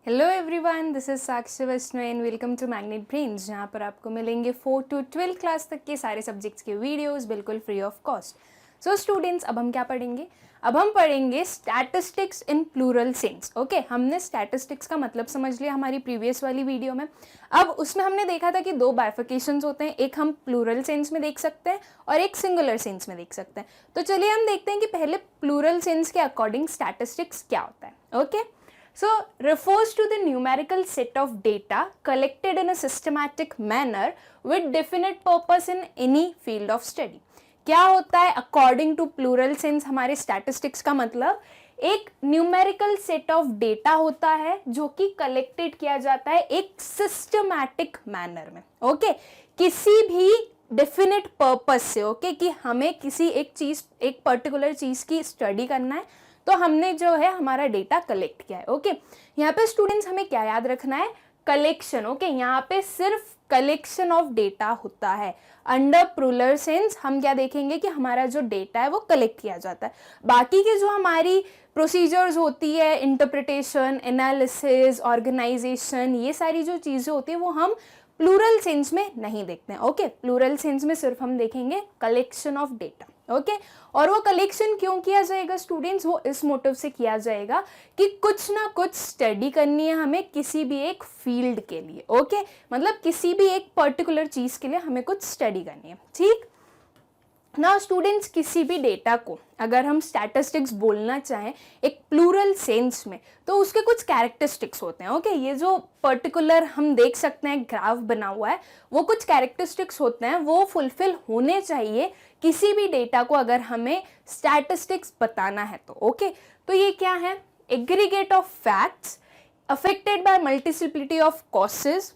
Hello everyone, this is Sakshi Vaishnav and welcome to Magnet Brains, जहाँ पर आपको मिलेंगे 4 to 12 क्लास तक के सारे सब्जेक्ट्स के वीडियोस बिल्कुल free of cost. So students, अब हम क्या पढ़ेंगे? अब हम पढ़ेंगे statistics in plural sense. Okay, हमने स्टैटिस्टिक्स का मतलब समझ लिया हमारी प्रीवियस वाली वीडियो में। अब उसमें हमने देखा था कि दो बाइफिकेशंस होते हैं, एक हम प्लूरल सेंस में देख सकते हैं और एक सिंगुलर सेंस में देख सकते हैं। तो चलिए हम देखते हैं कि पहले प्लूरल सेंस के अकॉर्डिंग स्टैटिस्टिक्स क्या होता है। Okay, so refers to the numerical set of data collected in a systematic manner with definite purpose in any field of study। क्या होता है according to plural sense? हमारे statistics का मतलब एक न्यूमेरिकल सेट ऑफ डेटा होता है जो कि कलेक्टेड किया जाता है एक सिस्टमैटिक मैनर में। ओके, किसी भी डेफिनेट पर्पस से। ओके, कि हमें किसी एक पर्टिकुलर चीज की स्टडी करना है, तो हमने जो है हमारा डेटा कलेक्ट किया है। ओके, यहाँ पे स्टूडेंट्स हमें क्या याद रखना है? कलेक्शन। ओके, यहाँ पे सिर्फ कलेक्शन ऑफ डेटा होता है। अंडर प्लूरल सेंस हम क्या देखेंगे कि हमारा जो डेटा है वो कलेक्ट किया जाता है। बाकी के जो हमारी प्रोसीजर्स होती है, इंटरप्रिटेशन, एनालिसिस, ऑर्गेनाइजेशन, ये सारी जो चीजें होती है वो हम प्लूरल सेंस में नहीं देखते हैं। ओके, प्लूरल सेंस में सिर्फ हम देखेंगे कलेक्शन ऑफ डेटा। ओके, और वो कलेक्शन क्यों किया जाएगा स्टूडेंट्स? वो इस मोटिव से किया जाएगा कि कुछ ना कुछ स्टडी करनी है हमें किसी भी एक फील्ड के लिए। ओके, मतलब किसी भी एक पर्टिकुलर चीज के लिए हमें कुछ स्टडी करनी है। ठीक ना स्टूडेंट्स, किसी भी डेटा को अगर हम स्टैटिस्टिक्स बोलना चाहें एक प्लूरल सेंस में, तो उसके कुछ कैरेक्टरिस्टिक्स होते हैं। ओके, ये जो पर्टिकुलर हम देख सकते हैं ग्राफ बना हुआ है, वो कुछ कैरेक्टरिस्टिक्स होते हैं, वो फुलफिल होने चाहिए किसी भी डेटा को अगर हमें स्टैटिस्टिक्स बताना है तो। ओके, तो ये क्या है? Aggregate of facts affected by multiplicity of causes.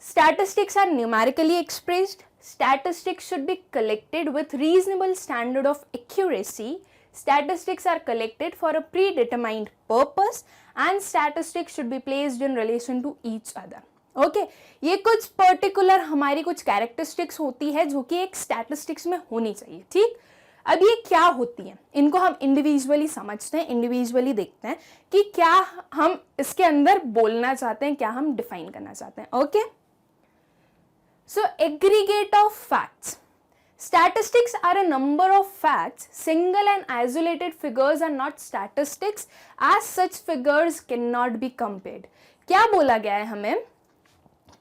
Statistics are numerically expressed. Statistics should be collected with reasonable standard of accuracy. Statistics are collected for a predetermined purpose and statistics should be placed in relation to each other. Okay, ये कुछ particular हमारी कुछ characteristics होती है जो कि एक statistics में होनी चाहिए। ठीक, अब ये क्या होती है, इनको हम इंडिविजुअली समझते हैं, इंडिविजुअली देखते हैं कि क्या हम इसके अंदर बोलना चाहते हैं, क्या हम डिफाइन करना चाहते हैं। Okay, so aggregate of facts. Statistics are a number of facts. Single and isolated figures are not statistics. As such, figures cannot be compared. क्या बोला गया है हमें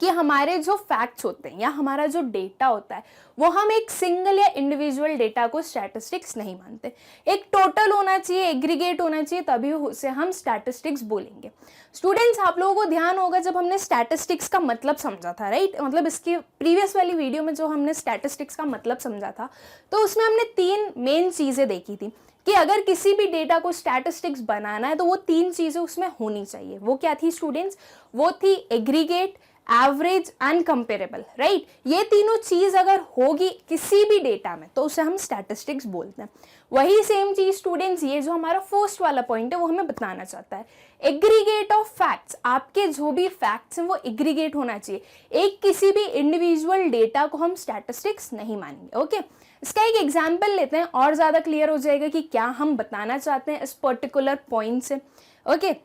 कि हमारे जो फैक्ट्स होते हैं या हमारा जो डेटा होता है वो हम एक सिंगल या इंडिविजुअल डेटा को स्टैटिस्टिक्स नहीं मानते। एक टोटल होना चाहिए, एग्रीगेट होना चाहिए, तभी उसे हम स्टैटिस्टिक्स बोलेंगे। स्टूडेंट्स, आप लोगों को ध्यान होगा जब हमने स्टैटिस्टिक्स का मतलब समझा था, राइट? मतलब इसकी प्रीवियस वाली वीडियो में जो हमने स्टैटिस्टिक्स का मतलब समझा था, तो उसमें हमने 3 मेन चीजें देखी थी कि अगर किसी भी डेटा को स्टैटिस्टिक्स बनाना है तो वो 3 चीजें उसमें होनी चाहिए। वो क्या थी स्टूडेंट्स? वो थी aggregate, average and comparable, right? ये तीनों चीज अगर होगी किसी भी डेटा में तो उसे हम स्टैटिस्टिक्स बोलते हैं। वही सेम चीज स्टूडेंट्स, ये जो हमारा फर्स्ट वाला पॉइंट है वो हमें बताना चाहता है। एग्रीगेट ऑफ फैक्ट्स, आपके जो भी फैक्ट्स हैं वो एग्रीगेट होना चाहिए। एक किसी भी इंडिविजुअल डेटा को हम स्टैटिस्टिक्स नहीं मानेंगे। ओके, इसका एक एग्जाम्पल लेते हैं और ज्यादा क्लियर हो जाएगा कि क्या हम बताना चाहते हैं इस पर्टिकुलर पॉइंट से। ओके,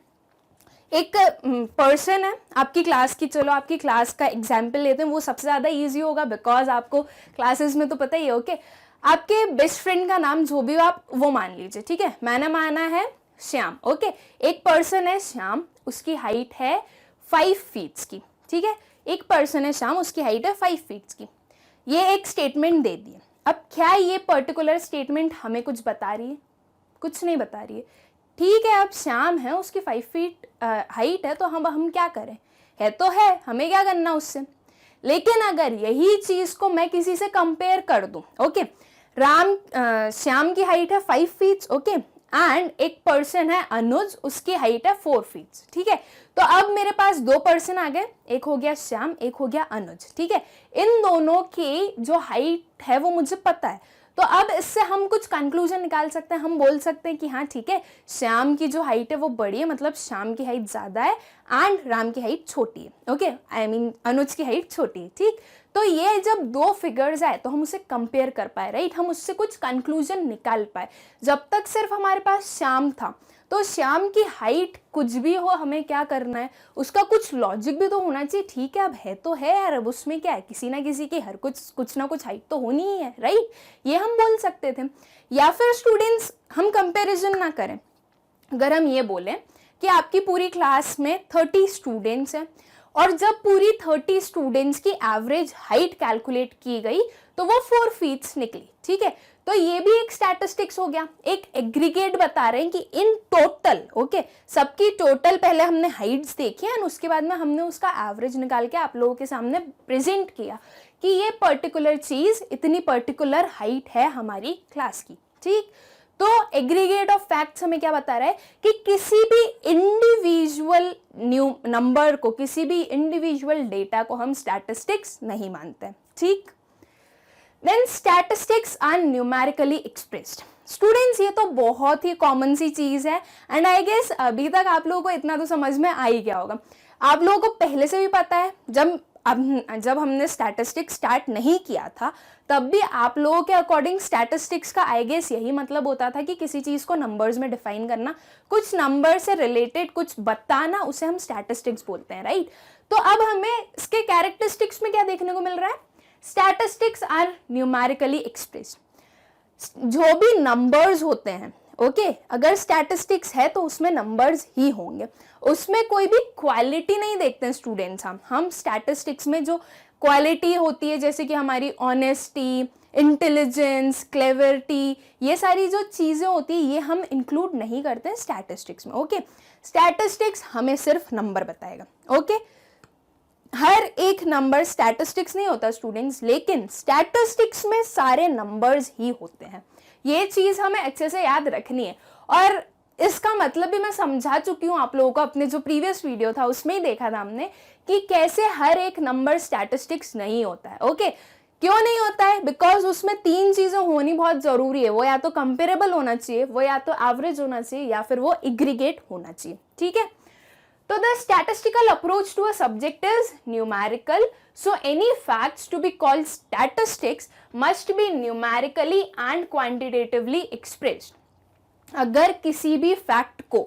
एक पर्सन है आपकी क्लास की, चलो आपकी क्लास का एग्जाम्पल लेते हैं, वो सबसे ज़्यादा इजी होगा बिकॉज आपको क्लासेस में तो पता ही है। ओके, आपके बेस्ट फ्रेंड का नाम जो भी हो आप वो मान लीजिए। ठीक है, मैंने माना है श्याम। ओके, एक पर्सन है श्याम, उसकी हाइट है 5 फीट्स की। ठीक है, एक पर्सन है श्याम, उसकी हाइट है 5 फीट्स की। ये एक स्टेटमेंट दे दी है। अब क्या ये पर्टिकुलर स्टेटमेंट हमें कुछ बता रही है? कुछ नहीं बता रही है। ठीक है, अब श्याम है, उसकी 5 फीट हाइट है, तो हम क्या करें? है तो है, हमें क्या करना उससे। लेकिन अगर यही चीज को मैं किसी से कंपेयर कर दूं, ओके, श्याम की हाइट है 5 फीट, ओके, एंड एक पर्सन है अनुज, उसकी हाइट है 4 फीट। ठीक है, तो अब मेरे पास 2 पर्सन आ गए, एक हो गया श्याम, एक हो गया अनुज। ठीक है, इन दोनों की जो हाइट है वो मुझे पता है, तो अब इससे हम कुछ कंक्लूजन निकाल सकते हैं। हम बोल सकते हैं कि हाँ ठीक है, श्याम की जो हाइट है वो बड़ी है, मतलब श्याम की हाइट ज्यादा है एंड राम की हाइट छोटी है। ओके, आई मीन अनुज की हाइट छोटी है। ठीक, तो ये जब 2 फिगर्स आए तो हम उसे कंपेयर कर पाए, राइट? हम उससे कुछ कंक्लूजन निकाल पाए। जब तक सिर्फ हमारे पास श्याम था तो श्याम की हाइट कुछ भी हो, हमें क्या करना है, उसका कुछ लॉजिक भी तो होना चाहिए। ठीक है, अब है तो है यार, अब उसमें क्या है, किसी ना किसी की हर कुछ ना कुछ हाइट तो होनी ही है, राइट, ये हम बोल सकते थे। या फिर स्टूडेंट्स हम कंपैरिजन ना करें, अगर हम ये बोलें कि आपकी पूरी क्लास में 30 स्टूडेंट्स हैं और जब पूरी 30 स्टूडेंट्स की एवरेज हाइट कैलकुलेट की गई तो वो 4 फीट्स निकली, ठीक है, तो ये भी एक स्टैटिस्टिक्स हो गया, एक एग्रीगेट बता रहे हैं कि इन टोटल, ओके, सबकी टोटल पहले हमने हाइट्स देखी और उसके बाद में हमने उसका एवरेज निकाल के आप लोगों के सामने प्रेजेंट किया कि ये पर्टिकुलर चीज इतनी पर्टिकुलर हाइट है हमारी क्लास की, ठीक। तो एग्रीगेट ऑफ फैक्ट्स हमें क्या बता रहा है कि किसी भी इंडिविजुअल नंबर को, किसी भी इंडिविजुअल डेटा को हम स्टैटिस्टिक्स नहीं मानते, ठीक। Then statistics are numerically expressed. Students ये तो बहुत ही कॉमन सी चीज है एंड आई गेस अभी तक आप लोगों को इतना तो समझ में आ ही गया होगा। आप लोगों को पहले से भी पता है, जब हमने स्टैटिस्टिक्स स्टार्ट नहीं किया था तब भी आप लोगों के अकॉर्डिंग स्टैटिस्टिक्स का आई गेस यही मतलब होता था कि किसी चीज को नंबर्स में डिफाइन करना, कुछ नंबर से रिलेटेड कुछ बताना, उसे हम स्टैटिस्टिक्स बोलते हैं, राइट। तो अब हमें इसके कैरेक्टरिस्टिक्स में क्या देखने को मिल रहा है, स्टैटिस्टिक्स आर न्यूमेरिकली एक्सप्रेस्ड। जो भी नंबर्स होते हैं, ओके, अगर स्टैटिस्टिक्स है तो उसमें नंबर्स ही होंगे, उसमें कोई भी क्वालिटी नहीं देखते हैं स्टूडेंट्स। हम स्टैटिस्टिक्स में जो क्वालिटी होती है जैसे कि हमारी ऑनेस्टी, इंटेलिजेंस, क्लेवरिटी, ये सारी जो चीज़ें होती है ये हम इंक्लूड नहीं करते हैं स्टैटिस्टिक्स में, ओके। स्टैटिस्टिक्स हमें सिर्फ नंबर बताएगा, ओके। हर एक नंबर स्टैटिस्टिक्स नहीं होता स्टूडेंट्स, लेकिन स्टैटिस्टिक्स में सारे नंबर्स ही होते हैं, ये चीज़ हमें अच्छे से याद रखनी है। और इसका मतलब भी मैं समझा चुकी हूँ आप लोगों को, अपने जो प्रीवियस वीडियो था उसमें ही देखा था हमने कि कैसे हर एक नंबर स्टैटिस्टिक्स नहीं होता है, ओके। क्यों नहीं होता है, बिकॉज उसमें 3 चीजें होनी बहुत जरूरी है, वो या तो कंपेरेबल होना चाहिए, वो या तो एवरेज होना चाहिए, या फिर वो एग्रीगेट होना चाहिए, ठीक है। तो the statistical approach to a subject is numerical. So any facts to be called statistics must be numerically and quantitatively expressed. अगर किसी भी फैक्ट को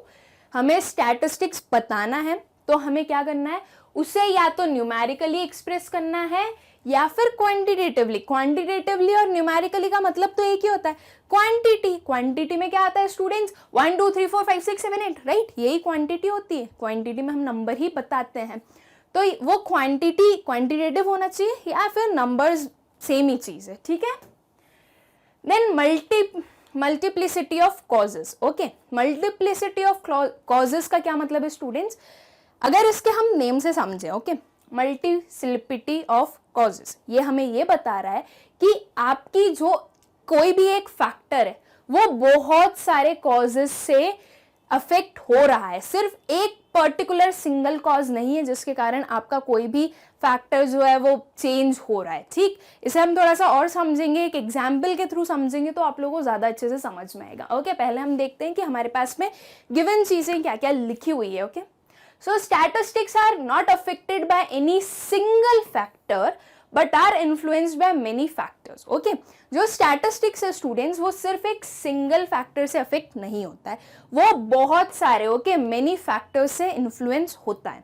हमें स्टैटिस्टिक्स बताना है तो हमें क्या करना है, उसे या तो न्यूमेरिकली एक्सप्रेस करना है या फिर क्वांटिटेटिवली। क्वांटिटेटिवली और न्यूमेरिकली का मतलब तो एक ही होता है, क्वांटिटी। क्वांटिटी में क्या आता है स्टूडेंट्स, 1 2 3 4 5 6 7 8, राइट, यही क्वांटिटी होती है। क्वांटिटी में हम नंबर ही बताते हैं, तो वो क्वांटिटी क्वांटिटेटिव होना चाहिए या फिर नंबर्स सेम ही चीज है, ठीक है। Then multiplicity of causes, okay. Multiplicity of causes का क्या मतलब है स्टूडेंट्स, अगर इसके हम नेम से समझे, ओके, मल्टीप्लिसिटी ऑफ कॉजेस, ये हमें ये बता रहा है कि आपकी जो कोई भी एक फैक्टर है वो बहुत सारे कॉजेस से अफेक्ट हो रहा है, सिर्फ एक पर्टिकुलर सिंगल कॉज नहीं है जिसके कारण आपका कोई भी फैक्टर जो है वो चेंज हो रहा है, ठीक। इसे हम थोड़ा सा और समझेंगे, एक एग्जाम्पल के थ्रू समझेंगे तो आप लोगों को ज्यादा अच्छे से समझ में आएगा, ओके। पहले हम देखते हैं कि हमारे पास में गिवन चीजें क्या क्या लिखी हुई है, okay. So statistics are not affected by any single factor but are influenced by many factors, okay। जो statistics है students वो सिर्फ एक single factor से affect नहीं होता है, वो बहुत सारे, okay, many factors से influence होता है।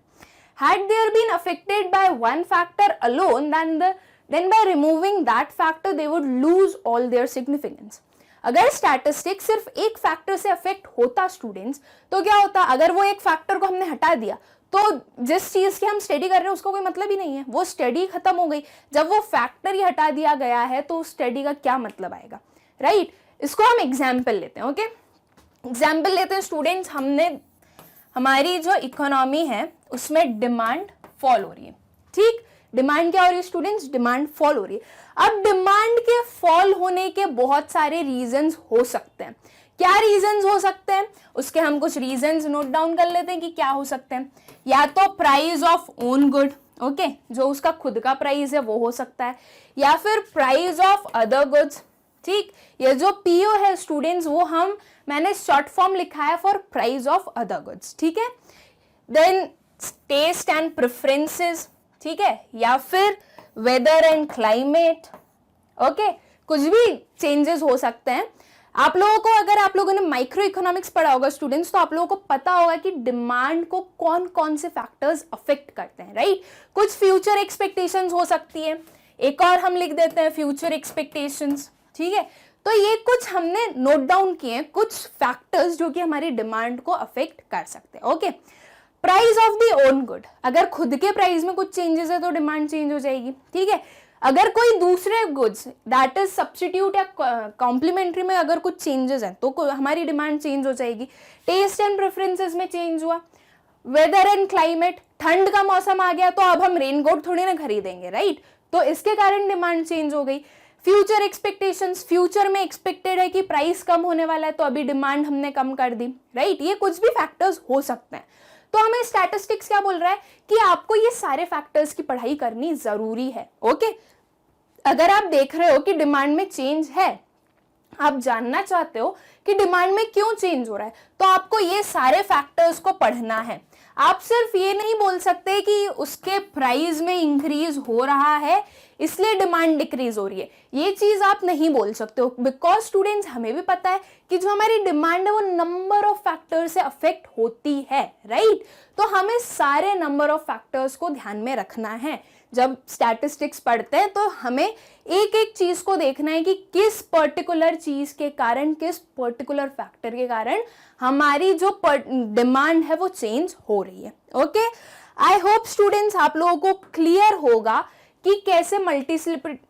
Had there been affected by one factor alone then by removing that factor they would lose all their significance। अगर स्टैटिस्टिक्स सिर्फ एक फैक्टर से अफेक्ट होता स्टूडेंट्स तो क्या होता, अगर वो एक फैक्टर को हमने हटा दिया तो जिस चीज की हम स्टडी कर रहे हैं उसका कोई मतलब ही नहीं है, वो स्टडी खत्म हो गई। जब वो फैक्टर ही हटा दिया गया है तो उस स्टडी का क्या मतलब आएगा, राइट। इसको हम एग्जाम्पल लेते हैं, ओके। एग्जाम्पल लेते हैं स्टूडेंट्स, हमारी जो इकोनॉमी है उसमें डिमांड फॉल हो रही है, ठीक। डिमांड क्या हो रही है स्टूडेंट्स, डिमांड फॉल हो रही है। अब डिमांड के फॉल होने के बहुत सारे रीजंस हो सकते हैं। क्या रीजंस हो सकते हैं, उसके हम कुछ रीजंस नोट डाउन कर लेते हैं कि क्या हो सकते हैं। या तो price of own good, okay, जो उसका खुद का प्राइस है वो हो सकता है, या फिर प्राइस ऑफ अदर गुड्स, ठीक। ये जो पीओ है स्टूडेंट्स वो मैंने शॉर्ट फॉर्म लिखा है for price of other goods, ठीक है। देन टेस्ट एंड प्रेफरेंसेस, ठीक है, या फिर वेदर एंड क्लाइमेट, ओके, कुछ भी चेंजेस हो सकते हैं। आप लोगों को, अगर आप लोगों ने माइक्रो इकोनॉमिक्स पढ़ा होगा स्टूडेंट्स, तो आप लोगों को पता होगा कि डिमांड को कौन कौन से फैक्टर्स अफेक्ट करते हैं, राइट। कुछ फ्यूचर एक्सपेक्टेशंस हो सकती है, एक और हम लिख देते हैं फ्यूचर एक्सपेक्टेशंस, ठीक है। तो ये कुछ हमने नोट डाउन किए हैं, कुछ फैक्टर्स जो कि हमारी डिमांड को अफेक्ट कर सकते हैं, okay. Price of the own good, अगर खुद के प्राइस में कुछ चेंजेस है तो डिमांड चेंज हो जाएगी, ठीक है। अगर कोई दूसरे गुड्स दैट इज सब्स्टिट्यूट या कॉम्प्लीमेंट्री में अगर कुछ चेंजेस हैं तो हमारी डिमांड चेंज हो जाएगी। टेस्ट एंड प्रेफरेंसेस में चेंज हुआ, वेदर एंड क्लाइमेट, ठंड का मौसम आ गया तो अब हम रेनकोट थोड़ी ना खरीदेंगे, राइट, तो इसके कारण डिमांड चेंज हो गई। फ्यूचर एक्सपेक्टेशंस, फ्यूचर में एक्सपेक्टेड है कि प्राइस कम होने वाला है तो अभी डिमांड हमने कम कर दी, राइट। ये कुछ भी फैक्टर्स हो सकते हैं। तो हमें स्टैटिस्टिक्स क्या बोल रहा है कि आपको ये सारे फैक्टर्स की पढ़ाई करनी जरूरी है, ओके। अगर आप देख रहे हो कि डिमांड में चेंज है, आप जानना चाहते हो कि डिमांड में क्यों चेंज हो रहा है, तो आपको ये सारे फैक्टर्स को पढ़ना है। आप सिर्फ ये नहीं बोल सकते कि उसके प्राइस में इंक्रीज हो रहा है इसलिए डिमांड डिक्रीज हो रही है, ये चीज आप नहीं बोल सकते हो, बिकॉज स्टूडेंट्स हमें भी पता है कि जो हमारी डिमांड है वो नंबर ऑफ फैक्टर्स से अफेक्ट होती है, राइट। तो हमें सारे नंबर ऑफ फैक्टर्स को ध्यान में रखना है। जब स्टैटिस्टिक्स पढ़ते हैं तो हमें एक एक चीज को देखना है कि किस पर्टिकुलर चीज के कारण, किस पर्टिकुलर फैक्टर के कारण हमारी जो डिमांड है वो चेंज हो रही है, ओके। आई होप स्टूडेंट्स आप लोगों को क्लियर होगा कि कैसे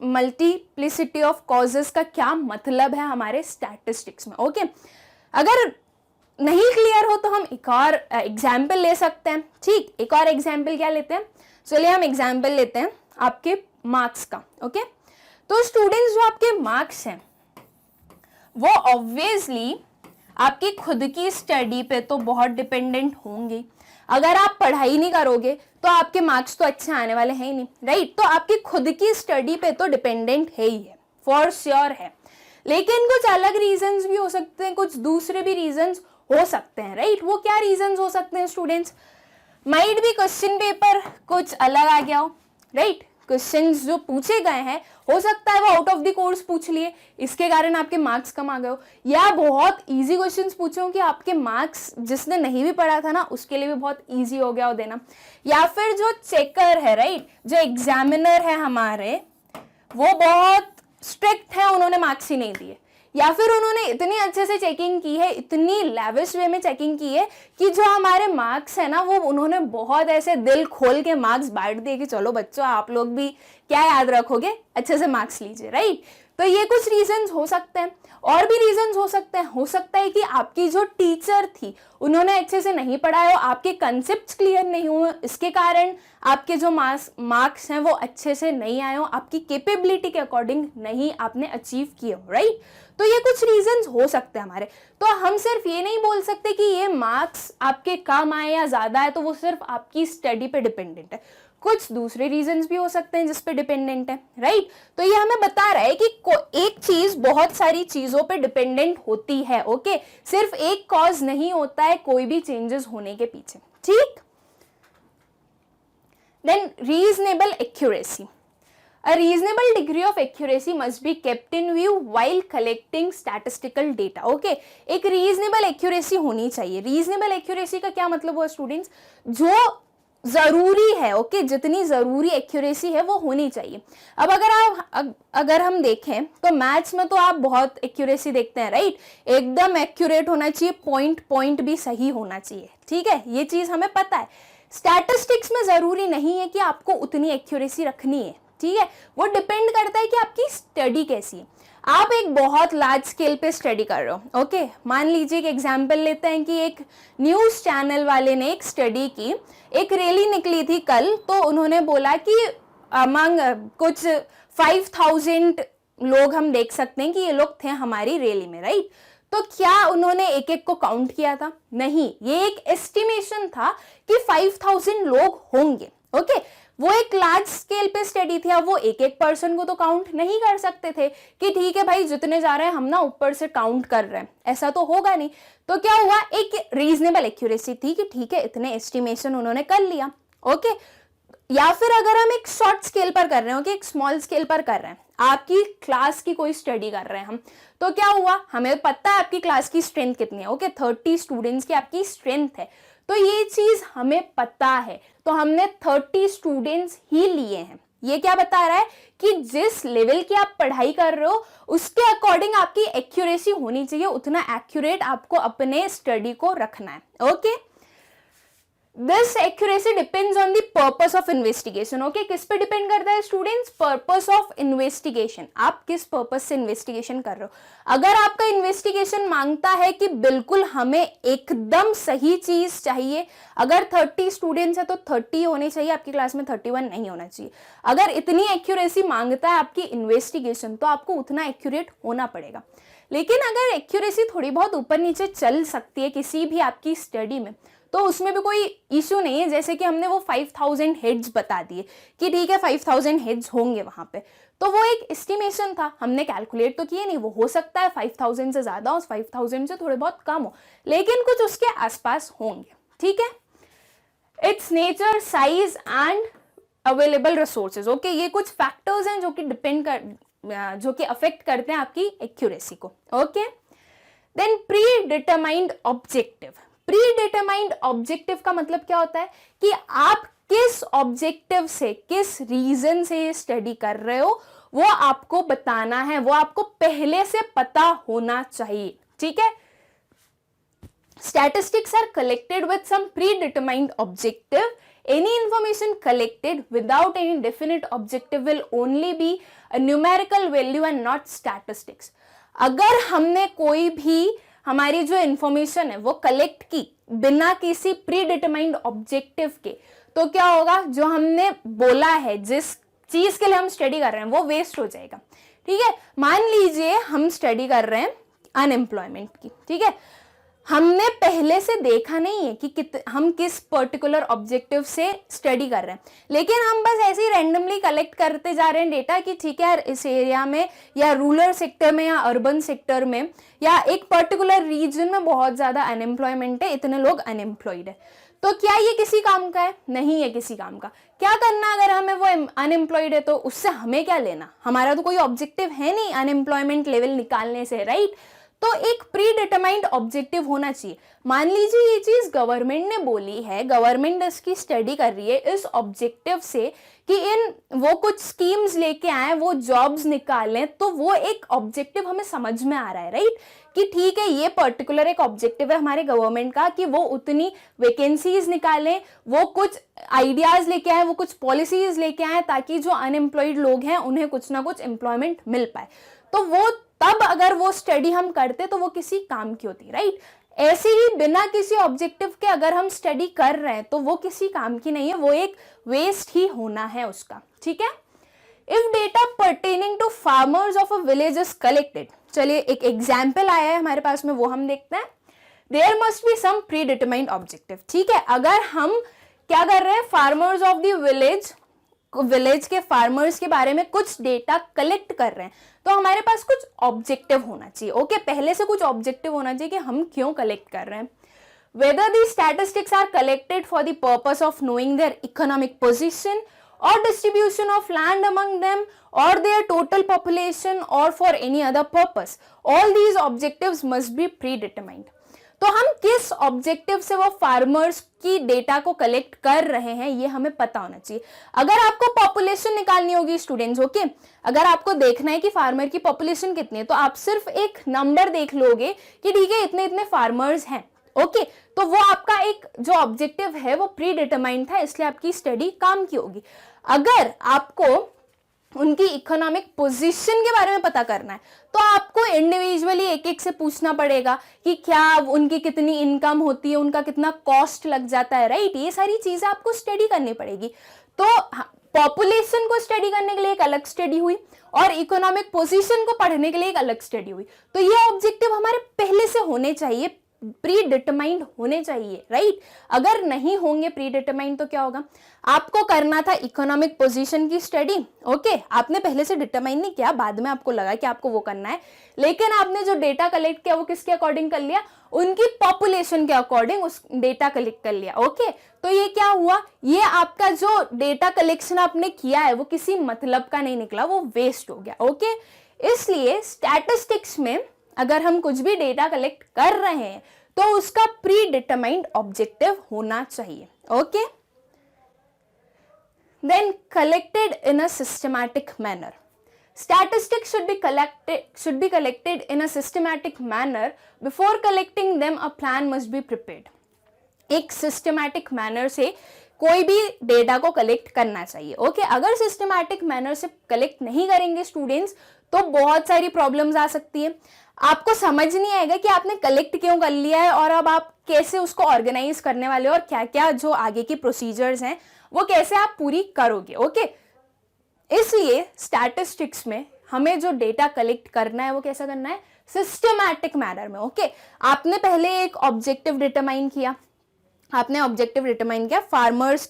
मल्टीप्लिसिटी ऑफ कॉजेस का क्या मतलब है हमारे स्टैटिस्टिक्स में, ओके। अगर नहीं क्लियर हो तो हम एक और एग्जाम्पल ले सकते हैं, ठीक। एक और एग्जाम्पल क्या लेते हैं, चलिए हम एग्जाम्पल लेते हैं आपके मार्क्स का, ओके। तो स्टूडेंट्स जो आपके मार्क्स हैं वो ऑब्वियसली आपकी खुद की स्टडी पे तो बहुत डिपेंडेंट होंगे। अगर आप पढ़ाई नहीं करोगे तो आपके मार्क्स तो अच्छे आने वाले हैं ही नहीं, राइट। तो आपकी खुद की स्टडी पे तो डिपेंडेंट है ही है, फॉर श्योर है। लेकिन कुछ अलग रीजंस भी हो सकते हैं, कुछ दूसरे भी रीजंस हो सकते हैं, राइट। वो क्या रीजंस हो सकते हैं स्टूडेंट्स, माइट भी क्वेश्चन पेपर कुछ अलग आ गया हो, राइट। क्वेश्चंस जो पूछे गए हैं हो सकता है वो आउट ऑफ द कोर्स पूछ लिए, इसके कारण आपके मार्क्स कम आ गए हो, या बहुत इजी क्वेश्चंस पूछे हो कि आपके मार्क्स जिसने नहीं भी पढ़ा था ना उसके लिए भी बहुत इजी हो गया हो देना, या फिर जो चेकर है, राइट, जो एग्जामिनर है हमारे वो बहुत स्ट्रिक्ट है, उन्होंने मार्क्स ही नहीं दिए, या फिर उन्होंने इतनी अच्छे से चेकिंग की है, इतनी लैविश वे में चेकिंग की है कि जो हमारे मार्क्स है ना वो उन्होंने बहुत ऐसे दिल खोल के मार्क्स बांट दिए कि चलो बच्चों आप लोग भी क्या याद रखोगे, अच्छे से मार्क्स लीजिए, राइट। तो ये कुछ रीजंस हो सकते हैं, और भी रीजंस हो सकते हैं। हो सकता है कि आपकी जो टीचर थी उन्होंने अच्छे से नहीं पढ़ाया हो, आपके कंसेप्ट क्लियर नहीं हुए, इसके कारण आपके जो मार्क्स हैं वो अच्छे से नहीं आए हो, आपकी कैपेबिलिटी के अकॉर्डिंग नहीं आपने अचीव किए हो, राइट। तो ये कुछ रीजंस हो सकते हैं हमारे। तो हम सिर्फ ये नहीं बोल सकते कि ये मार्क्स आपके कम आए या ज्यादा है तो वो सिर्फ आपकी स्टडी पे डिपेंडेंट है, कुछ दूसरे रीजंस भी हो सकते हैं जिस पे डिपेंडेंट है, राइट। तो ये हमें बता रहा है कि एक चीज बहुत सारी चीजों पे डिपेंडेंट होती है, ओके। सिर्फ एक कॉज नहीं होता है कोई भी चेंजेस होने के पीछे, ठीक। Then reasonable accuracy, A reasonable degree of accuracy must be kept in view while collecting statistical data. Okay, एक reasonable accuracy होनी चाहिए। reasonable accuracy का क्या मतलब हुआ स्टूडेंट्स, जो जरूरी है, ओके, जितनी जरूरी एक्यूरेसी है वो होनी चाहिए। अब अगर हम देखें तो मैथ्स में तो आप बहुत एक्यूरेसी देखते हैं, राइट, एकदम एक्यूरेट होना चाहिए, पॉइंट भी सही होना चाहिए, ठीक है, ये चीज हमें पता है। स्टैटिस्टिक्स में जरूरी नहीं है कि आपको उतनी एक्यूरेसी रखनी है, ठीक है, वो डिपेंड करता है कि आपकी स्टडी कैसी है। आप एक बहुत लार्ज स्केल पे स्टडी कर रहे हो, ओके। मान लीजिए एक एग्जांपल लेते हैं कि एक न्यूज़ चैनल वाले ने एक स्टडी की, एक रैली निकली थी कल, तो उन्होंने बोला कि अमंग कुछ 5000 लोग हम देख सकते हैं कि ये लोग थे हमारी रैली में, राइट। तो क्या उन्होंने एक एक को काउंट किया था? नहीं, ये एक एस्टिमेशन था कि 5000 लोग होंगे, ओके। वो एक लार्ज स्केल पे स्टडी थी, अब वो एक एक पर्सन को तो काउंट नहीं कर सकते थे कि ठीक है भाई जितने जा रहे हैं हम ना ऊपर से काउंट कर रहे हैं, ऐसा तो होगा नहीं। तो क्या हुआ, एक रीजनेबल एक्यूरेसी थी कि ठीक है इतने एस्टिमेशन उन्होंने कर लिया, ओके। या फिर अगर हम एक शॉर्ट स्केल पर कर रहे हैं, ओके, एक स्मॉल स्केल पर कर रहे हैं, आपकी क्लास की कोई स्टडी कर रहे हैं हम, तो क्या हुआ, हमें पता है आपकी क्लास की स्ट्रेंथ कितनी है, ओके 30 स्टूडेंट्स की आपकी स्ट्रेंथ है, तो ये चीज हमें पता है, तो हमने 30 स्टूडेंट्स ही लिए हैं। ये क्या बता रहा है कि जिस लेवल की आप पढ़ाई कर रहे हो उसके अकॉर्डिंग आपकी एक्यूरेसी होनी चाहिए, उतना एक्यूरेट आपको अपने स्टडी को रखना है। Okay, this accuracy depends on the purpose of investigation. Okay, किस पे डिपेंड करता है स्टूडेंट्स, पर्पस ऑफ इन्वेस्टिगेशन, आप किस पर्पस से इन्वेस्टिगेशन कर रहे हो। अगर आपका इन्वेस्टिगेशन मांगता है कि बिल्कुल हमें एकदम सही चीज चाहिए, अगर 30 स्टूडेंट्स है तो 30 होने चाहिए, आपकी क्लास में 31 नहीं होना चाहिए। अगर इतनी एक्यूरेसी मांगता है आपकी इन्वेस्टिगेशन तो आपको उतना एक्यूरेट होना पड़ेगा। लेकिन अगर एक्यूरेसी थोड़ी बहुत ऊपर नीचे चल सकती है किसी भी आपकी स्टडी में, तो उसमें भी कोई इश्यू नहीं है। जैसे कि हमने वो 5000 हेड्स बता दिए कि ठीक है 5000 हेड्स होंगे वहां पे, तो वो एक एस्टिमेशन था, हमने कैलकुलेट तो किए नहीं, वो हो सकता है 5000 से ज्यादा हो, 5000 से थोड़े बहुत कम हो, लेकिन कुछ उसके आसपास होंगे। ठीक है, it's nature, size and available resources. Okay, ये कुछ फैक्टर्स हैं जो कि जो कि अफेक्ट करते हैं आपकी एक्यूरेसी को। Okay, then predetermined objective. Predetermined objective का मतलब क्या होता है कि आप किस ऑब्जेक्टिव से, किस रीजन से ये स्टडी कर रहे हो वो आपको बताना है, वो आपको पहले से पता होना चाहिए। ठीक है, statistics are collected with some predetermined objective. Any information collected without any definite objective will only be a numerical value and not statistics. अगर हमने कोई भी हमारी जो इंफॉर्मेशन है वो कलेक्ट की बिना किसी प्री डिटरमाइंड ऑब्जेक्टिव के, तो क्या होगा, जो हमने बोला है, जिस चीज के लिए हम स्टडी कर रहे हैं वो वेस्ट हो जाएगा। ठीक है, मान लीजिए हम स्टडी कर रहे हैं अनएम्प्लॉयमेंट की, ठीक है, हमने पहले से देखा नहीं है कि हम किस पर्टिकुलर ऑब्जेक्टिव से स्टडी कर रहे हैं, लेकिन हम बस ऐसे ही रैंडमली कलेक्ट करते जा रहे हैं डेटा कि ठीक है यार इस एरिया में या रूरल सेक्टर में या अर्बन सेक्टर में या एक पर्टिकुलर रीजन में बहुत ज्यादा अनएम्प्लॉयमेंट है, इतने लोग अनएम्प्लॉयड है, तो क्या ये किसी काम का है? नहीं है किसी काम का। क्या करना अगर हमें वो अनएम्प्लॉयड है तो उससे हमें क्या लेना, हमारा तो कोई ऑब्जेक्टिव है नहीं अनएम्प्लॉयमेंट लेवल निकालने से, राइट। तो एक प्री डिटरमाइंड ऑब्जेक्टिव होना चाहिए। मान लीजिए ये चीज गवर्नमेंट ने बोली है, गवर्नमेंट इसकी स्टडी कर रही है इस ऑब्जेक्टिव से कि वो कुछ स्कीम्स लेके आए, वो जॉब्स निकालें, तो वो एक ऑब्जेक्टिव हमें समझ में आ रहा है, राइट, कि ठीक है ये पर्टिकुलर एक ऑब्जेक्टिव है हमारे गवर्नमेंट का कि वो उतनी वैकेंसीज निकालें, वो कुछ आइडियाज लेके आए, वो कुछ पॉलिसीज लेके आए ताकि जो अनएम्प्लॉयड लोग हैं उन्हें कुछ ना कुछ एम्प्लॉयमेंट मिल पाए। तो वो तब अगर वो स्टडी हम करते तो वो किसी काम की होती, राइट। ऐसे ही बिना किसी ऑब्जेक्टिव के अगर हम स्टडी कर रहे हैं तो वो किसी काम की नहीं है, वो एक वेस्ट ही होना है उसका। ठीक है, if data pertaining to farmers of a village is collected, चलिए एक एग्जाम्पल आया है हमारे पास में, वो हम देखते हैं। There must be some predetermined objective. ठीक है, अगर हम क्या कर रहे हैं, फार्मर्स ऑफ द विलेज के फार्मर्स के बारे में कुछ डेटा कलेक्ट कर रहे हैं, तो हमारे पास कुछ ऑब्जेक्टिव होना चाहिए। ओके, पहले से कुछ ऑब्जेक्टिव होना चाहिए कि हम क्यों कलेक्ट कर रहे हैं। Whether these statistics are collected for the purpose of knowing their economic position or distribution of land among them or their total population or for any other purpose, all these objectives must be predetermined. तो हम किस objective से वो farmers की data को collect कर रहे हैं ये हमें पता होना चाहिए। अगर आपको पॉपुलेशन निकालनी होगी स्टूडेंट्स, ओके, अगर आपको देखना है कि फार्मर की पॉपुलेशन कितनी है, तो आप सिर्फ एक नंबर देख लोगे कि ठीक है इतने इतने फार्मर्स हैं, ओके, तो वो आपका एक जो ऑब्जेक्टिव है वो प्री डिटरमाइंड था, इसलिए आपकी स्टडी काम की होगी। अगर आपको उनकी इकोनॉमिक पोजीशन के बारे में पता करना है तो आपको इंडिविजुअली एक एक से पूछना पड़ेगा कि क्या उनकी कितनी इनकम होती है, उनका कितना कॉस्ट लग जाता है, राइट। ये सारी चीजें आपको स्टडी करनी पड़ेगी। तो पॉपुलेशन को स्टडी करने के लिए एक अलग स्टडी हुई और इकोनॉमिक पोजीशन को पढ़ने के लिए एक अलग स्टडी हुई। तो ये ऑब्जेक्टिव हमारे पहले से होने चाहिए प्री डिटरमाइंड होने चाहिए, राइट? अगर नहीं होंगे प्री डिटरमाइंड तो क्या होगा? आपको करना था इकोनॉमिक पोजीशन की स्टडी, ओके, आपने पहले से डिटरमाइन नहीं किया, बाद में आपको लगा कि आपको वो करना है, लेकिन आपने जो डेटा कलेक्ट किया वो किसके अकॉर्डिंग कर लिया? उनकी पॉपुलेशन के अकॉर्डिंग उस डेटा कलेक्ट कर लिया, ओके। तो ये क्या हुआ? ये आपका जो डेटा कलेक्शन आपने किया है वो किसी मतलब का नहीं निकला, वो वेस्ट हो गया, ओके। इसलिए स्टैटिस्टिक्स में अगर हम कुछ भी डेटा कलेक्ट कर रहे हैं तो उसका प्री डिटरमाइंड ऑब्जेक्टिव होना चाहिए, okay. Then collected in a systematic manner. Statistics should be collected in a systematic manner. Before collecting them, a plan must be prepared. एक सिस्टमैटिक मैनर से कोई भी डेटा को कलेक्ट करना चाहिए, ओके। अगर सिस्टमैटिक मैनर से कलेक्ट नहीं करेंगे स्टूडेंट्स तो बहुत सारी प्रॉब्लम्स आ सकती है। आपको समझ नहीं आएगा कि आपने कलेक्ट क्यों कर लिया है और अब आप कैसे उसको ऑर्गेनाइज करने वाले हो और क्या क्या जो आगे की प्रोसीजर्स हैं वो कैसे आप पूरी करोगे, ओके। इसलिए स्टैटिस्टिक्स में हमें जो डेटा कलेक्ट करना है वो कैसा करना है? सिस्टमैटिक मैनर में, ओके। आपने पहले एक ऑब्जेक्टिव डिटरमाइन किया, फार्मर्स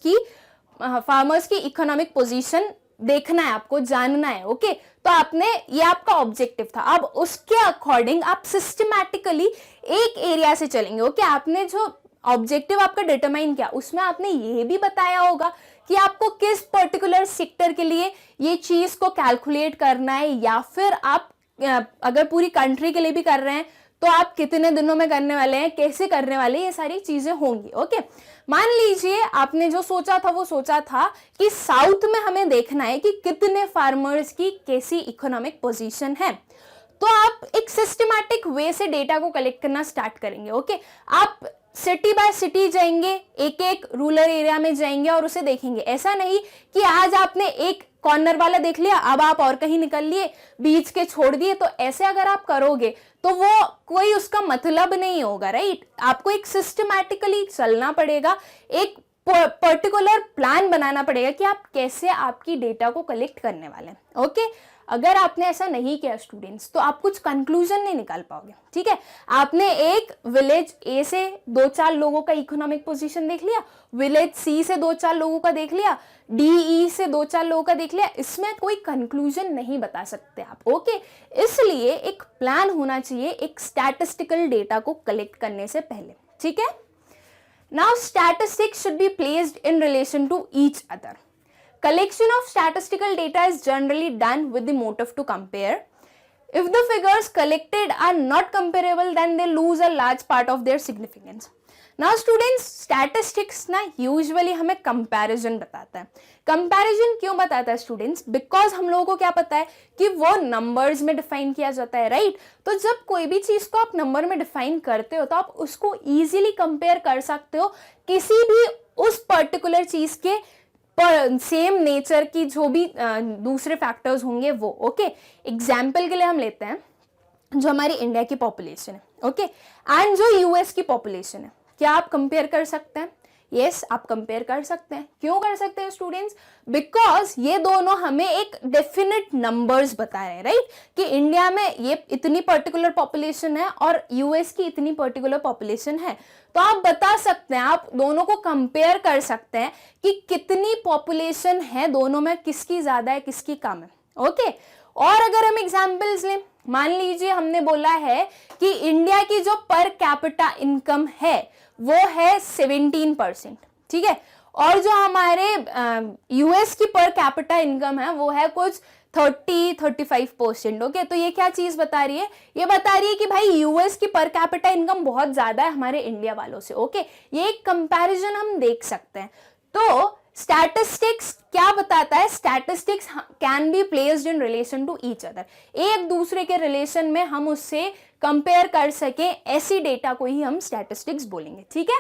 की इकोनॉमिक पोजीशन देखना है, आपको जानना है, ओके। तो आपने, ये आपका ऑब्जेक्टिव था। अब उसके अकॉर्डिंग आप सिस्टमैटिकली एक एरिया से चलेंगे, ओके। आपने जो ऑब्जेक्टिव आपका डिटरमाइन किया उसमें आपने ये भी बताया होगा कि आपको किस पर्टिकुलर सेक्टर के लिए ये चीज को कैलकुलेट करना है, या फिर आप अगर पूरी कंट्री के लिए भी कर रहे हैं तो आप कितने दिनों में करने वाले हैं, कैसे करने वाले, ये सारी चीजें होंगी, ओके। मान लीजिए आपने जो सोचा था वो सोचा था कि साउथ में हमें देखना है कि कितने फार्मर्स की कैसी इकोनॉमिक पोजीशन है, तो आप एक सिस्टमैटिक वे से डेटा को कलेक्ट करना स्टार्ट करेंगे, ओके। आप सिटी बाय सिटी जाएंगे, एक एक रूरल एरिया में जाएंगे और उसे देखेंगे। ऐसा नहीं कि आज आपने एक कॉर्नर वाला देख लिया, अब आप और कहीं निकल लिए, बीच के छोड़ दिए। तो ऐसे अगर आप करोगे तो वो कोई उसका मतलब नहीं होगा, राइट? आपको एक सिस्टमैटिकली चलना पड़ेगा, एक पर्टिकुलर प्लान बनाना पड़ेगा कि आप कैसे आपकी डेटा को कलेक्ट करने वाले हैं, ओके। अगर आपने ऐसा नहीं किया स्टूडेंट्स तो आप कुछ कंक्लूजन नहीं निकाल पाओगे, ठीक है। आपने एक विलेज ए से 2-4 लोगों का इकोनॉमिक पोजीशन देख लिया, विलेज सी से 2-4 लोगों का देख लिया, डीई से 2-4 लोगों का देख लिया, इसमें कोई कंक्लूजन नहीं बता सकते आप, ओके। इसलिए एक प्लान होना चाहिए एक स्टैटिस्टिकल डेटा को कलेक्ट करने से पहले, ठीक है। Now statistics should be placed in relation to each other. Collection of statistical data is generally done with the motive to compare. If the figures collected are not comparable, then they lose a large part of their significance. Now students, statistics ना usually हमें comparison बताता है। Comparison क्यों बताता है students? Because हम लोगों को क्या पता है कि वो numbers में define किया जाता है, right? तो जब कोई भी चीज को आप number में define करते हो तो आप उसको easily compare कर सकते हो किसी भी उस particular चीज के पर सेम नेचर की जो भी दूसरे फैक्टर्स होंगे वो, ओके। एग्जाम्पल के लिए हम लेते हैं जो हमारी इंडिया की पॉपुलेशन है, ओके, एंड जो यूएस की पॉपुलेशन है। क्या आप कंपेयर कर सकते हैं? यस, आप कंपेयर कर सकते हैं। क्यों कर सकते हैं स्टूडेंट्स? बिकॉज ये दोनों हमें एक डेफिनेट नंबर्स बता रहे हैं, राइट? कि इंडिया में ये इतनी पर्टिकुलर पॉपुलेशन है और यूएस की इतनी पर्टिकुलर पॉपुलेशन है। तो आप बता सकते हैं, आप दोनों को कंपेयर कर सकते हैं कि कितनी पॉपुलेशन है दोनों में, किसकी ज्यादा है किसकी कम है, ओके। और अगर हम एग्जांपल्स लें, मान लीजिए हमने बोला है कि इंडिया की जो पर कैपिटा इनकम है वो है 17%, ठीक है, और जो हमारे यूएस की पर कैपिटा इनकम है वो है कुछ 30-35%, ओके। तो ये क्या चीज बता रही है? ये बता रही है कि भाई यूएस की पर कैपिटा इनकम बहुत ज्यादा है हमारे इंडिया वालों से, ओके। ये एक कंपैरिजन हम देख सकते हैं। तो स्टैटिस्टिक्स क्या बताता है? Statistics can be placed in relation to each other, एक दूसरे के रिलेशन में हम उससे कंपेयर कर सके, ऐसी डेटा को ही हम स्टैटिस्टिक्स बोलेंगे, ठीक है।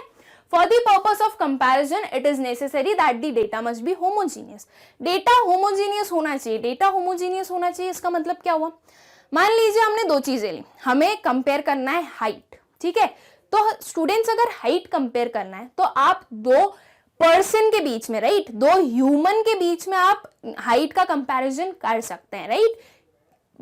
For the purpose of comparison, it is necessary that the data must be homogeneous. Data homogeneous होना चाहिए। Data homogeneous होना चाहिए, इसका मतलब क्या हुआ? मान लीजिए हमने दो चीजें ली, हमें कंपेयर करना है हाइट, ठीक है। तो स्टूडेंट्स अगर हाइट कंपेयर करना है तो आप दो पर्सन के बीच में, राइट, दो ह्यूमन के बीच में आप हाइट का कंपैरिजन कर सकते हैं, राइट।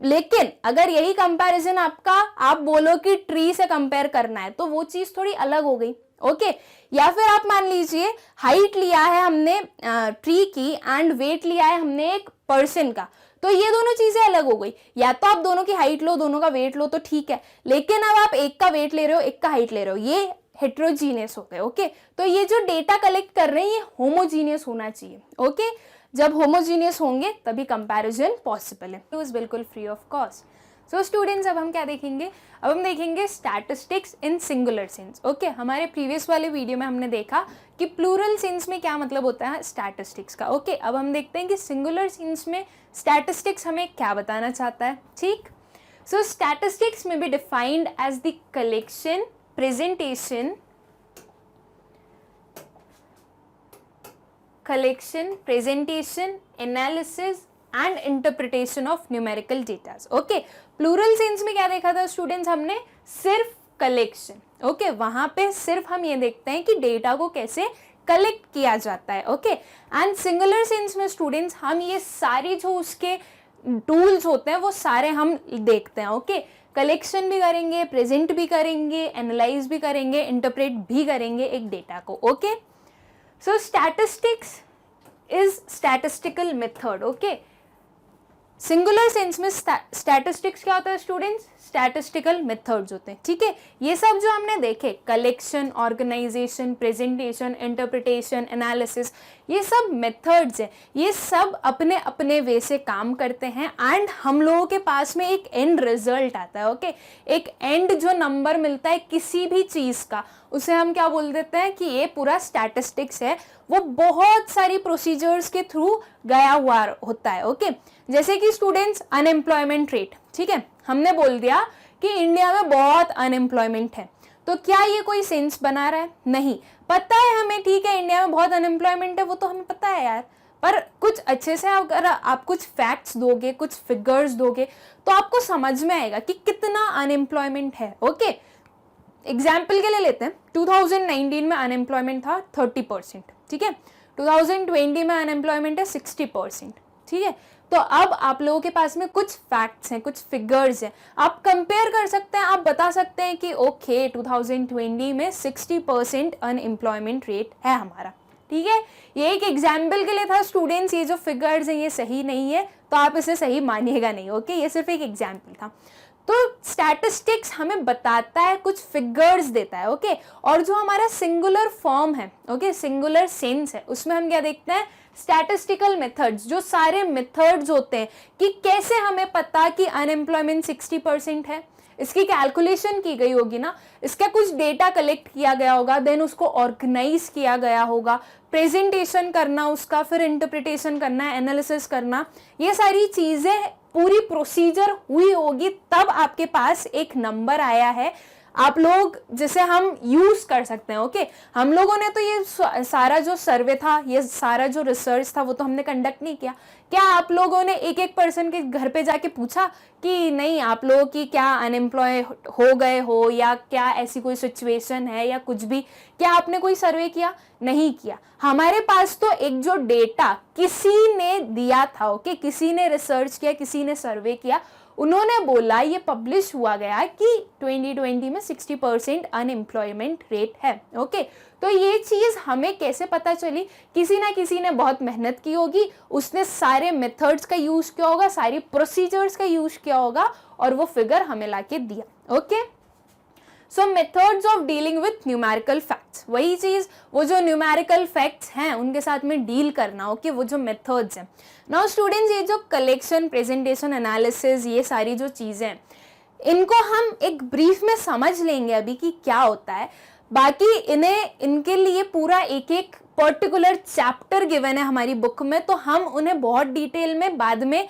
लेकिन अगर यही कंपैरिजन आपका आप बोलो कि ट्री से कंपेयर करना है तो वो चीज थोड़ी अलग हो गई। ओके या फिर आप मान लीजिए हाइट लिया है हमने ट्री की एंड वेट लिया है हमने एक पर्सन का, तो ये दोनों चीजें अलग हो गई। या तो आप दोनों की हाइट लो, दोनों का वेट लो तो ठीक है, लेकिन अब आप एक का वेट ले रहे हो, एक का हाइट ले रहे हो, ये हेट्रोजीनियस हो गए। ओके तो ये जो डेटा कलेक्ट कर रहे हैं ये होमोजीनियस होना चाहिए। ओके जब होमोजीनियस होंगे तभी कंपैरिजन पॉसिबल है। तो इज बिल्कुल free of cost. So students अब हम क्या देखेंगे, अब हम देखेंगे स्टैटिस्टिक्स इन सिंगुलर सेंस। ओके हमारे प्रीवियस वाले वीडियो में हमने देखा कि प्लूरल सेंस में क्या मतलब होता है स्टैटिस्टिक्स का। ओके अब हम देखते हैं कि सिंगुलर सेंस में स्टैटिस्टिक्स हमें क्या बताना चाहता है। ठीक so statistics may be defined as the collection, presentation, collection, presentation, analysis and interpretation of numerical data. Okay, plural sense में क्या देखा था स्टूडेंट्स, हमने सिर्फ कलेक्शन। ओके वहां पे सिर्फ हम ये देखते हैं कि डेटा को कैसे कलेक्ट किया जाता है। ओके एंड सिंगुलर सेंस में स्टूडेंट्स हम ये सारी जो उसके टूल्स होते हैं वो सारे हम देखते हैं। ओके कलेक्शन भी करेंगे, प्रेजेंट भी करेंगे, एनालाइज भी करेंगे, इंटरप्रेट भी करेंगे एक डेटा को। Okay so statistics is statistical method. okay singular sense में स्टैटिस्टिक्स क्या होता है स्टूडेंट्स, स्टैटिस्टिकल मेथड्स होते हैं। ठीक है ये सब जो हमने देखे collection, organisation, presentation, interpretation, analysis, ये सब मेथड्स हैं, ये सब अपने अपने वे से काम करते हैं एंड हम लोगों के पास में एक एंड रिजल्ट आता है। ओके एक एंड जो नंबर मिलता है किसी भी चीज का उसे हम क्या बोल देते हैं कि ये पूरा स्टैटिस्टिक्स है, वो बहुत सारी प्रोसीजर्स के थ्रू गया हुआ होता है। ओके जैसे कि स्टूडेंट्स अनएम्प्लॉयमेंट रेट, ठीक है हमने बोल दिया कि इंडिया में बहुत अनएम्प्लॉयमेंट है, तो क्या ये कोई सेंस बना रहा है, नहीं पता है हमें, ठीक है इंडिया में बहुत अनएम्प्लॉयमेंट है वो तो हमें पता है यार, पर कुछ अच्छे से अगर आप कुछ फैक्ट्स दोगे, कुछ फिगर्स दोगे तो आपको समझ में आएगा कि कितना अनएम्प्लॉयमेंट है। ओके एग्जाम्पल के लिए लेते हैं 2019 में अनएम्प्लॉयमेंट था 30%, ठीक है 2020 में अनएम्प्लॉयमेंट है 60%। ठीक है तो अब आप लोगों के पास में कुछ फैक्ट्स हैं, कुछ फिगर्स हैं, आप कंपेयर कर सकते हैं, आप बता सकते हैं कि ओके 2020 में 60% अनएम्प्लॉयमेंट रेट है हमारा। ठीक है ये एक एग्जाम्पल के लिए था स्टूडेंट्स, ये जो फिगर्स हैं ये सही नहीं है तो आप इसे सही मानिएगा नहीं। ओके ये सिर्फ एक एग्जाम्पल था। तो स्टैटिस्टिक्स हमें बताता है, कुछ फिगर्स देता है। ओके और जो हमारा सिंगुलर फॉर्म है, ओके सिंगुलर सेंस है, उसमें हम क्या देखते हैं स्टैटिस्टिकल मेथड्स, जो सारे मेथड्स होते हैं कि कैसे हमें पता कि अनएम्प्लॉयमेंट 60% है, इसकी कैलकुलेशन की गई होगी ना, इसका कुछ डेटा कलेक्ट किया गया होगा, देन उसको ऑर्गेनाइज किया गया होगा, प्रेजेंटेशन करना उसका, फिर इंटरप्रिटेशन करना, एनालिसिस करना, ये सारी चीजें पूरी प्रोसीजर हुई होगी तब आपके पास एक नंबर आया है, आप लोग जिसे हम यूज कर सकते हैं। ओके हम लोगों ने तो ये सारा जो सर्वे था, ये सारा जो रिसर्च था वो तो हमने कंडक्ट नहीं किया। क्या आप लोगों ने एक एक पर्सन के घर पे जाके पूछा कि नहीं आप लोगों की क्या अनएम्प्लॉय हो गए हो या क्या ऐसी कोई सिचुएशन है या कुछ भी, क्या आपने कोई सर्वे किया? नहीं किया। हमारे पास तो एक जो डेटा किसी ने दिया था, ओके किसी ने रिसर्च किया, किसी ने सर्वे किया, उन्होंने बोला, ये पब्लिश हुआ गया कि 2020 में 60% अनएम्प्लॉयमेंट रेट है। ओके तो ये चीज हमें कैसे पता चली? किसी ना किसी ने बहुत मेहनत की होगी, उसने सारे मेथड्स का यूज किया होगा, सारी प्रोसीजर्स का यूज किया होगा और वो फिगर हमें लाके दिया। Okay so methods of dealing with numerical facts, वही चीज, वो जो न्यूमेरिकल फैक्ट्स हैं उनके साथ में डील करना। ओके वो जो मेथड्स हैं। नाउ स्टूडेंट्स ये जो कलेक्शन, प्रेजेंटेशन, एनालिसिस, ये सारी जो चीजें हैं इनको हम एक ब्रीफ में समझ लेंगे अभी कि क्या होता है, बाकी इनके लिए पूरा एक एक पर्टिकुलर चैप्टर गिवन है हमारी बुक में, तो हम उन्हें बहुत डिटेल में बाद में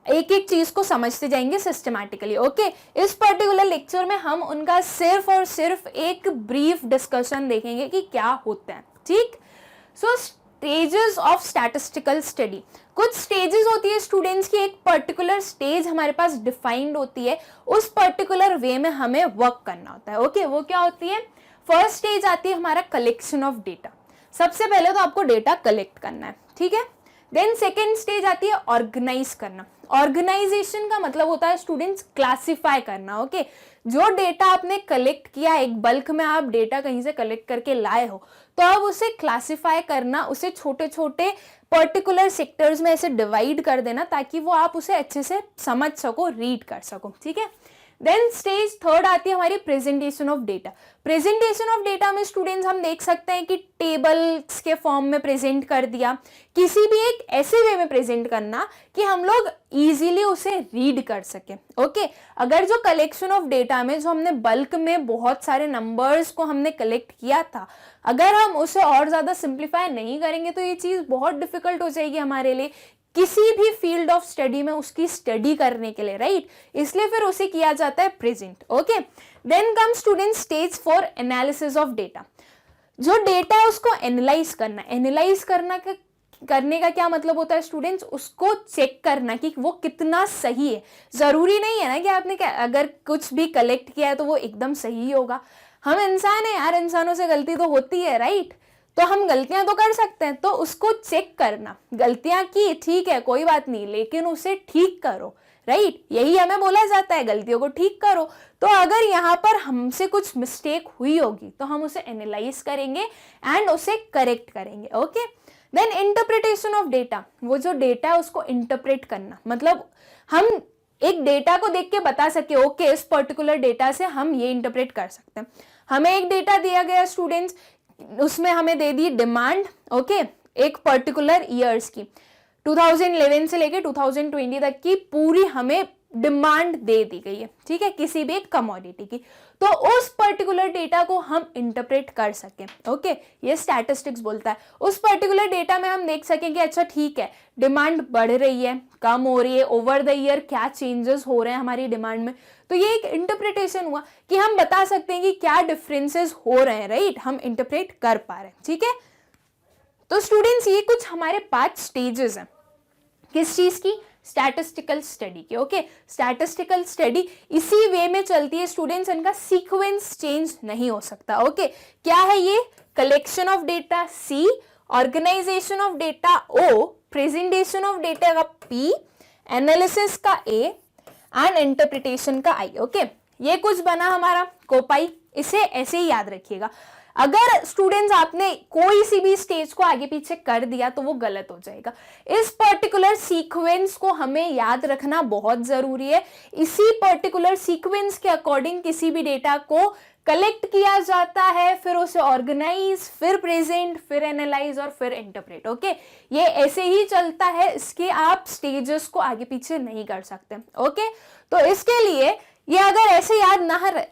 एक एक चीज को समझते जाएंगे सिस्टमैटिकली। ओके इस पर्टिकुलर लेक्चर में हम उनका सिर्फ और सिर्फ एक ब्रीफ डिस्कशन देखेंगे कि क्या होता है। ठीक सो स्टेजेस ऑफ स्टैटिस्टिकल स्टडी, कुछ स्टेजेस होती है स्टूडेंट्स की, एक पर्टिकुलर स्टेज हमारे पास डिफाइंड होती है, उस पर्टिकुलर वे में हमें वर्क करना होता है। ओके वो क्या होती है? फर्स्ट स्टेज आती है हमारा कलेक्शन ऑफ डेटा। सबसे पहले तो आपको डेटा कलेक्ट करना है, ठीक है देन सेकेंड स्टेज आती है ऑर्गेनाइज करना। ऑर्गेनाइजेशन का मतलब होता है स्टूडेंट्स क्लासिफाई करना। ओके, जो डेटा आपने कलेक्ट किया, एक बल्क में आप डेटा कहीं से कलेक्ट करके लाए हो, तो अब उसे क्लासिफाई करना, उसे छोटे छोटे पर्टिकुलर सेक्टर्स में ऐसे डिवाइड कर देना ताकि वो आप उसे अच्छे से समझ सको, रीड कर सको। ठीक है, देन स्टेज थर्ड आती है हमारी presentation of data. Presentation of data में स्टूडेंट्स हम देख सकते हैं कि टेबल्स के फॉर्म में प्रेजेंट कर दिया, किसी भी एक ऐसे वे में प्रेजेंट करना कि हम लोग इजीली उसे रीड कर सके। ओके, अगर जो कलेक्शन ऑफ डेटा में जो हमने बल्क में बहुत सारे नंबर्स को हमने कलेक्ट किया था, अगर हम उसे और ज्यादा सिंप्लीफाई नहीं करेंगे तो ये चीज बहुत डिफिकल्ट हो जाएगी हमारे लिए किसी भी फील्ड ऑफ स्टडी में उसकी स्टडी करने के लिए, राइट? इसलिए फिर उसे किया जाता है present. Okay, then come student stage for analysis of data. जो डेटा है उसको एनालाइज करना। एनालाइज करने का क्या मतलब होता है स्टूडेंट्स? उसको चेक करना कि वो कितना सही है। जरूरी नहीं है ना कि आपने अगर कुछ भी कलेक्ट किया है तो वो एकदम सही होगा। हम इंसान है यार, इंसानों से गलती तो होती है, राइट? तो हम गलतियां तो कर सकते हैं, तो उसको चेक करना। गलतियां की, ठीक है, कोई बात नहीं, लेकिन उसे ठीक करो, राइट? यही हमें बोला जाता है, गलतियों को ठीक करो। तो अगर यहाँ पर हमसे कुछ मिस्टेक हुई होगी तो हम उसे एनालाइज करेंगे एंड उसे करेक्ट करेंगे। Okay, then interpretation of data. वो जो डेटा है उसको इंटरप्रेट करना, मतलब हम एक डेटा को देख के बता सके ओके इस पर्टिकुलर डेटा से हम ये इंटरप्रेट कर सकते हैं। हमें एक डेटा दिया गया स्टूडेंट्स, उसमें हमें दे दी डिमांड, ओके, एक पर्टिकुलर ईयर्स की, 2011 से लेके 2020 तक की पूरी हमें डिमांड दे दी गई है, ठीक है, किसी भी एक कमोडिटी की। तो उस पर्टिकुलर डेटा को हम इंटरप्रेट कर सकें। ओके, ये स्टैटिस्टिक्स बोलता है। उस पर्टिकुलर डेटा में हम देख सकें कि अच्छा ठीक है, डिमांड बढ़ रही है, कम हो रही है, ओवर द ईयर क्या चेंजेस हो रहे हैं हमारी डिमांड में। तो ये एक इंटरप्रिटेशन हुआ कि हम बता सकते हैं कि क्या डिफरेंसेस हो रहे हैं, राइट? हम इंटरप्रेट कर पा रहे हैं, ठीक है। तो स्टूडेंट्स ये कुछ हमारे 5 स्टेजेस हैं किस चीज की? स्टैटिस्टिकल स्टडी के। ओके, स्टैटिस्टिकल स्टडी इसी वे में चलती है स्टूडेंट्स, इनका सीक्वेंस चेंज नहीं हो सकता। ओके, क्या है ये? Collection of data C, organisation of data O, presentation of data का P, एनालिसिस का A एंड इंटरप्रिटेशन का I। ओके, ये कुछ बना हमारा कोपाई, इसे ऐसे ही याद रखिएगा। अगर स्टूडेंट्स आपने कोई सी भी स्टेज को आगे पीछे कर दिया तो वो गलत हो जाएगा। इस पर्टिकुलर सीक्वेंस को हमें याद रखना बहुत जरूरी है। इसी पर्टिकुलर सीक्वेंस के अकॉर्डिंग किसी भी डेटा को कलेक्ट किया जाता है, फिर उसे ऑर्गेनाइज, फिर प्रेजेंट, फिर एनालाइज और फिर इंटरप्रेट। ओके, ये ऐसे ही चलता है, इसके आप स्टेजेस को आगे पीछे नहीं कर सकते। ओके, तो इसके लिए ये अगर ऐसे याद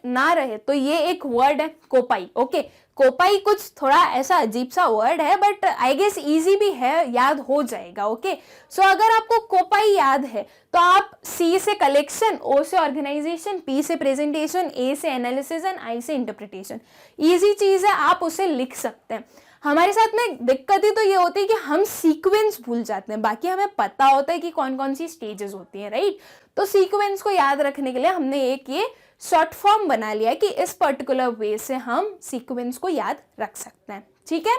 ना रहे तो ये एक वर्ड है कोपाई। ओके, कोपाई कुछ थोड़ा ऐसा अजीब सा वर्ड है, बट आई गेस इजी भी है, याद हो जाएगा। ओके, सो अगर आपको कोपाई याद है तो आप C से कलेक्शन, O से ऑर्गेनाइजेशन, P से प्रेजेंटेशन, A से एनालिसिस एंड I से इंटरप्रिटेशन, इजी चीज है, आप उसे लिख सकते हैं। हमारे साथ में दिक्कत ही तो ये होती है कि हम सीक्वेंस भूल जाते हैं, बाकी हमें पता होता है कि कौन कौन सी स्टेजेस होती हैं, राइट? तो सीक्वेंस को याद रखने के लिए हमने एक ये शॉर्ट फॉर्म बना लिया है कि इस पर्टिकुलर वे से हम सीक्वेंस को याद रख सकते हैं, ठीक है।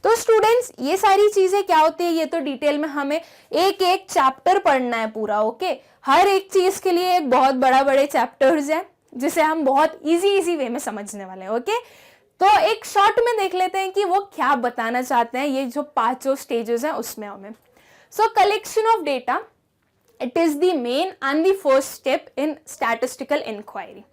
तो स्टूडेंट्स ये सारी चीजें क्या होती है, ये तो डिटेल में हमें एक एक चैप्टर पढ़ना है पूरा। ओके, हर एक चीज के लिए एक बहुत बड़े चैप्टर्स हैं जिसे हम बहुत इजी वे में समझने वाले हैं। ओके, तो एक शॉर्ट में देख लेते हैं कि वो क्या बताना चाहते हैं, ये जो 5 स्टेजेस हैं उसमें हमें। So collection of data, it is the main and the first step in statistical inquiry.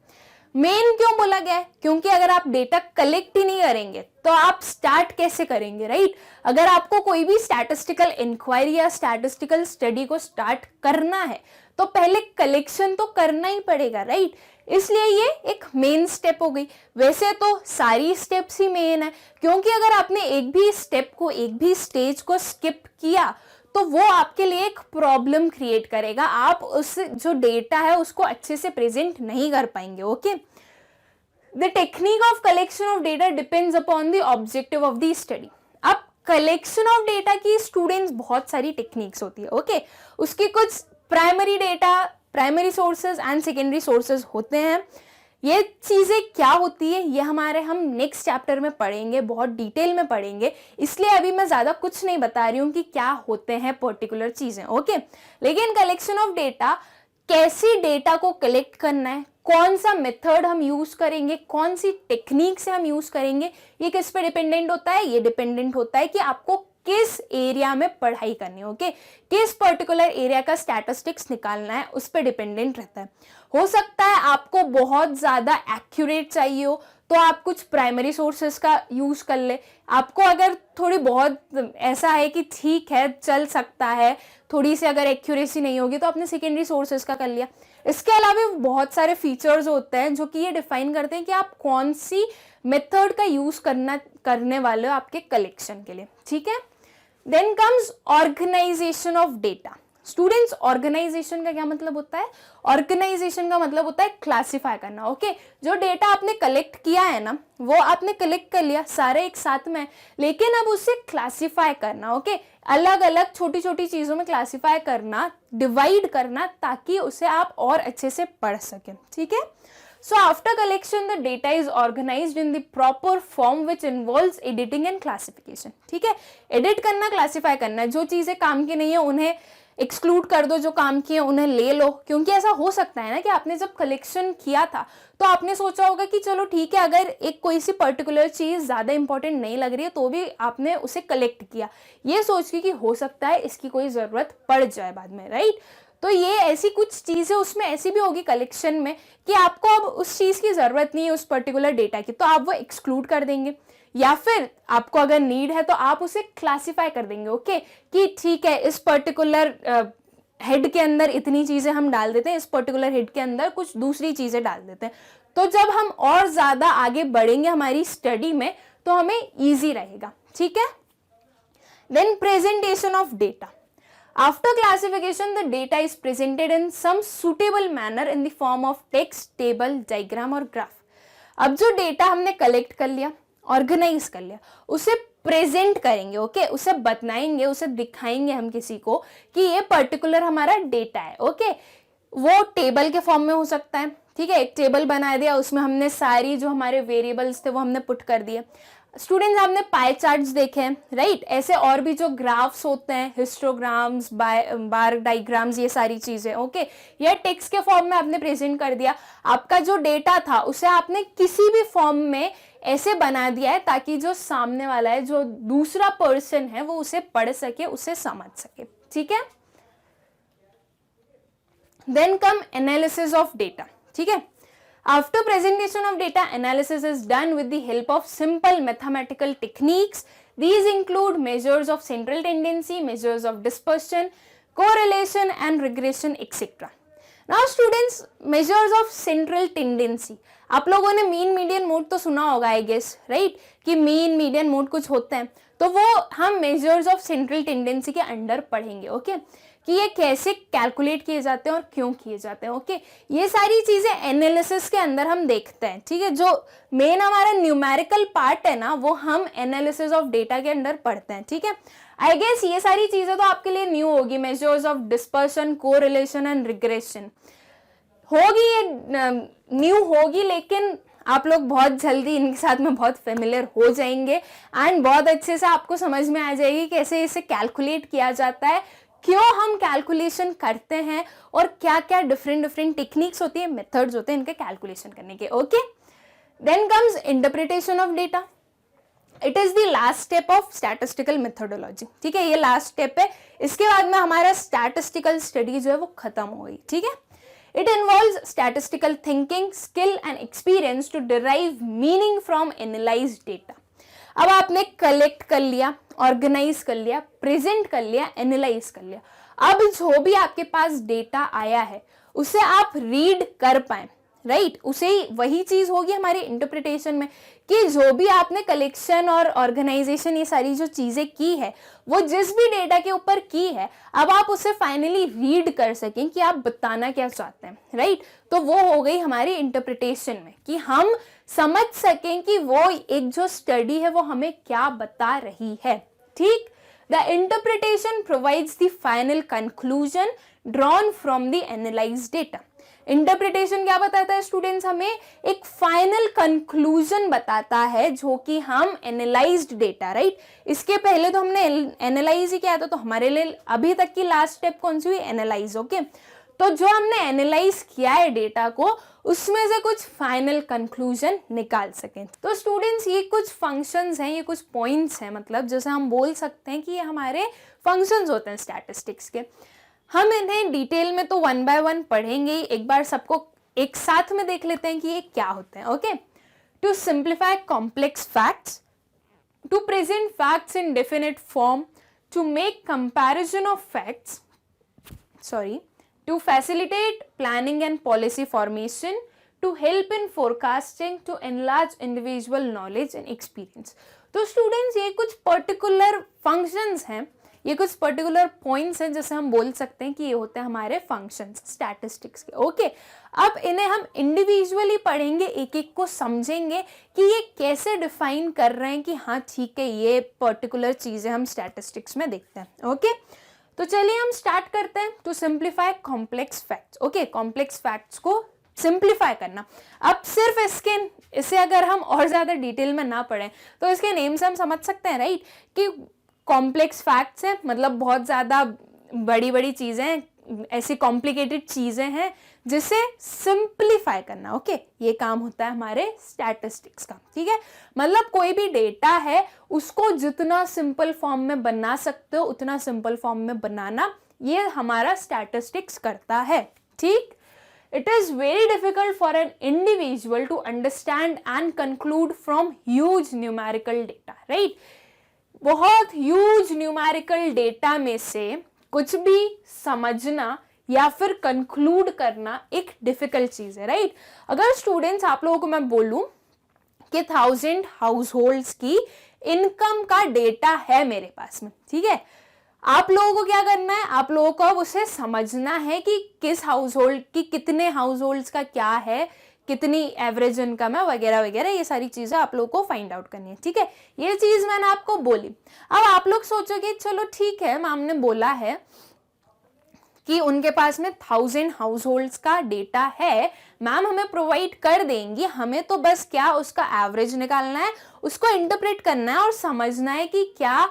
Main क्यों बोला गया है? क्योंकि अगर आप डेटा कलेक्ट ही नहीं करेंगे तो आप स्टार्ट कैसे करेंगे, राइट? अगर आपको कोई भी स्टैटिस्टिकल इंक्वायरी या स्टैटिस्टिकल स्टडी को स्टार्ट करना है तो पहले कलेक्शन तो करना ही पड़ेगा, राइट? इसलिए ये एक मेन स्टेप हो गई। वैसे तो सारी स्टेप्स ही मेन है, क्योंकि अगर आपने एक भी स्टेप को, एक भी स्टेज को स्किप किया तो वो आपके लिए एक प्रॉब्लम क्रिएट करेगा, आप उस जो डेटा है उसको अच्छे से प्रेजेंट नहीं कर पाएंगे। Okay, the technique of collection of data depends upon the objective of the study. अब कलेक्शन ऑफ डेटा की स्टूडेंट्स बहुत सारी टेक्निक्स होती है। ओके, उसकी कुछ primary data, primary sources and secondary sources होते हैं। ये चीजें क्या होती है ये हम नेक्स्ट चैप्टर में पढ़ेंगे, बहुत डिटेल में पढ़ेंगे, इसलिए अभी मैं ज्यादा कुछ नहीं बता रही हूँ कि क्या होते हैं पर्टिकुलर चीजें, ओके। लेकिन कलेक्शन ऑफ डेटा, कैसी डेटा को कलेक्ट करना है, कौन सा मेथड हम यूज करेंगे, कौन सी टेक्निक से हम यूज करेंगे, ये किस पे डिपेंडेंट होता है, ये डिपेंडेंट होता है कि आपको किस एरिया में पढ़ाई करनी है, ओके। किस पर्टिकुलर एरिया का स्टैटिस्टिक्स निकालना है उस पर डिपेंडेंट रहता है। हो सकता है आपको बहुत ज्यादा एक्यूरेट चाहिए हो तो आप कुछ प्राइमरी सोर्सेस का यूज कर ले। आपको अगर थोड़ी बहुत ऐसा है कि ठीक है चल सकता है, थोड़ी सी अगर एक्यूरेसी नहीं होगी तो आपने सेकेंडरी सोर्सेस का कर लिया। इसके अलावा बहुत सारे फीचर्स होते हैं जो कि ये डिफाइन करते हैं कि आप कौन सी मेथड का यूज करने वाले हो आपके कलेक्शन के लिए, ठीक है। Then comes organisation of data. Students, organisation का क्या मतलब होता है? ऑर्गेनाइजेशन का मतलब होता है क्लासिफाई करना, ओके। जो डेटा आपने कलेक्ट किया है ना, वो आपने कलेक्ट कर लिया सारे एक साथ में, लेकिन अब उसे क्लासिफाई करना, ओके। अलग अलग छोटी छोटी चीजों में क्लासिफाई करना, डिवाइड करना, ताकि उसे आप और अच्छे से पढ़ सकें, ठीक है। So after collection, the data is organized in the proper form which involves editing and classification. ठीक है, एडिट करना, क्लासीफाई करना, जो चीजें काम की नहीं है उन्हें एक्सक्लूड कर दो, जो काम की है उन्हें ले लो। क्योंकि ऐसा हो सकता है ना कि आपने जब कलेक्शन किया था तो आपने सोचा होगा कि चलो ठीक है, अगर एक कोई सी पर्टिकुलर चीज ज्यादा इंपॉर्टेंट नहीं लग रही है तो भी आपने उसे कलेक्ट किया, ये सोच के कि हो सकता है इसकी कोई जरूरत पड़ जाए बाद में, राइट। तो ये ऐसी कुछ चीजें उसमें ऐसी भी होगी कलेक्शन में कि आपको अब उस चीज की जरूरत नहीं है उस पर्टिकुलर डेटा की, तो आप वो एक्सक्लूड कर देंगे, या फिर आपको अगर नीड है तो आप उसे क्लासिफाई कर देंगे, ओके, कि ठीक है इस पर्टिकुलर हेड के अंदर इतनी चीजें हम डाल देते हैं, इस पर्टिकुलर हेड के अंदर कुछ दूसरी चीजें डाल देते हैं। तो जब हम और ज्यादा आगे बढ़ेंगे हमारी स्टडी में तो हमें ईजी रहेगा, ठीक है। Then presentation of data. After classification, the data is presented in some suitable manner in the form of text, table, diagram और graph. अब जो डेटा हमने कलेक्ट कर लिया, ऑर्गेनाइज कर लिया, उसे प्रेजेंट करेंगे, ओके, उसे बताएंगे, उसे दिखाएंगे हम किसी को कि ये पर्टिकुलर हमारा डेटा है, ओके। वो टेबल के फॉर्म में हो सकता है, ठीक है, एक टेबल बना दिया, उसमें हमने सारी जो हमारे वेरिएबल्स थे वो हमने पुट कर दिए। स्टूडेंट्स, आपने पाई चार्ट्स देखे हैं, राइट। ऐसे और भी जो ग्राफ्स होते हैं, हिस्टोग्राम्स, बार डायग्राम्स, ये सारी चीजें, ओके, ये टेक्स्ट के फॉर्म में आपने प्रेजेंट कर दिया। आपका जो डेटा था उसे आपने किसी भी फॉर्म में ऐसे बना दिया है ताकि जो सामने वाला है, जो दूसरा पर्सन है, वो उसे पढ़ सके, उसे समझ सके, ठीक है। Then come analysis of data, ठीक है। After presentation of data, analysis is done with the help of simple mathematical techniques. These include measures of central tendency, measures of dispersion, correlation and regression, etc. Now students, measures of central tendency. आप लोगों ने mean median mode तो सुना होगा I guess, right, कि mean median mode कुछ होते हैं, तो वो हम मेजर्स ऑफ सेंट्रल टेंडेंसी के अंडर पढ़ेंगे, ओके, कि ये कैसे कैलकुलेट किए जाते हैं और क्यों किए जाते हैं, ओके। ये सारी चीजें एनालिसिस के अंदर हम देखते हैं, ठीक है। जो मेन हमारा न्यूमेरिकल पार्ट है ना, वो हम एनालिसिस ऑफ डेटा के अंदर पढ़ते हैं, ठीक है। आई गेस ये सारी चीजें तो आपके लिए न्यू होगी, measures of dispersion, correlation and regression होगी, ये न्यू होगी, लेकिन आप लोग बहुत जल्दी इनके साथ में बहुत फेमिलियर हो जाएंगे एंड बहुत अच्छे से आपको समझ में आ जाएगी कैसे इसे कैलकुलेट किया जाता है, क्यों हम कैलकुलेशन करते हैं और क्या क्या डिफरेंट टेक्निक्स होती है, मेथड्स होते हैं इनके कैलकुलेशन करने के, okay. Then comes interpretation of data. It is the last step of statistical methodology, ठीक है, ये लास्ट स्टेप है। इसके बाद में हमारा स्टैटिस्टिकल स्टडी जो है वो खत्म हो गई, ठीक है। It involves statistical thinking, skill and experience to derive meaning from analyzed data. अब आपने कलेक्ट कर लिया, ऑर्गेनाइज कर लिया, प्रेजेंट कर लिया, एनालाइज कर लिया। अब जो भी आपके पास डेटा आया है उसे आप रीड कर पाए, राइट, उसे ही वही चीज होगी हमारी इंटरप्रिटेशन में कि जो भी आपने कलेक्शन और ऑर्गेनाइजेशन ये सारी जो चीजें की है वो जिस भी डेटा के ऊपर की है, अब आप उसे फाइनली रीड कर सकें कि आप बताना क्या चाहते हैं, राइट। तो वो हो गई हमारी इंटरप्रिटेशन में कि हम समझ सकें कि वो एक जो स्टडी है वो हमें क्या बता रही है, ठीक। The interpretation provides the final conclusion drawn from the analysed data. Interpretation क्या बताता है स्टूडेंट्स, हमें एक फाइनल कंक्लूजन बताता है जो कि हम एनालाइज्ड डेटा, राइट। इसके पहले तो हमने एनालाइज ही किया था, तो हमारे लिए अभी तक की लास्ट स्टेप कौन सी हुई, एनालाइज। ओके, तो जो हमने एनालाइज किया है डेटा को, उसमें से कुछ फाइनल कंक्लूजन निकाल सकें। तो स्टूडेंट्स ये कुछ फंक्शंस हैं, ये कुछ पॉइंट्स हैं, मतलब जैसे हम बोल सकते हैं कि ये हमारे फंक्शंस होते हैं स्टैटिस्टिक्स के। हम इन्हें डिटेल में तो 1 by 1 पढ़ेंगे, एक बार सबको एक साथ में देख लेते हैं कि ये क्या होते हैं। Okay, to simplify complex facts, to present facts in definite form, to make comparison of facts, to facilitate planning and policy formation, to help in forecasting, to enlarge individual knowledge and experience। तो students ये कुछ particular functions हैं, ये कुछ particular points हैं जैसे हम बोल सकते हैं कि ये होते हैं हमारे फंक्शंस स्टैटिस्टिक्स के। ओके, अब इन्हें हम इंडिविजुअली पढ़ेंगे, एक एक को समझेंगे कि ये कैसे डिफाइन कर रहे हैं कि हाँ ठीक है ये पर्टिकुलर चीजें हम स्टैटिस्टिक्स में देखते हैं। ओके, तो चलिए हम स्टार्ट करते हैं। To simplify complex facts. Okay, complex facts को सिंप्लीफाई करना। अब सिर्फ इसे अगर हम और ज्यादा डिटेल में ना पढ़ें तो इसके नेम से हम समझ सकते हैं, राइट, कि कॉम्प्लेक्स फैक्ट्स है मतलब बहुत ज्यादा बड़ी बड़ी चीजें, ऐसी कॉम्प्लिकेटेड चीजें हैं जिसे सिंप्लीफाई करना। ओके, ये काम होता है हमारे स्टैटिस्टिक्स का, ठीक है। मतलब कोई भी डेटा है उसको जितना सिंपल फॉर्म में बना सकते हो उतना सिंपल फॉर्म में बनाना, ये हमारा स्टैटिस्टिक्स करता है, ठीक। It is very difficult for an individual to understand and conclude from huge numerical data, right? बहुत huge numerical data में से कुछ भी समझना या फिर कंक्लूड करना एक डिफिकल्ट चीज है, राइट। अगर स्टूडेंट्स आप लोगों को मैं बोलूं कि 1000 हाउस होल्ड्स की इनकम का डेटा है मेरे पास में, ठीक है, आप लोगों को क्या करना है, आप लोगों को अब उसे समझना है कि किस हाउस होल्ड की कितने हाउस होल्ड्स का क्या है, कितनी एवरेज इनकम है वगैरह वगैरह, ये सारी चीजें आप लोगों को फाइंड आउट करनी है, ठीक है। ये चीज मैंने आपको बोली। अब आप लोग सोचोगे चलो ठीक है, मैम ने बोला है कि उनके पास में 1000 हाउस होल्ड्स का डेटा है, मैम हमें प्रोवाइड कर देंगी, हमें तो बस क्या उसका एवरेज निकालना है, उसको इंटरप्रेट करना है और समझना है कि क्या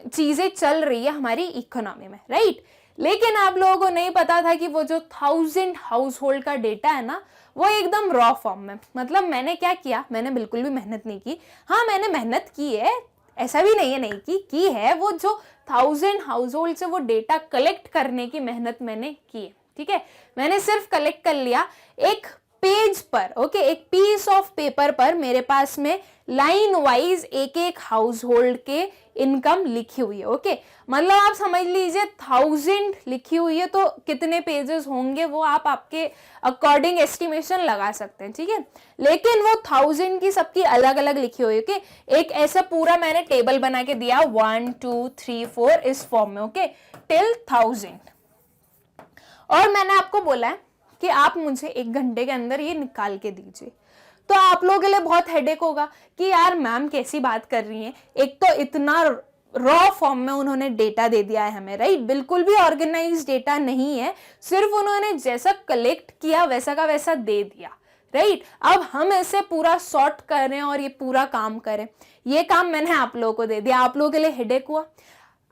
चीजें चल रही है हमारी इकोनॉमी में, राइट। लेकिन आप लोगों को नहीं पता था कि वो जो 1000 हाउस होल्ड का डेटा है ना, वो एकदम रॉ फॉर्म में, मतलब मैंने क्या किया, मैंने बिल्कुल भी मेहनत नहीं की। हाँ मैंने मेहनत की है, ऐसा भी नहीं है नहीं की है, वो जो 1000 हाउस होल्ड से वो डेटा कलेक्ट करने की मेहनत मैंने की है, ठीक है। मैंने सिर्फ कलेक्ट कर लिया एक पेज पर, ओके, एक पीस ऑफ पेपर पर मेरे पास में लाइन वाइज एक एक हाउस होल्ड के इनकम लिखी हुई है, ओके। मतलब आप समझ लीजिए 1000 लिखी हुई है तो कितने पेजेस होंगे वो आप आपके अकॉर्डिंग एस्टिमेशन लगा सकते हैं, ठीक है। लेकिन वो 1000 की सबकी अलग अलग लिखी हुई है, ओके। एक ऐसा पूरा मैंने टेबल बना के दिया 1 2 3 4 इस फॉर्म में, ओके, टिल 1000। और मैंने आपको बोला है कि आप मुझे 1 घंटे के अंदर ये निकाल के दीजिए। तो आप लोगों के लिए बहुत हेडेक होगा कि यार मैम कैसी बात कर रही हैं, एक तो इतना रॉ फॉर्म में उन्होंने डेटा दे दिया है हमें, राइट, बिल्कुल भी ऑर्गेनाइज्ड डेटा नहीं है, सिर्फ उन्होंने जैसा कलेक्ट किया वैसा का वैसा दे दिया, राइट। अब हम इसे पूरा सॉर्ट करें और ये पूरा काम करें, ये काम मैंने आप लोगों को दे दिया, आप लोगों के लिए हेडेक हुआ,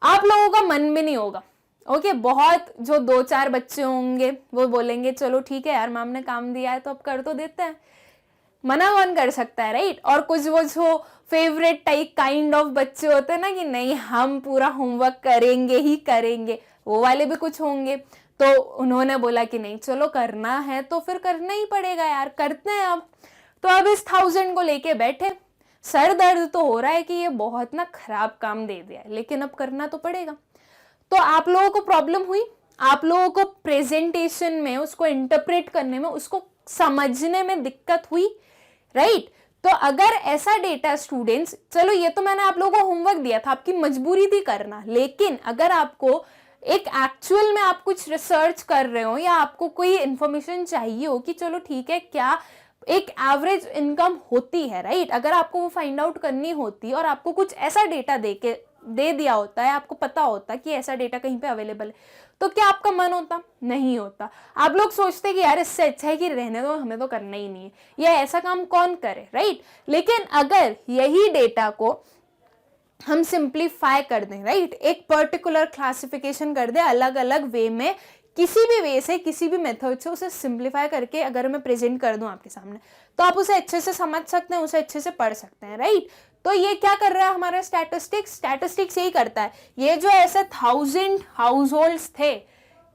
आप लोगों का मन भी नहीं होगा, ओके। बहुत जो 2-4 बच्चे होंगे वो बोलेंगे चलो ठीक है यार मैम ने काम दिया है तो अब कर तो देते हैं, मना कौन कर सकता है, राइट। और कुछ वो जो फेवरेट टाइप काइंड ऑफ बच्चे होते हैं ना कि नहीं हम पूरा होमवर्क करेंगे ही करेंगे, वो वाले भी कुछ होंगे। तो उन्होंने बोला कि नहीं चलो करना है तो फिर करना ही पड़ेगा यार, करते हैं अब। तो अब इस 1000 को लेके बैठे, सर दर्द तो हो रहा है कि ये बहुत ना खराब काम दे दिया है, लेकिन अब करना तो पड़ेगा। तो आप लोगों को प्रॉब्लम हुई, आप लोगों को प्रेजेंटेशन में उसको इंटरप्रेट करने में, उसको समझने में दिक्कत हुई, राइट। तो अगर ऐसा डेटा स्टूडेंट्स, चलो ये तो मैंने आप लोगों को होमवर्क दिया था, आपकी मजबूरी थी करना, लेकिन अगर आपको एक एक्चुअल में आप कुछ रिसर्च कर रहे हो या आपको कोई इंफॉर्मेशन चाहिए हो कि चलो ठीक है क्या एक एवरेज इनकम होती है, राइट, अगर आपको वो फाइंड आउट करनी होती और आपको कुछ ऐसा डेटा देके दे दिया होता है, आपको पता होता कि ऐसा डेटा कहीं पे अवेलेबल है, तो क्या आपका मन होता? नहीं होता। आप लोग सोचते कि यार इससे अच्छा है कि रहने दो, हमें तो करना ही नहीं है, या ऐसा काम कौन करे, राइट। लेकिन अगर यही डेटा को हम सिंप्लीफाई कर दें, राइट, एक पर्टिकुलर क्लासिफिकेशन कर दें अलग अलग वे में, किसी भी वे से, किसी भी मेथड से उसे सिंप्लीफाई करके अगर मैं प्रेजेंट कर दूं आपके सामने, तो आप उसे अच्छे से समझ सकते हैं, उसे अच्छे से पढ़ सकते हैं, राइट। तो ये क्या कर रहा है हमारा स्टैटिस्टिक्स यही करता है। ये जो ऐसे 1000 हाउस होल्ड्स थे,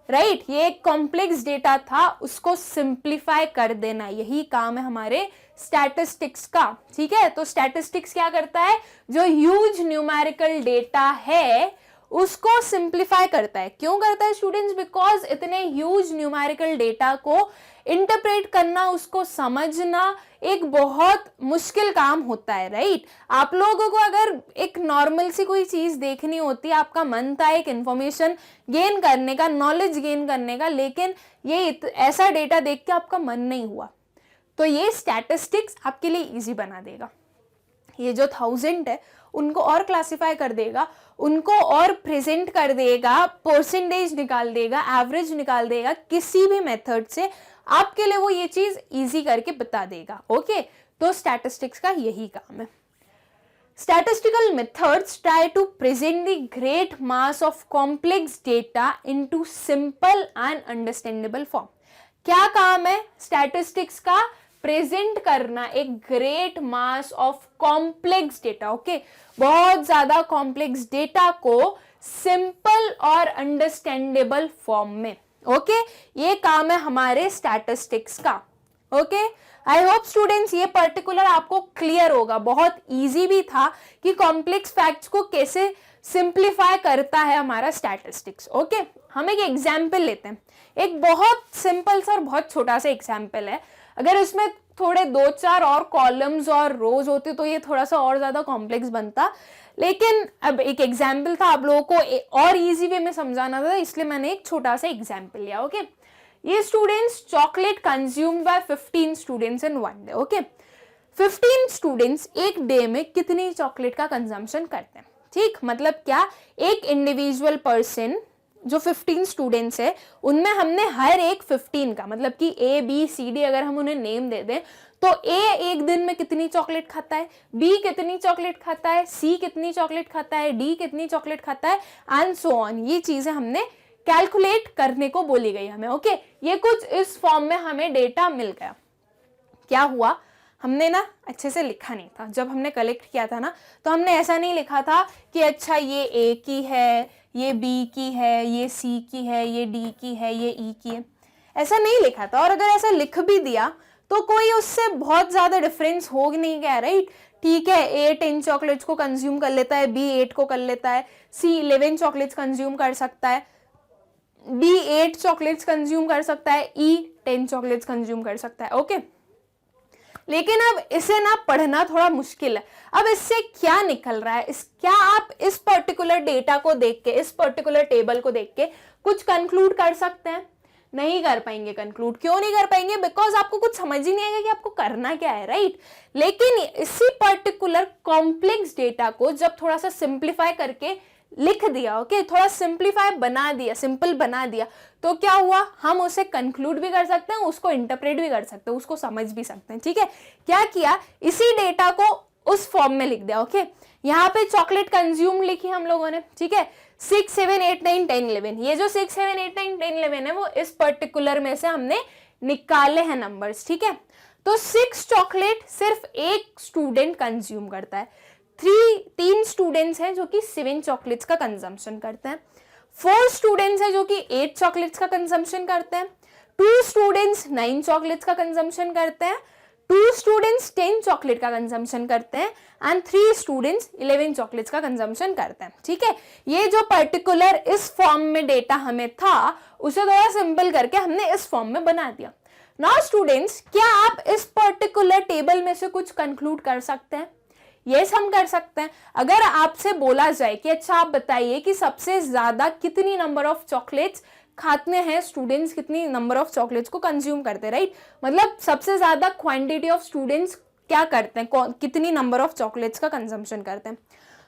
राइट, ये एक कॉम्प्लेक्स डेटा था, उसको सिंप्लीफाई कर देना, यही काम है हमारे स्टैटिस्टिक्स का, ठीक है। तो स्टैटिस्टिक्स क्या करता है? जो ह्यूज न्यूमेरिकल डेटा है उसको सिंप्लीफाई करता है। क्यों करता है स्टूडेंट्स? बिकॉज इतने ह्यूज न्यूमेरिकल डेटा को इंटरप्रेट करना, उसको समझना एक बहुत मुश्किल काम होता है, राइट। आप लोगों को अगर एक नॉर्मल सी कोई चीज देखनी होती, आपका मन था एक इंफॉर्मेशन गेन करने का, नॉलेज गेन करने का, लेकिन ये ऐसा डेटा देख के आपका मन नहीं हुआ, तो ये स्टैटिस्टिक्स आपके लिए इजी बना देगा। ये जो 1000 है उनको और क्लासिफाई कर देगा, उनको और प्रेजेंट कर देगा, परसेंटेज निकाल देगा, एवरेज निकाल देगा, किसी भी मेथड से आपके लिए वो ये चीज इजी करके बता देगा, ओके। तो स्टैटिस्टिक्स का यही काम है। Statistical methods try to present the great mass of complex data into simple and understandable form. क्या काम है स्टैटिस्टिक्स का? प्रेजेंट करना एक great mass of complex data, okay, बहुत ज्यादा कॉम्प्लेक्स डेटा को सिंपल और अंडरस्टैंडेबल फॉर्म में, ओके, ये काम है हमारे स्टैटिस्टिक्स का, ओके। आई होप स्टूडेंट्स ये पर्टिकुलर आपको क्लियर होगा। बहुत इजी भी था कि कॉम्प्लेक्स फैक्ट्स को कैसे सिंप्लीफाई करता है हमारा स्टैटिस्टिक्स, ओके। हम एक एग्जाम्पल लेते हैं, एक बहुत सिंपल सा और बहुत छोटा सा एग्जाम्पल है। अगर इसमें थोड़े 2-4 और कॉलम्स और रोज होते तो ये थोड़ा सा और ज्यादा कॉम्प्लेक्स बनता, लेकिन अब एक एग्जाम्पल था, आप लोगों को और इजी वे में समझाना था, इसलिए मैंने एक छोटा सा एग्जाम्पल लिया, ओके। ये students chocolate consumed by 15 students in one day, okay. 15 students एक डे में कितनी चॉकलेट का कंजम्पशन करते हैं? ठीक, मतलब क्या, एक इंडिविजुअल पर्सन जो 15 स्टूडेंट्स है उनमें हमने हर एक 15 का, मतलब कि A B C D अगर हम उन्हें नेम दे दें, तो A एक दिन में कितनी चॉकलेट खाता है, B कितनी चॉकलेट खाता है, C कितनी चॉकलेट खाता है, D कितनी चॉकलेट खाता है, एंड सो ऑन। ये चीजें हमने कैलकुलेट करने को बोली गई हमें, ओके। ये कुछ इस फॉर्म में हमें डेटा मिल गया। क्या हुआ, हमने ना अच्छे से लिखा नहीं था, जब हमने कलेक्ट किया था ना, तो हमने ऐसा नहीं लिखा था कि अच्छा ये A की है, ये B की है, ये C की है, ये D की है, ये E की है, ऐसा नहीं लिखा था। और अगर ऐसा लिख भी दिया तो कोई उससे बहुत ज्यादा डिफरेंस हो नहीं गया, राइट। ठीक है, A 10 चॉकलेट्स को कंज्यूम कर लेता है, B 8 को कर लेता है, C 11 चॉकलेट्स कंज्यूम कर सकता है, D 8 चॉकलेट्स कंज्यूम कर सकता है, E 10 चॉकलेट्स कंज्यूम कर सकता है, ओके। लेकिन अब इसे ना पढ़ना थोड़ा मुश्किल है। अब इससे क्या निकल रहा है, क्या आप इस पर्टिकुलर डेटा को देख के, इस पर्टिकुलर टेबल को देख के कुछ कंक्लूड कर सकते हैं? नहीं कर पाएंगे कंक्लूड। क्यों नहीं कर पाएंगे? बिकॉज आपको कुछ समझ ही नहीं आएगा कि आपको करना क्या है, राइट। लेकिन इसी पर्टिकुलर कॉम्प्लेक्स डेटा को जब थोड़ा सा सिंप्लीफाई करके लिख दिया, ओके, थोड़ा सिंप्लीफाई बना दिया, सिंपल बना दिया, तो क्या हुआ, हम उसे कंक्लूड भी कर सकते हैं, उसको इंटरप्रेट भी कर सकते हैं, उसको समझ भी सकते हैं, ठीक है। क्या किया, इसी डेटा को उस फॉर्म में लिख दिया, ओके। यहाँ पे चॉकलेट कंज्यूम लिखी हम लोगों ने, ठीक है, 6, 7, 8, 9, 10, 11। ये जो 6, 7, 8, 9, 10, 11 है वो इस पर्टिकुलर में से हमने निकाले हैं नंबर्स, ठीक है। तो 6 चॉकलेट सिर्फ एक स्टूडेंट कंज्यूम करता है, 3 स्टूडेंट्स हैं जो कि 7 चॉकलेट्स का कंजम्पशन करते हैं, 4 स्टूडेंट्स हैं जो कि 8 चॉकलेट्स का कंजम्पशन करते हैं, 2 स्टूडेंट्स 9 चॉकलेट्स का कंजम्पशन करते हैं, 2 स्टूडेंट्स 10 चॉकलेट का कंजम्पशन करते हैं, एंड 3 स्टूडेंट्स 11 चॉकलेट्स का कंजम्पशन करते हैं, ठीक है। ये जो पर्टिकुलर इस फॉर्म में डेटा हमें था उसे थोड़ा सिंपल करके हमने इस फॉर्म में बना दिया। नाउ स्टूडेंट्स, क्या आप इस पर्टिकुलर टेबल में से कुछ कंक्लूड कर सकते हैं? यस, हम कर सकते हैं। अगर आपसे बोला जाए कि अच्छा आप बताइए कि सबसे ज्यादा कितनी नंबर ऑफ चॉकलेट्स खाते हैं स्टूडेंट्स, कितनी नंबर ऑफ चॉकलेट्स को कंज्यूम करते हैं, राइट, मतलब सबसे ज्यादा क्वांटिटी ऑफ स्टूडेंट्स क्या करते हैं, कितनी नंबर ऑफ चॉकलेट्स का कंजम्पशन करते हैं,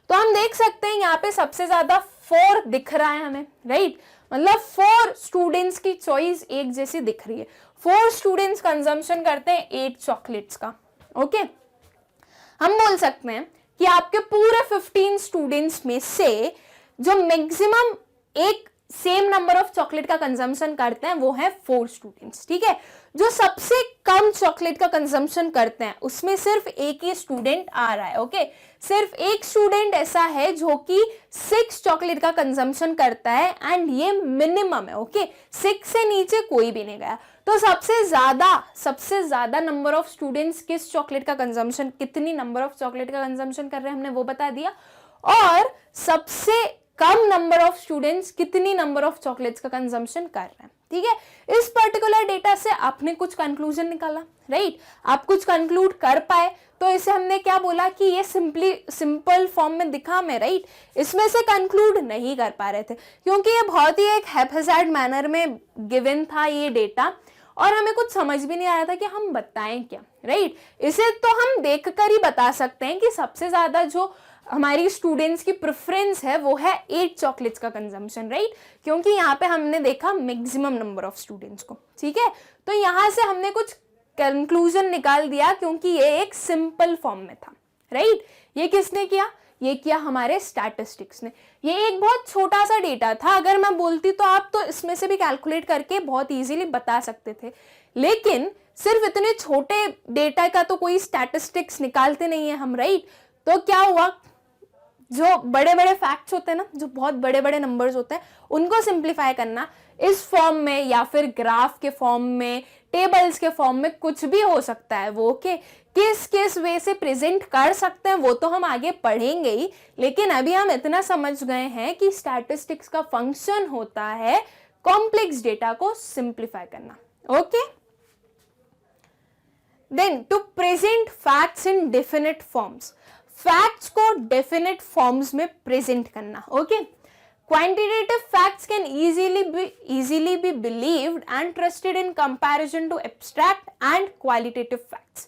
तो हम देख सकते हैं यहाँ पे सबसे ज्यादा 4 दिख रहा है हमें, राइट? मतलब 4 स्टूडेंट्स की चॉइस एक जैसी दिख रही है। 4 स्टूडेंट्स कंजम्पशन करते हैं 8 चॉकलेट्स का। ओके, हम बोल सकते हैं कि आपके पूरे 15 स्टूडेंट्स में से जो मैक्सिमम एक सेम नंबर ऑफ चॉकलेट का कंजम्पशन करते हैं वो है 4 स्टूडेंट्स, ठीक है? जो सबसे कम चॉकलेट का कंजम्पशन करते हैं उसमें सिर्फ एक ही स्टूडेंट आ रहा है। ओके, सिर्फ एक स्टूडेंट ऐसा है जो कि 6 चॉकलेट का कंजम्पशन करता है एंड ये मिनिमम है। ओके, 6 से नीचे कोई भी नहीं गया। तो सबसे ज्यादा नंबर ऑफ स्टूडेंट्स किस चॉकलेट का कंजम्पशन, कितनी नंबर ऑफ चॉकलेट का कंजम्पशन कर रहे हैं हमने वो बता दिया, और सबसे कम नंबर ऑफ स्टूडेंट्स कितनी नंबर ऑफ चॉकलेट्स का कंजम्पशन कर रहे हैं, ठीक है? इस पर्टिकुलर डेटा से आपने कुछ कंक्लूजन निकाला, राइट? आप कुछ कंक्लूड कर पाए, तो इसे हमने क्या बोला कि ये सिंपल फॉर्म में दिखा हमें, राइट? इसमें से कंक्लूड नहीं कर पा रहे थे क्योंकि ये बहुत ही एक हैप्पीजैड मैनर में गिवन था ये डेटा, और हमें कुछ समझ भी नहीं आ रहा था कि हम बताएं क्या, राइट? इसे तो हम देखकर ही बता सकते हैं कि सबसे ज्यादा जो हमारी स्टूडेंट्स की प्रेफरेंस है वो है 8 चॉकलेट्स का कंजम्पशन, राइट? क्योंकि यहाँ पे हमने देखा मैक्सिमम नंबर ऑफ स्टूडेंट्स को, ठीक है? तो यहाँ से हमने कुछ कंक्लूजन निकाल दिया क्योंकि ये एक सिंपल फॉर्म में था, राइट? ये किसने किया? ये किया हमारे स्टैटिस्टिक्स ने। ये एक बहुत छोटा सा डेटा था, अगर मैं बोलती तो आप तो इसमें से भी कैलकुलेट करके बहुत इजीली बता सकते थे, लेकिन सिर्फ इतने छोटे डेटा का तो कोई स्टैटिस्टिक्स निकालते नहीं है हम, राइट? तो क्या हुआ, जो बड़े बड़े फैक्ट्स होते हैं ना, जो बहुत बड़े बड़े नंबर्स होते हैं, उनको सिंप्लीफाई करना इस फॉर्म में या फिर ग्राफ के फॉर्म में, टेबल्स के फॉर्म में, कुछ भी हो सकता है वो। ओके, किस किस वे से प्रेजेंट कर सकते हैं वो तो हम आगे पढ़ेंगे ही, लेकिन अभी हम इतना समझ गए हैं कि स्टैटिस्टिक्स का फंक्शन होता है कॉम्प्लेक्स डेटा को सिंप्लीफाई करना। Okay, then to present facts in definite forms, facts को डेफिनेट फॉर्म्स में प्रेजेंट करना। Okay, quantitative facts can easily be believed and trusted in comparison to abstract and qualitative facts.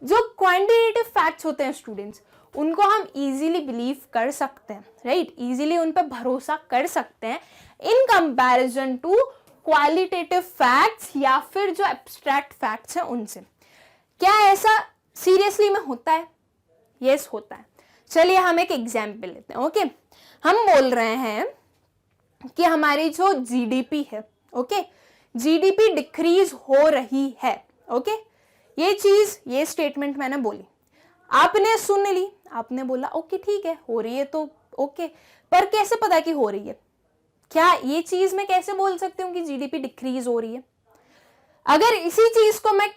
जो quantitative facts होते हैं students, उनको हम easily believe कर सकते हैं, राइट? इजीली उन पर भरोसा कर सकते हैं in comparison to qualitative facts या फिर जो एब्स्ट्रैक्ट फैक्ट्स हैं उनसे। क्या ऐसा सीरियसली में होता है? यस, होता है। चलिए हम एक एग्जाम्पल लेते हैं। ओके, हम बोल रहे हैं कि हमारी जो जीडीपी है, ओके, जीडीपी डिक्रीज हो रही है। ओके, ये स्टेटमेंट मैंने बोली, आपने सुन ली, आपने बोला ओके ठीक है, हो रही है तो ओके, पर कैसे पता कि हो रही है? क्या ये चीज मैं कैसे बोल सकती हूँ कि जीडीपी डिक्रीज हो रही है? अगर इसी चीज को मैं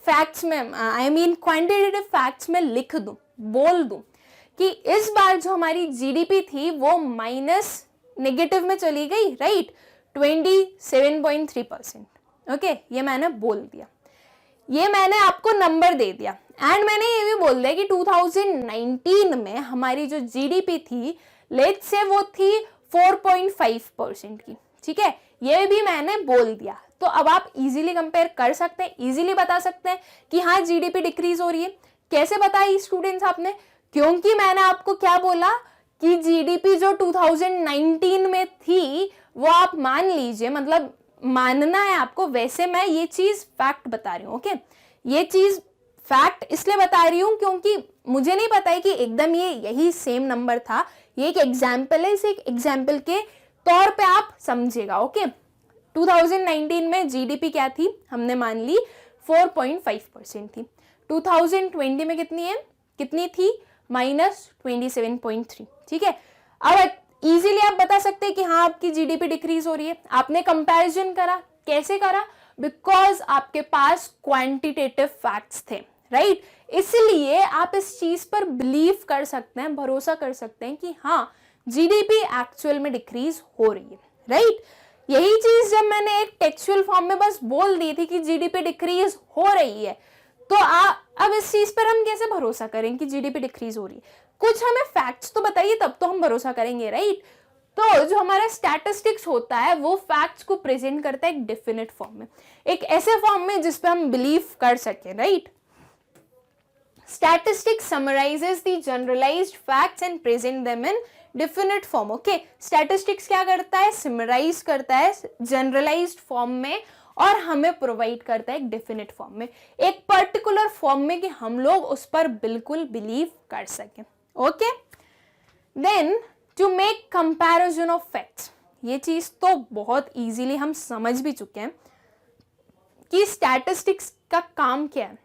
फैक्ट्स में, क्वांटिटेटिव फैक्ट्स में लिख दूं, बोल दूं कि इस बार जो हमारी जीडीपी थी वो माइनस नेगेटिव में चली गई, राइट? 27.3%। ओके, ये मैंने बोल दिया, ये मैंने आपको नंबर दे दिया, एंड मैंने ये भी बोल दिया कि 2019 में हमारी जो जीडीपी थी, लेट्स से वो थी 4.5% की, ठीक है? ये भी मैंने बोल दिया। तो अब आप इजीली कंपेयर कर सकते हैं, इजीली बता सकते हैं कि हाँ जीडीपी डिक्रीज हो रही है। कैसे बताई स्टूडेंट्स आपने? क्योंकि मैंने आपको क्या बोला कि जीडीपी जो 2019 में थी वो आप मान लीजिए, मतलब मानना है आपको, वैसे मैं ये चीज फैक्ट बता रही हूँ। ओके, ये चीज फैक्ट इसलिए बता रही हूँ क्योंकि मुझे नहीं पता है कि एकदम ये यही सेम नंबर था, ये एक एग्जाम्पल है, इसे एक एग्जाम्पल के तौर पे आप समझेगा। ओके, 2019 में जीडीपी क्या थी, हमने मान ली 4.5% थी। 2020 में कितनी थी? -27.3, ठीक है? अब इजीली आप बता सकते हैं कि हाँ आपकी जीडीपी डिक्रीज हो रही है। आपने कंपैरिजन करा, कैसे करा? बिकॉज आपके पास क्वांटिटेटिव फैक्ट्स थे, राइट? इसलिए आप इस चीज पर बिलीव कर सकते हैं, भरोसा कर सकते हैं कि हाँ जीडीपी एक्चुअल में डिक्रीज हो रही है, राइट? यही चीज जब मैंने एक टेक्सचुअल फॉर्म में बस बोल दी थी कि जीडीपी डिक्रीज हो रही है, तो अब इस चीज पर हम कैसे भरोसा करें कि जीडीपी डिक्रीज हो रही है? कुछ हमें फैक्ट्स तो बताइए, तब तो हम भरोसा करेंगे, राइट? तो जो हमारा स्टैटिस्टिक्स होता है वो फैक्ट्स को प्रेजेंट करता है एक डेफिनेट फॉर्म में, एक ऐसे फॉर्म में जिस पे हम बिलीव कर सके, right? Statistics summarizes the generalized facts and present them in definite form. Okay, statistics क्या करता है, summarize करता है generalized form में और हमें प्रोवाइड करता है एक डेफिनेट फॉर्म में, एक पर्टिकुलर फॉर्म में कि हम लोग उस पर बिल्कुल बिलीव कर सकें. Okay, then to make comparison of facts, ये चीज तो बहुत इजीली हम समझ भी चुके हैं कि स्टैटिस्टिक्स का काम क्या है,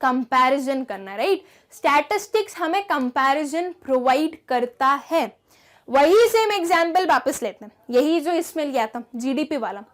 कंपैरिजन करना, राइट. स्टैटिस्टिक्स हमें कंपैरिजन प्रोवाइड करता है. वही सेम एग्जांपल वापस लेते हैं, यही जो इसमें लिया था जीडीपी वाला.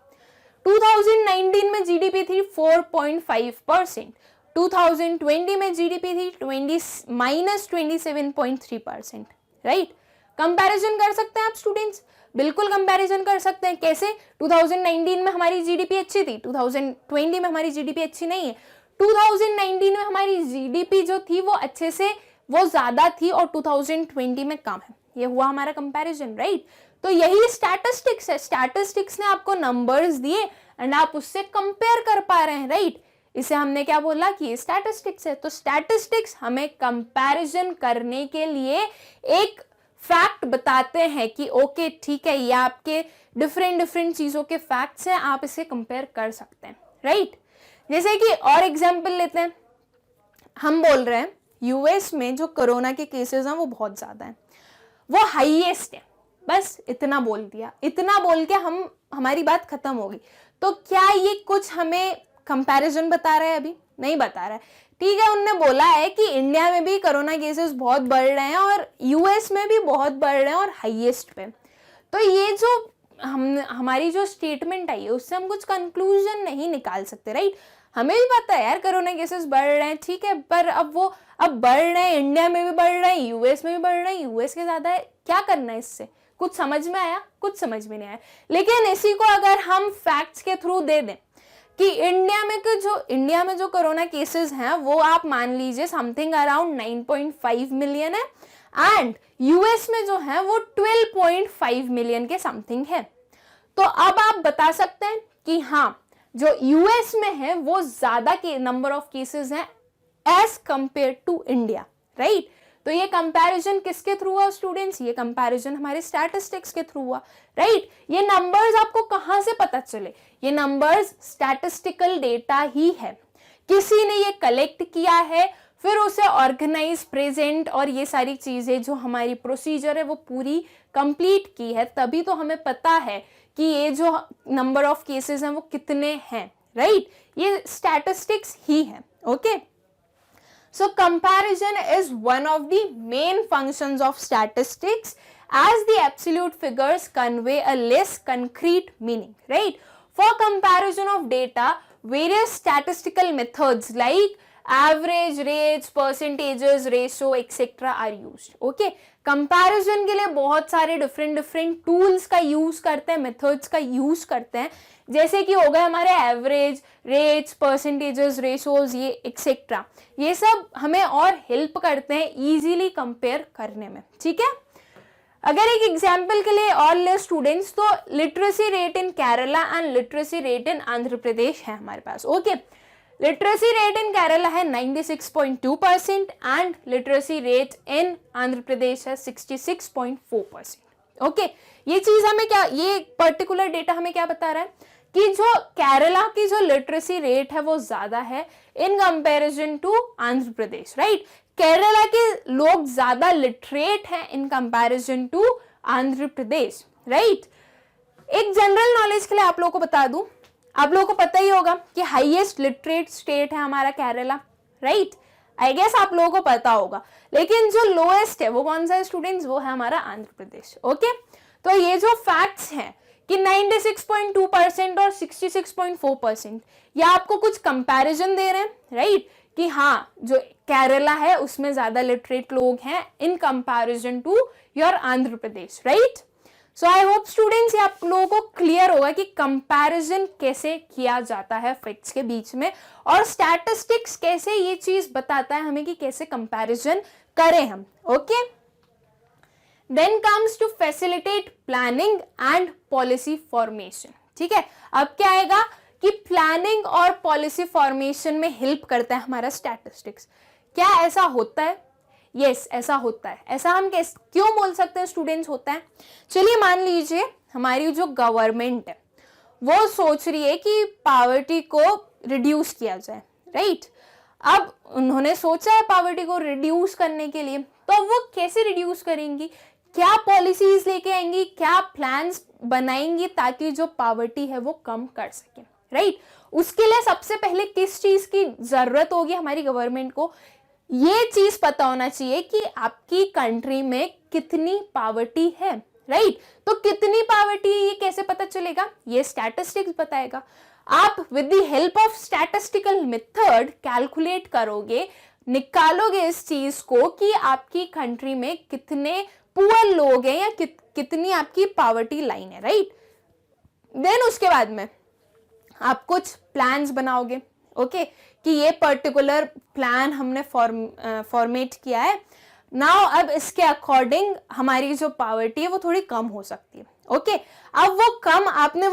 2019 में जीडीपी थी 4.5%, 2020 में जीडीपी थी -27.3%, राइट. कंपैरिजन कर सकते हैं आप स्टूडेंट्स, बिल्कुल कंपैरिजन कर सकते हैं. कैसे? 2019 में हमारी जीडीपी अच्छी थी, 2020 में हमारी जीडीपी अच्छी नहीं है. 2019 में हमारी जीडीपी जो थी वो अच्छे से वो ज्यादा थी और 2020 में कम है. ये हुआ हमारा कंपैरिजन, राइट. तो यही स्टैटिस्टिक्स है. स्टैटिस्टिक्स ने आपको नंबर्स दिए एंड आप उससे कंपेयर कर पा रहे हैं, राइट. इसे हमने क्या बोला कि ये स्टैटिस्टिक्स है. तो स्टैटिस्टिक्स हमें कंपैरिजन करने के लिए एक फैक्ट बताते हैं कि ओके ठीक है, ये आपके डिफरेंट चीजों के फैक्ट्स हैं, आप इसे कंपेयर कर सकते हैं, राइट. जैसे कि और एग्जांपल लेते हैं, हम बोल रहे हैं यूएस में जो कोरोना के केसेस हैं वो बहुत ज्यादा हैं, वो हाईएस्ट है. बस इतना बोल दिया, इतना बोल के हमारी बात खत्म होगी. तो क्या ये कुछ हमें कंपैरिजन बता रहा है? अभी नहीं बता रहा है. ठीक है, उनने बोला है कि इंडिया में भी कोरोना केसेस बहुत बढ़ रहे हैं और यूएस में भी बहुत बढ़ रहे हैं और हाईएस्ट पे. तो ये जो हमारी जो स्टेटमेंट आई है उससे हम कुछ कंक्लूजन नहीं निकाल सकते, राइट. हमें भी पता है यार कोरोना केसेस बढ़ रहे हैं, ठीक है, पर अब बढ़ रहे हैं, इंडिया में भी बढ़ रहे हैं, यूएस में भी बढ़ रहे हैं, यूएस के ज्यादा है. क्या करना है इससे? कुछ समझ में आया? कुछ समझ में नहीं आया. लेकिन इसी को अगर हम फैक्ट्स के थ्रू दे दें कि इंडिया में जो कोरोना केसेस हैं वो आप मान लीजिए समथिंग अराउंड 9.5 मिलियन है एंड यूएस में जो है वो 12.5 मिलियन के समथिंग है. तो अब आप बता सकते हैं कि हाँ, जो यूएस में है वो ज्यादा के नंबर ऑफ केसेस हैं as compare to India, right. तो ये कंपैरिजन किसके थ्रू हुआ स्टूडेंट्स? ये कंपैरिजन हमारे स्टैटिस्टिक्स के थ्रू हुआ, राइट. ये नंबर्स आपको कहां से पता चले? ये नंबर्स स्टैटिस्टिकल डेटा ही है, किसी ने ये कलेक्ट किया है, फिर उसे ऑर्गेनाइज, प्रेजेंट और ये सारी चीजें जो हमारी प्रोसीजर है वो पूरी कंप्लीट की है, तभी तो हमें पता है कि ये जो नंबर ऑफ केसेस हैं वो कितने हैं, राइट. ये स्टैटिस्टिक्स ही है. Okay, so comparison is one of the main functions of statistics as the absolute figures convey a less concrete meaning, right. For comparison of data, various statistical methods like average rates, percentages, ratio, etc. are used. Okay, comparison के लिए बहुत सारे different tools का use करते हैं, methods का use करते हैं, जैसे कि हो गए हमारे एवरेज, रेट्स, परसेंटेजेस, रेशोज, ये एक्सेट्रा. ये सब हमें और हेल्प करते हैं इजीली कंपेयर करने में, ठीक है. अगर एक एग्जांपल के लिए और ले स्टूडेंट्स, तो literacy rate in Kerala and literacy rate in Andhra Pradesh है हमारे पास. Okay, literacy rate in Kerala है 96.2% and literacy rate in Andhra Pradesh है 66.4%. ओके, ये चीज हमें क्या, ये पर्टिकुलर डेटा हमें क्या बता रहा है कि जो केरला की जो लिटरेसी रेट है वो ज्यादा है in comparison to Andhra Pradesh, right. Kerala के लोग ज्यादा लिटरेट हैं in comparison to Andhra Pradesh, right. एक जनरल नॉलेज के लिए आप लोगों को बता दूं, आप लोगों को पता ही होगा कि हाईएस्ट लिटरेट स्टेट है हमारा केरला, राइट. आई गेस आप लोगों को पता होगा, लेकिन जो लोएस्ट है वो कौन सा है स्टूडेंट्स? वो है हमारा आंध्र प्रदेश. ओके, तो ये जो फैक्ट्स हैं कि 96.2% और 66.4%, ये आपको कुछ कंपैरिजन दे रहे हैं, राइट, कि हाँ जो केरला है उसमें ज्यादा लिटरेट लोग हैं in comparison to your Andhra Pradesh, right. So I hope students ये आप लोगों को क्लियर होगा कि कंपैरिजन कैसे किया जाता है फैक्ट्स के बीच में, और स्टैटिस्टिक्स कैसे ये चीज बताता है हमें कि कैसे कंपैरिजन करें हम. Okay, then comes to facilitate planning and policy formation. ठीक है, अब क्या आएगा कि प्लानिंग और पॉलिसी फॉर्मेशन में हेल्प करता है हमारा स्टैटिस्टिक्स. क्या ऐसा होता है? यस, ऐसा होता है। ऐसा हम क्यों बोल सकते हैं स्टूडेंट्स होता है? चलिए मान लीजिए हमारी जो गवर्नमेंट है वो सोच रही है कि पॉवर्टी को रिड्यूस किया जाए, राइट? अब उन्होंने सोचा है पॉवर्टी को रिड्यूस करने के लिए, तो अब वो कैसे रिड्यूस करेंगी, क्या पॉलिसीज लेके आएंगी, क्या प्लान्स बनाएंगी ताकि जो पॉवर्टी है वो कम कर सके, राइट? उसके लिए सबसे पहले किस चीज की जरूरत होगी हमारी गवर्नमेंट को? ये चीज पता होना चाहिए कि आपकी कंट्री में कितनी पॉवर्टी है, राइट? तो कितनी पॉवर्टी है ये कैसे पता चलेगा? ये स्टैटिस्टिक्स बताएगा। आप with the help of statistical method calculate करोगे, निकालोगे इस चीज को कि आपकी कंट्री में कितने पुअर लोग हैं या कितनी आपकी पॉवर्टी लाइन है, राइट? देन उसके बाद में आप कुछ प्लान्स बनाओगे, ओके, कि ये पर्टिकुलर प्लान हमने फॉर्मेट किया है नाउ, अब इसके अकॉर्डिंग हमारी जो पॉवर्टी है वो थोड़ी कम हो सकती है, ओके। अब वो कम आपने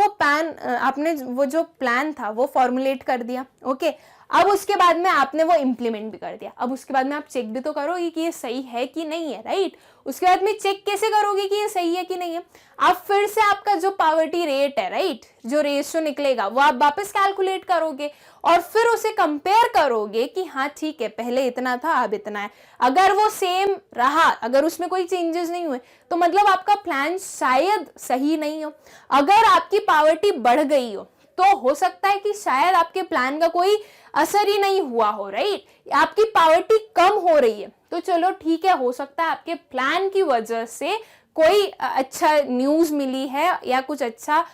वो जो प्लान था वो फॉर्मुलेट कर दिया, ओके। अब उसके बाद में आपने वो इम्प्लीमेंट भी कर दिया। अब उसके बाद में आप चेक भी तो करोगे कि ये सही है कि नहीं है, राइट? उसके बाद में चेक कैसे करोगे कि ये सही है कि नहीं है? आप फिर से आपका जो पॉवर्टी रेट है, राइट, जो रेशियो निकलेगा वो आप वापस कैलकुलेट करोगे और फिर उसे कंपेयर करोगे कि हाँ ठीक है, पहले इतना था अब इतना है। अगर वो सेम रहा, अगर उसमें कोई चेंजेस नहीं हुए, तो मतलब आपका प्लान शायद सही नहीं हो। अगर आपकी पॉवर्टी बढ़ गई हो तो हो सकता है कि शायद आपके प्लान का कोई असर ही नहीं हुआ हो, राइट? आपकी पॉवर्टी कम हो रही है तो चलो ठीक है, हो सकता है आपके प्लान की वजह से कोई अच्छा न्यूज मिली है या कुछ अच्छा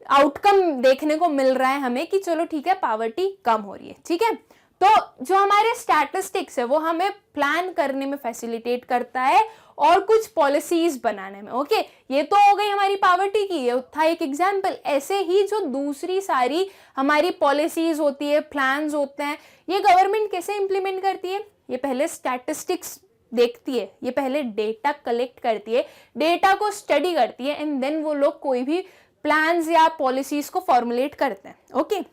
आउटकम देखने को मिल रहा है हमें कि चलो ठीक है पॉवर्टी कम हो रही है, ठीक है। तो जो हमारे स्टैटिस्टिक्स है वो हमें प्लान करने में फैसिलिटेट करता है और कुछ पॉलिसीज बनाने में, ओके। ये तो हो गई हमारी पॉवर्टी की, ये था एक एग्जांपल। ऐसे ही जो दूसरी सारी हमारी पॉलिसीज होती है, प्लान्स होते हैं, ये गवर्नमेंट कैसे इंप्लीमेंट करती है? ये पहले स्टैटिस्टिक्स देखती है, ये पहले डेटा कलेक्ट करती है, डेटा को स्टडी करती है एंड देन वो लोग कोई भी प्लान्स या पॉलिसीज को फॉर्मुलेट करते हैं, ओके।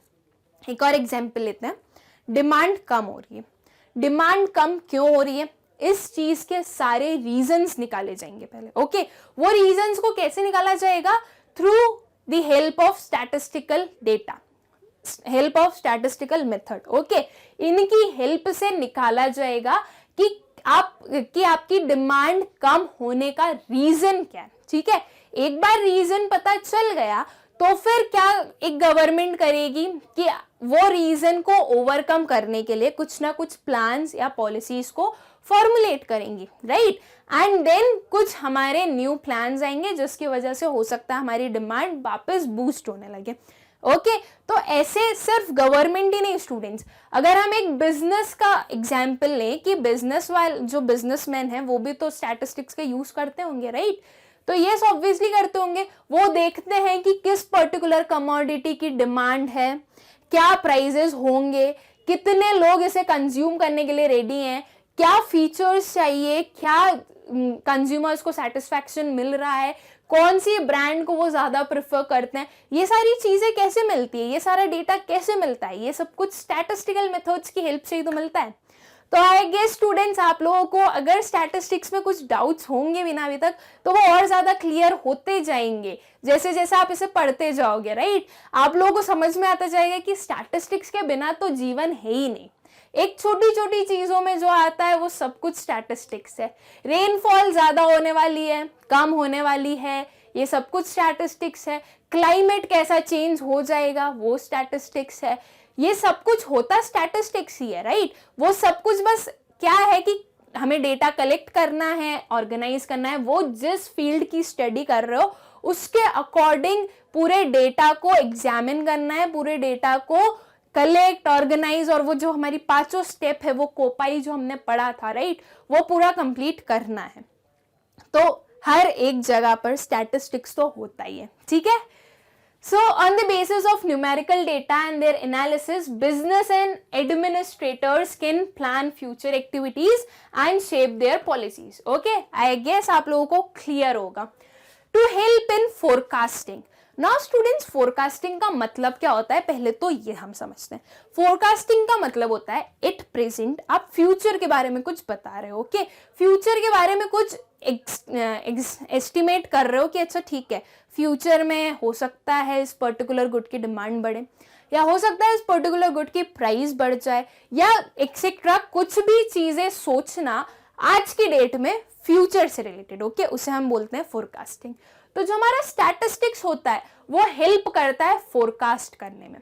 एक और एग्जांपल लेते हैं। डिमांड कम हो रही है। डिमांड कम क्यों हो रही है? इस चीज के सारे रीजंस निकाले जाएंगे पहले, ओके। वो रीजंस को कैसे निकाला जाएगा? Through the help of statistical data, help of statistical method, okay. इनकी हेल्प से निकाला जाएगा कि आपकी डिमांड कम होने का रीजन क्या है, ठीक है। एक बार रीजन पता चल गया तो फिर क्या एक गवर्नमेंट करेगी कि वो रीजन को ओवरकम करने के लिए कुछ ना कुछ प्लान्स या पॉलिसीज को फॉर्मुलेट करेंगी, राइट? एंड देन कुछ हमारे न्यू प्लान्स आएंगे जिसकी वजह से हो सकता है हमारी डिमांड वापस बूस्ट होने लगे, ओके। तो ऐसे सिर्फ गवर्नमेंट ही नहीं स्टूडेंट्स, अगर हम एक बिजनेस का एग्जाम्पल लें कि बिजनेस वाले जो बिजनेसमैन है वो भी तो स्टैटिस्टिक्स का यूज करते होंगे, राइट? तो ये ऑब्वियसली करते होंगे। वो देखते हैं कि किस पर्टिकुलर कमोडिटी की डिमांड है, क्या प्राइजेस होंगे, कितने लोग इसे कंज्यूम करने के लिए रेडी हैं, क्या फीचर्स चाहिए, क्या कंज्यूमर्स को सेटिस्फैक्शन मिल रहा है, कौन सी ब्रांड को वो ज्यादा प्रेफर करते हैं। ये सारी चीजें कैसे मिलती है, ये सारा डेटा कैसे मिलता है? ये सब कुछ स्टैटिस्टिकल मेथड्स की हेल्प से ही तो मिलता है। तो आई गेस स्टूडेंट्स आप लोगों को अगर स्टैटिस्टिक्स में कुछ डाउट्स होंगे भी ना अभी तक, तो वो और ज्यादा क्लियर होते जाएंगे जैसे जैसे आप इसे पढ़ते जाओगे, राइट? आप लोगों को समझ में आता जाएगा कि स्टैटिस्टिक्स के बिना तो जीवन है ही नहीं। एक छोटी छोटी चीजों में जो आता है वो सब कुछ स्टैटिस्टिक्स है। रेनफॉल ज्यादा होने वाली है, कम होने वाली है, ये सब कुछ स्टैटिस्टिक्स है। क्लाइमेट कैसा चेंज हो जाएगा वो स्टैटिस्टिक्स है। ये सब कुछ होता स्टैटिस्टिक्स ही है, राइट? वो सब कुछ बस क्या है कि हमें डेटा कलेक्ट करना है, ऑर्गेनाइज करना है। वो जिस फील्ड की स्टडी कर रहे हो उसके अकॉर्डिंग पूरे डेटा को एग्जामिन करना है, पूरे डेटा को कलेक्ट, ऑर्गेनाइज और वो जो हमारी पांचों स्टेप है वो कोपाई जो हमने पढ़ा था, राइट, वो पूरा कंप्लीट करना है। तो हर एक जगह पर स्टैटिस्टिक्स तो होता ही है, ठीक है। So on the basis of numerical data and their analysis, business and administrators can plan future activities and shape their policies. Okay, I guess आप लोगों को clear होगा. To help in forecasting, now students, forecasting का मतलब क्या होता है, पहले तो ये हम समझते हैं। फोरकास्टिंग का मतलब होता है एट प्रेजेंट आप फ्यूचर के बारे में कुछ बता रहे हो। ओके, फ्यूचर के बारे में कुछ एस्टिमेट कर रहे हो कि अच्छा ठीक है, फ्यूचर में हो सकता है इस पर्टिकुलर गुड की डिमांड बढ़े, या हो सकता है इस पर्टिकुलर गुड की प्राइस बढ़ जाए, या एक्सेट्रा कुछ भी चीजें सोचना आज की डेट में फ्यूचर से रिलेटेड। ओके, उसे हम बोलते हैं फोरकास्टिंग। तो जो हमारा स्टैटिस्टिक्स होता है वो हेल्प करता है फोरकास्ट करने में।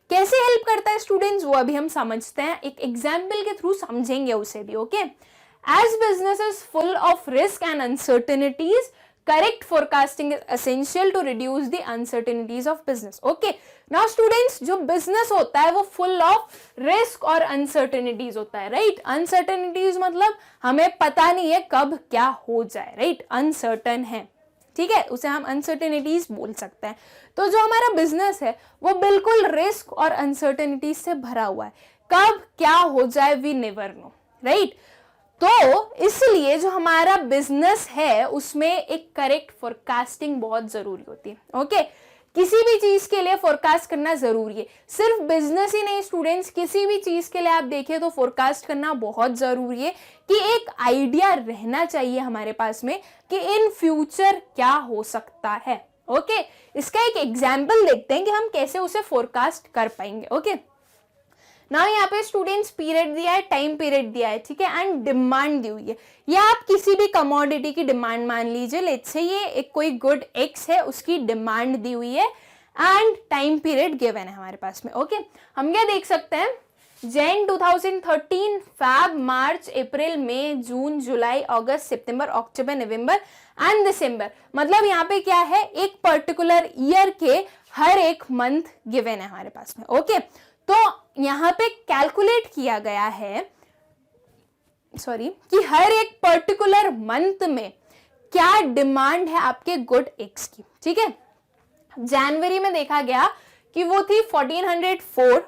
कैसे हेल्प करता है स्टूडेंट्स, वो अभी हम समझते हैं, एक एग्जाम्पल के थ्रू समझेंगे उसे भी। Okay, as business is full of risk and uncertainties, correct forecasting is essential to reduce the uncertainties of business. Okay, now students, जो business होता है वो full of risk और uncertainties होता है, right? Uncertainties मतलब हमें पता नहीं है कब क्या हो जाए, right? Uncertain है, ठीक है, उसे हम अनसर्टेनिटीज बोल सकते हैं। तो जो हमारा बिजनेस है वो बिल्कुल रिस्क और अनसर्टेनिटीज से भरा हुआ है, कब क्या हो जाए वी नेवर नो, राइट? तो इसलिए जो हमारा बिजनेस है उसमें एक करेक्ट फोरकास्टिंग बहुत जरूरी होती है। ओके, किसी भी चीज के लिए फोरकास्ट करना जरूरी है, सिर्फ बिजनेस ही नहीं स्टूडेंट्स, किसी भी चीज के लिए आप देखें तो फोरकास्ट करना बहुत जरूरी है कि एक आइडिया रहना चाहिए हमारे पास में कि इन फ्यूचर क्या हो सकता है। ओके, इसका एक एग्जाम्पल देखते हैं कि हम कैसे उसे फोरकास्ट कर पाएंगे। ओके, ना यहाँ पे स्टूडेंट्स पीरियड दिया है, टाइम पीरियड दिया है, ठीक है, एंड डिमांड दी हुई है। या आप किसी भी कमोडिटी की डिमांड मान लीजिए, लेट्स से ये एक कोई गुड एक्स है, उसकी डिमांड दी हुई है एंड टाइम पीरियड गिवन है हमारे पास में। ओके, हम क्या देख सकते हैं, Jan 2013, Feb, March, April, May, June, July, August, September, October, November and December. मतलब यहाँ पे क्या है, एक पर्टिकुलर ईयर के हर एक मंथ गिवन है हमारे पास में। ओके, तो यहां पे कैलकुलेट किया गया है, कि हर एक पर्टिकुलर मंथ में क्या डिमांड है आपके गुड एक्स की, ठीक है। जनवरी में देखा गया कि वो थी 1404,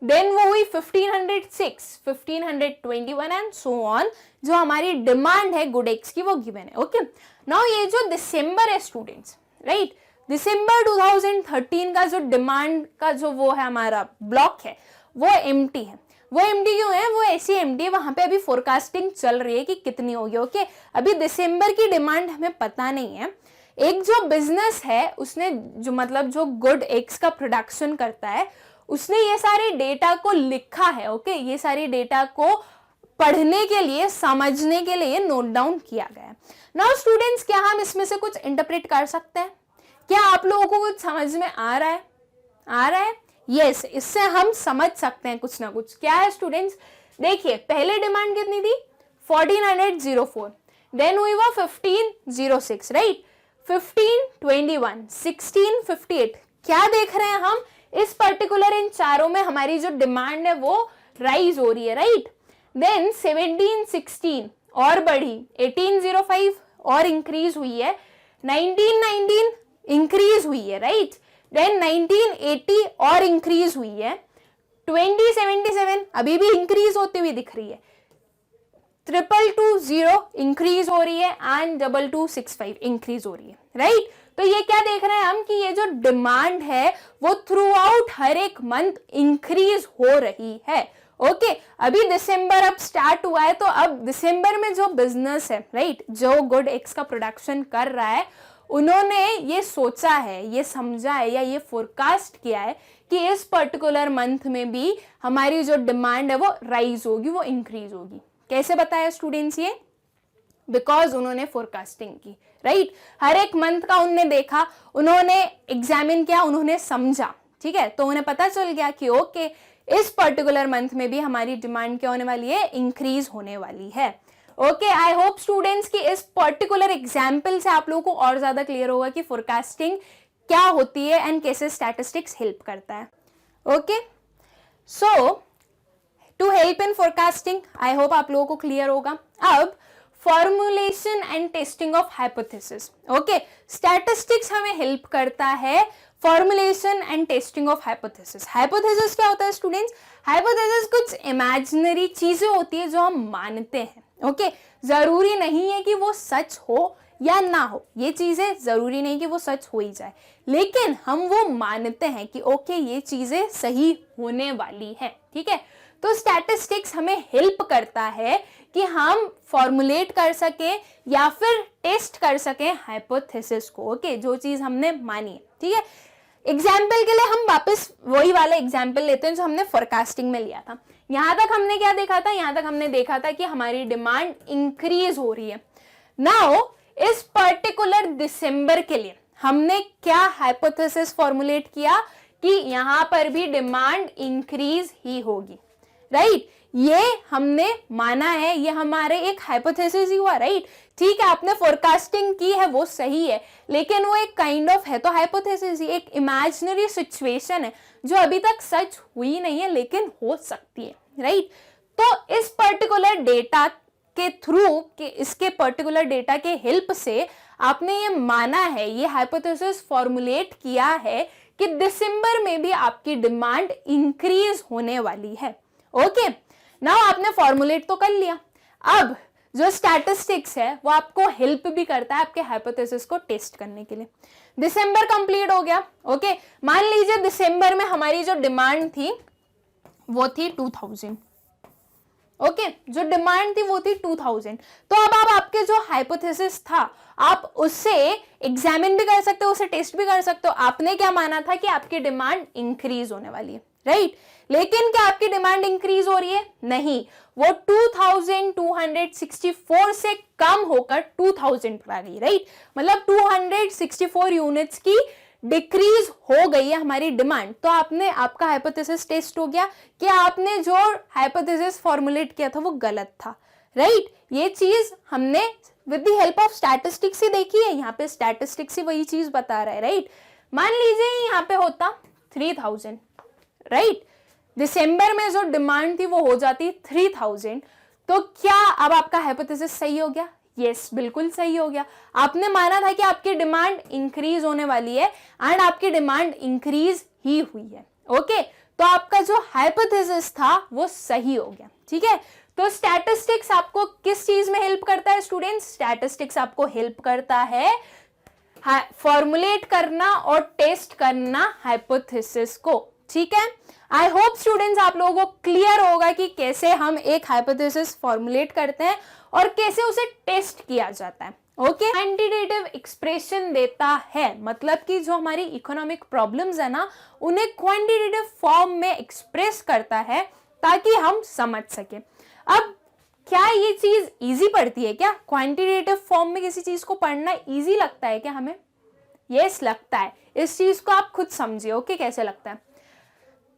देन वो हुई 1506, 1521 एंड सो ऑन। जो हमारी डिमांड है गुड एक्स की वो गिवन है। ओके, नाउ ये जो दिसंबर है स्टूडेंट्स, राइट, दिसंबर 2013 का जो डिमांड का जो वो है हमारा ब्लॉक है वो एम्प्टी है। वो एम्प्टी क्यों है, वो ऐसी एम्प्टी है, वहां पे अभी फोरकास्टिंग चल रही है कि कितनी होगी। ओके, अभी दिसंबर की डिमांड हमें पता नहीं है। एक जो बिजनेस है उसने जो मतलब जो गुड एग्स का प्रोडक्शन करता है उसने ये सारे डेटा को लिखा है। ओके, ये सारी डेटा को पढ़ने के लिए, समझने के लिए नोट डाउन किया गया है। नाउ स्टूडेंट्स, क्या हम इसमें से कुछ इंटरप्रेट कर सकते हैं? क्या आप लोगों को कुछ समझ में आ रहा है? आ रहा है? यस, इससे हम समझ सकते हैं कुछ ना कुछ। क्या है स्टूडेंट्स, देखिए पहले डिमांड कितनी थी 1404, देन हुई वो 1506, राइट, 1521, 1658। क्या देख रहे हैं हम, इस पर्टिकुलर इन चारों में हमारी जो डिमांड है वो राइज हो रही है, राइट। देन 1716 और बढ़ी, 1805 और इंक्रीज हुई है, 1919 इंक्रीज हुई है, राइट। देन 1980 और इंक्रीज हुई है, 2077 अभी भी इंक्रीज होती हुई दिख रही है, 2220 इंक्रीज हो रही है एंड 2265 इंक्रीज हो रही है, राइट। तो ये क्या देख रहे हैं हम कि ये जो डिमांड है वो थ्रू आउट हर एक मंथ इंक्रीज हो रही है। ओके, अभी दिसंबर अब स्टार्ट हुआ है, तो अब दिसंबर में जो बिजनेस है, राइट, जो गुड एक्स का प्रोडक्शन कर रहा है, उन्होंने ये सोचा है, ये समझा है या ये फोरकास्ट किया है कि इस पर्टिकुलर मंथ में भी हमारी जो डिमांड है वो राइज होगी, वो इंक्रीज होगी। कैसे बताया स्टूडेंट्स ये? बिकॉज उन्होंने फोरकास्टिंग की, राइट। हर एक मंथ का उन्होंने देखा, उन्होंने एग्जामिन किया, उन्होंने समझा, ठीक है, तो उन्हें पता चल गया कि ओके इस पर्टिकुलर मंथ में भी हमारी डिमांड क्या होने वाली है, इंक्रीज होने वाली है। ओके, आई होप स्टूडेंट्स कि इस पर्टिकुलर एग्जाम्पल से आप लोगों को और ज्यादा क्लियर होगा कि फोरकास्टिंग क्या होती है एंड कैसे स्टैटिस्टिक्स हेल्प करता है। Okay, so to help in forecasting, I hope आप लोगों को क्लियर होगा। अब formulation and testing of hypothesis. Okay, statistics हमें हेल्प करता है formulation and testing of hypothesis. Hypothesis क्या होता है स्टूडेंट्स? हाइपोथेसिस कुछ इमेजिनरी चीजें होती है जो हम मानते हैं। ओके, जरूरी नहीं है कि वो सच हो या ना हो, ये चीजें जरूरी नहीं कि वो सच हो ही जाए, लेकिन हम वो मानते हैं कि ओके ये चीजें सही होने वाली है, ठीक है। तो स्टैटिस्टिक्स हमें हेल्प करता है कि हम फॉर्मुलेट कर सकें या फिर टेस्ट कर सकें हाइपोथेसिस को, ओके, जो चीज हमने मानी है, ठीक है। एग्जाम्पल के लिए हम वापस वही वाला एग्जाम्पल लेते हैं जो हमने फोरकास्टिंग में लिया था। यहां तक हमने क्या देखा था, यहां तक हमने देखा था कि हमारी डिमांड इंक्रीज हो रही है। नाउ इस पर्टिकुलर दिसंबर के लिए हमने क्या हाइपोथेसिस फॉर्मुलेट किया कि यहां पर भी डिमांड इंक्रीज ही होगी, राइट। ये हमने माना है, ये हमारे एक हाइपोथेसिस ही हुआ, राइट। ठीक है, आपने फोरकास्टिंग की है वो सही है, लेकिन वो एक काइंड ऑफ है तो हाइपोथेसिस ही, एक इमेजिनरी सिचुएशन है जो अभी तक सच हुई नहीं है लेकिन हो सकती है, राइट। तो इस पर्टिकुलर डेटा के थ्रू कि इसके पर्टिकुलर डेटा के हेल्प से आपने ये माना है, ये हाइपोथेसिस फॉर्मुलेट किया है कि दिसंबर में भी आपकी डिमांड इंक्रीज होने वाली है, ओके। नाउ आपने फॉर्मुलेट तो कर लिया। अब जो स्टैटिस्टिक्स है वो आपको हेल्प भी करता है आपके हाइपोथेसिस को टेस्ट करने के लिए। दिसंबर कंप्लीट हो गया, ओके। मान लीजिए दिसंबर में हमारी जो डिमांड थी वो थी 2000, ओके, जो डिमांड थी वो थी 2000। तो अब आप आपके जो हाइपोथेसिस था आप उससे एग्जामिन भी कर सकते हो, उसे टेस्ट भी कर सकते हो। आपने क्या माना था कि आपकी डिमांड इंक्रीज होने वाली है, राइट। लेकिन क्या आपकी डिमांड इंक्रीज हो रही है? नहीं, वो 2264 से कम होकर 2000 पर आ गई, राइट। मतलब 264 यूनिट्स की डिक्रीज हो गई है हमारी डिमांड। तो आपने, आपका हाइपोथेसिस टेस्ट हो गया कि आपने जो हाइपोथेसिस फॉर्मुलेट किया था वो गलत था, राइट। ये चीज हमने with the help of statistics ही देखी है, यहाँ पे स्टैटिस्टिक्स ही वही चीज बता रहा है, राइट। मान लीजिए यहाँ पे होता 3000, राइट। दिसंबर में जो डिमांड थी वो हो जाती 3000, तो क्या अब आपका हाइपोथेसिस सही हो गया? यस, बिल्कुल सही हो गया। आपने माना था कि आपकी डिमांड इंक्रीज होने वाली है एंड आपकी डिमांड इंक्रीज ही हुई है, ओके। तो आपका जो हाइपोथेसिस था वो सही हो गया, ठीक है। तो स्टैटिस्टिक्स आपको किस चीज में हेल्प करता है स्टूडेंट्स? स्टैटिस्टिक्स आपको हेल्प करता है फॉर्मुलेट करना और टेस्ट करना हाइपोथेसिस को, ठीक है। आई होप स्टूडेंट्स आप लोगों को क्लियर होगा कि कैसे हम एक हाइपोथेसिस फॉर्मुलेट करते हैं और कैसे उसे टेस्ट किया जाता है, ओके। क्वांटिटेटिव एक्सप्रेशन देता है, मतलब कि जो हमारी इकोनॉमिक प्रॉब्लम्स है ना उन्हें क्वांटिटेटिव फॉर्म में एक्सप्रेस करता है ताकि हम समझ सके। अब क्या ये चीज इजी पड़ती है क्या? क्वांटिटेटिव फॉर्म में किसी चीज को पढ़ना इजी लगता है क्या हमें? यस, लगता है। इस चीज को आप खुद समझिए, ओके, कैसे लगता है।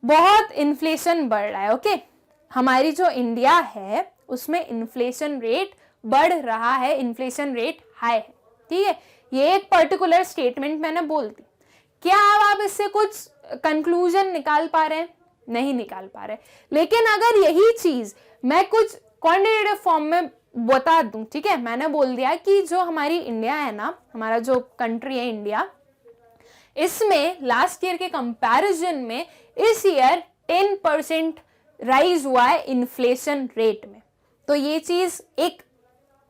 बहुत इन्फ्लेशन बढ़ रहा है, ओके। हमारी जो इंडिया है उसमें इन्फ्लेशन रेट बढ़ रहा है, इन्फ्लेशन रेट हाई है, ठीक है। ये एक पर्टिकुलर स्टेटमेंट मैंने बोल दी। क्या आप इससे कुछ कंक्लूजन निकाल पा रहे हैं? नहीं निकाल पा रहे। लेकिन अगर यही चीज मैं कुछ क्वांटिटेटिव फॉर्म में बता दूं, ठीक है, मैंने बोल दिया कि जो हमारी इंडिया है ना, हमारा जो कंट्री है इंडिया, इसमें लास्ट ईयर के कंपैरिजन में इस ईयर 10% राइज हुआ है इन्फ्लेशन रेट में। तो ये चीज एक